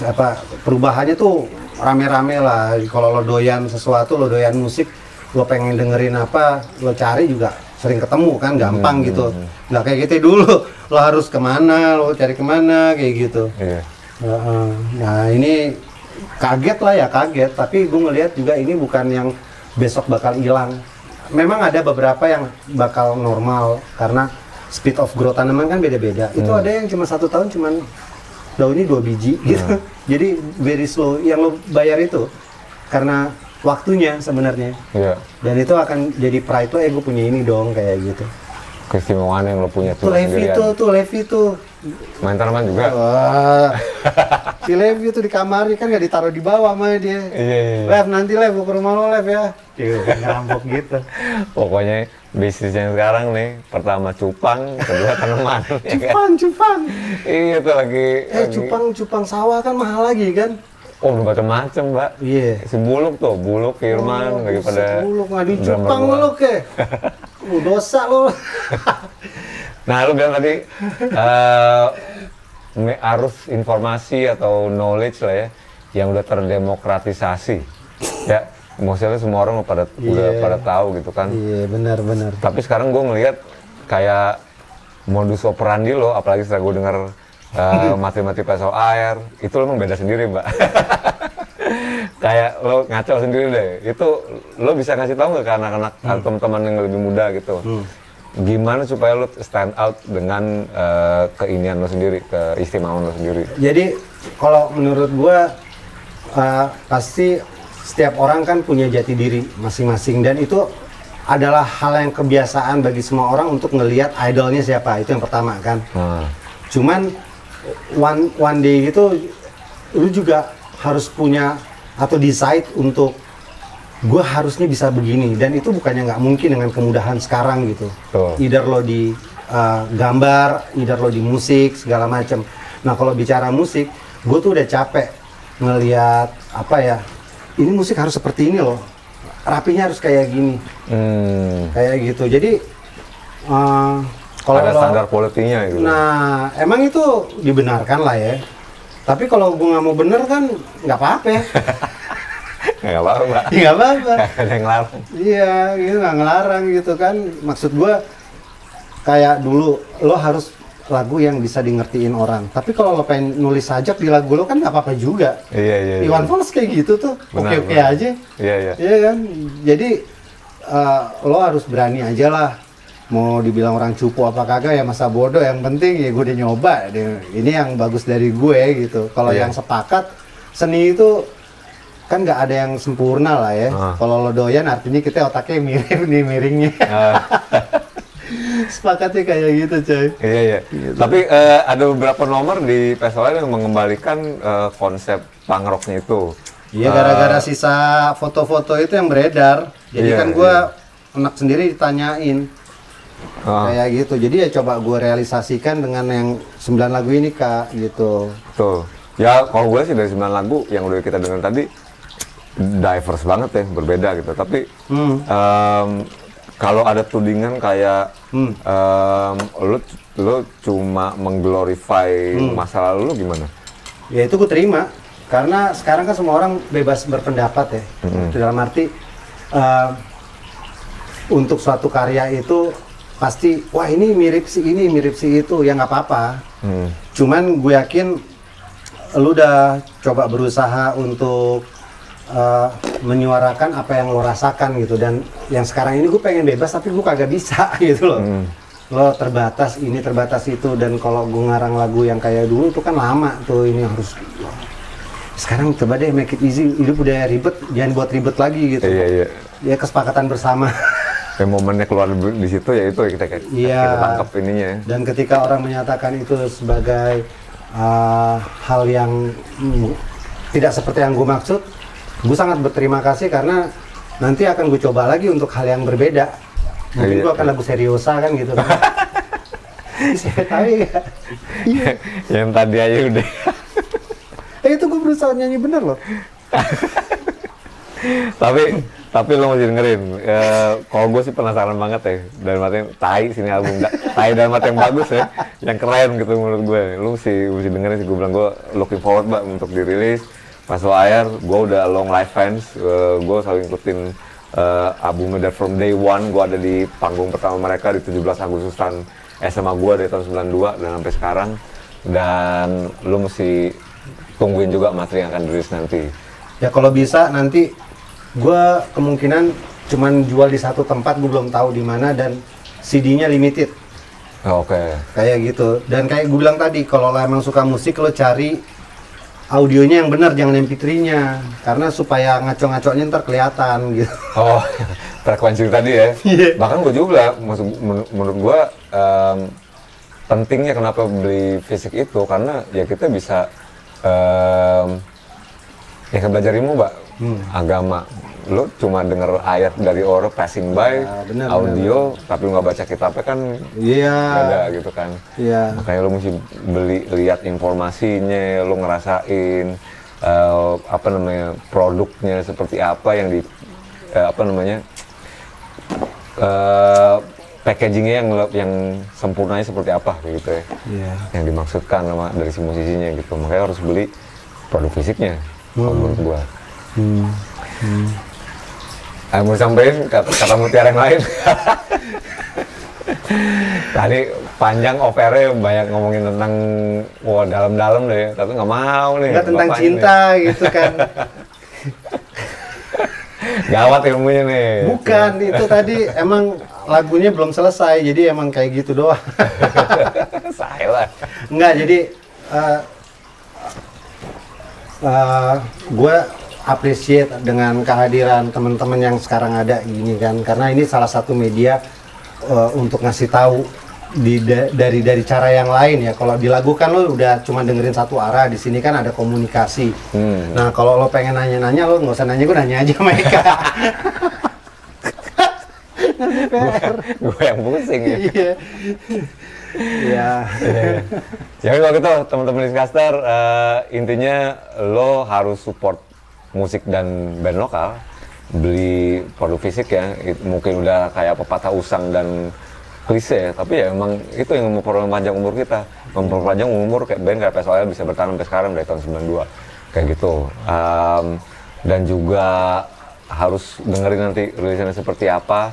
perubahannya tuh rame-rame lah. Kalau lo doyan sesuatu, lo doyan musik, lo pengen dengerin apa, lo cari juga sering ketemu kan, gampang gitu. Nggak kayak gitu dulu, lo harus kemana, lo cari kemana kayak gitu. Iya. Nah ini kaget lah ya, kaget, tapi gue ngelihat juga ini bukan yang besok bakal hilang. Memang ada beberapa yang bakal normal karena speed of growth tanaman kan beda-beda. Itu ada yang cuma 1 tahun cuman daunnya 2 biji gitu. Jadi very slow. Yang lo bayar itu karena waktunya sebenarnya. Iya. Dan itu akan jadi pride lo, gue punya ini dong kayak gitu. Keistimewaan yang lo punya Tuh Levi tuh. Main tanaman juga? Wah, si Levi tuh di kamarnya kan nggak ditaruh di bawah sama dia. Iya. Lev, nanti Lev, gue ke rumah lo Lev ya. Iya, ngambek gitu. Pokoknya bisnis yang sekarang nih, pertama cupang, kedua tanaman. Ya kan? Cupang. Iya tuh lagi. Cupang sawah kan mahal lagi kan? Oh, udah macam-macam, Mbak. Iya. Si Buluk tuh, Buluk, Firman, lagi pada. Buluk ngadu cupang lo ke. Dosa lo. Nah, lu bilang tadi arus informasi atau knowledge lah ya, yang udah terdemokratisasi. Ya, maksudnya semua orang udah pada tahu gitu kan. Iya, benar. Tapi sekarang gue ngelihat kayak modus operandi lo, apalagi setelah gue dengar mati-mati pesau air, itu lo emang beda sendiri, Mbak. Kayak lo ngaco sendiri deh. Itu lo bisa ngasih tahu nggak ke anak-anak atau teman-teman yang lebih muda gitu? Gimana supaya lo stand out dengan keinian lo sendiri, keistimewaan lo sendiri? Jadi kalau menurut gua pasti setiap orang kan punya jati diri masing-masing, dan itu adalah hal yang kebiasaan bagi semua orang untuk ngelihat idolnya siapa. Itu yang pertama kan. Cuman one day gitu lu juga harus punya atau decide untuk gue harusnya bisa begini, dan itu bukannya nggak mungkin dengan kemudahan sekarang gitu. Either lo di gambar, either lo di musik segala macam. Nah kalau bicara musik, gue tuh udah capek ngelihat ini musik harus seperti ini loh, rapinya harus kayak gini, kayak gitu. Jadi kalau ada standar quality-nya gitu. Nah emang itu dibenarkan lah ya. Tapi kalau gue nggak mau bener kan nggak apa-apa. Nggak apa-apa, Mbak. Nggak apa-apa. Nggak ada yang ngelarang. Iya, gitu nggak ngelarang gitu kan. Maksud gue kayak dulu lo harus lagu yang bisa dingertiin orang. Tapi kalau lo pengen nulis sajak di lagu lo kan nggak apa-apa juga. Iya. Iwan Fals kayak gitu tuh, oke-oke aja. Iya. Iya kan. Jadi lo harus berani aja lah. Mau dibilang orang cupu apa kagak ya masa bodoh, yang penting ya gue udah nyoba. Ini yang bagus dari gue gitu. Kalau yang sepakat, seni itu kan nggak ada yang sempurna lah ya. Kalau lo doyan artinya kita otaknya mirip nih miringnya. Sepakatnya kayak gitu coy. Iya. Gitu. Tapi ada beberapa nomor di PSOL yang mengembalikan konsep punk rocknya itu. Iya, gara-gara sisa foto-foto itu yang beredar. Jadi kan gue anak sendiri ditanyain. Kayak gitu, jadi ya coba gue realisasikan dengan yang 9 lagu ini Kak, gitu. Tuh, ya kalau gue sih dari 9 lagu yang udah kita dengar tadi diverse banget ya, berbeda gitu. Tapi kalau ada tudingan kayak lu cuma mengglorify masa lalu lu gimana? Ya itu gue terima, karena sekarang kan semua orang bebas berpendapat ya. Dalam arti untuk suatu karya itu pasti, wah ini mirip si ini, mirip si itu, ya nggak apa-apa. Cuman gue yakin lu udah coba berusaha untuk menyuarakan apa yang lo rasakan gitu, dan yang sekarang ini gue pengen bebas tapi gue kagak bisa gitu loh. Lo terbatas ini, terbatas itu, dan kalau gue ngarang lagu yang kayak dulu itu kan lama tuh, ini harus sekarang coba deh make it easy, hidup udah ribet, jangan buat ribet lagi gitu. Iya. Ya kesepakatan bersama. Kayak momennya keluar di situ ya itu kita tangkap ininya. Dan ketika orang menyatakan itu sebagai hal yang tidak seperti yang gue maksud, gue sangat berterima kasih, karena nanti akan gue coba lagi untuk hal yang berbeda. Mungkin gue akan lagu seriosa kan gitu kan. Saya tahu ya. Yang tadi aja udah. Itu gue berusaha nyanyi bener loh. tapi lo mesti dengerin. Kalau gue sih penasaran banget ya. Dalam arti tai sini album, tai dalam arti yang bagus ya, yang keren gitu menurut gue. Lo mesti dengerin sih. Gue bilang gue looking forward untuk dirilis. Pas lo air, gue udah long life fans. Gue selalu ngikutin albumnya dari from day one. Gue ada di panggung pertama mereka di 17 Agustusan SMA gue dari tahun 92 dan sampai sekarang. Dan lo mesti tungguin juga materi yang akan dirilis nanti. Ya kalau bisa nanti gue kemungkinan cuman jual di satu tempat, gue belum tahu di mana, dan CD-nya limited. Oke. Kayak gitu. Dan kayak gue bilang tadi, kalau lo emang suka musik, lo cari audionya yang benar, jangan MP3-nya, karena supaya ngaco-ngaconya ntar kelihatan gitu. Oh, frekuensi tadi ya. Bahkan gue juga, menurut gue pentingnya kenapa beli fisik itu, karena ya kita bisa ya kan belajar ilmu, Mbak. Agama. Lo cuma denger ayat dari orang passing by, audio, tapi lo nggak baca kitabnya kan beda gitu kan. Makanya lo mesti beli, lihat informasinya, lo ngerasain apa namanya, produknya seperti apa, yang di apa namanya, packagingnya yang sempurnanya seperti apa gitu ya. Yang dimaksudkan sama dari si musisinya gitu. Makanya harus beli produk fisiknya menurut gua. Mau sampein kata mutiara yang lain. Tadi panjang offernya banyak ngomongin tentang dalam-dalam deh, tapi nggak mau nih. Nggak tentang cinta nih. Gitu kan. Gawat ilmunya nih. Bukan, itu tadi emang lagunya belum selesai, jadi emang kayak gitu doang. Salah. Enggak, jadi gue appreciate dengan kehadiran teman-teman yang sekarang ada gini kan, karena ini salah satu media untuk ngasih tahu dari cara yang lain ya. Kalau di lagu kan lo udah cuma dengerin satu arah, di sini kan ada komunikasi. Nah kalau lo pengen nanya-nanya, lo nggak usah nanya, gue nanya aja mereka. Gue yang pusing ya. Iya. Jadi kalau gitu teman-teman Discaster, intinya lo harus support musik dan band lokal, beli produk fisik ya. Mungkin udah kayak pepatah usang dan klise, tapi ya emang itu yang memperpanjang umur kita, memperpanjang umur kayak band kayak PSOL bisa bertahan sampai sekarang dari tahun 92 kayak gitu. Dan juga harus dengerin nanti rilisannya seperti apa.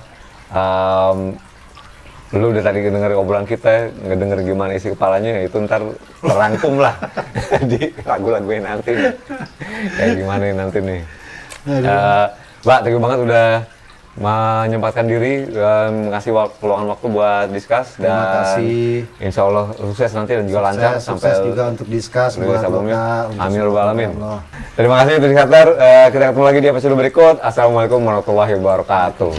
Lu udah tadi dengerin obrolan kita, ngedenger gimana isi kepalanya, itu ntar terangkum lah di lagu-lagunya nanti nih. Kayak gimana nanti nih. Mbak, thank you banget udah menyempatkan diri, ngasih peluang waktu buat discuss. Terima kasih. Insya Allah sukses nanti dan juga lancar sampai juga untuk discuss buat albumnya. Amin ya alamin. Terima kasih untuk Discaster. Kita ketemu lagi di episode berikut. Assalamualaikum warahmatullahi wabarakatuh.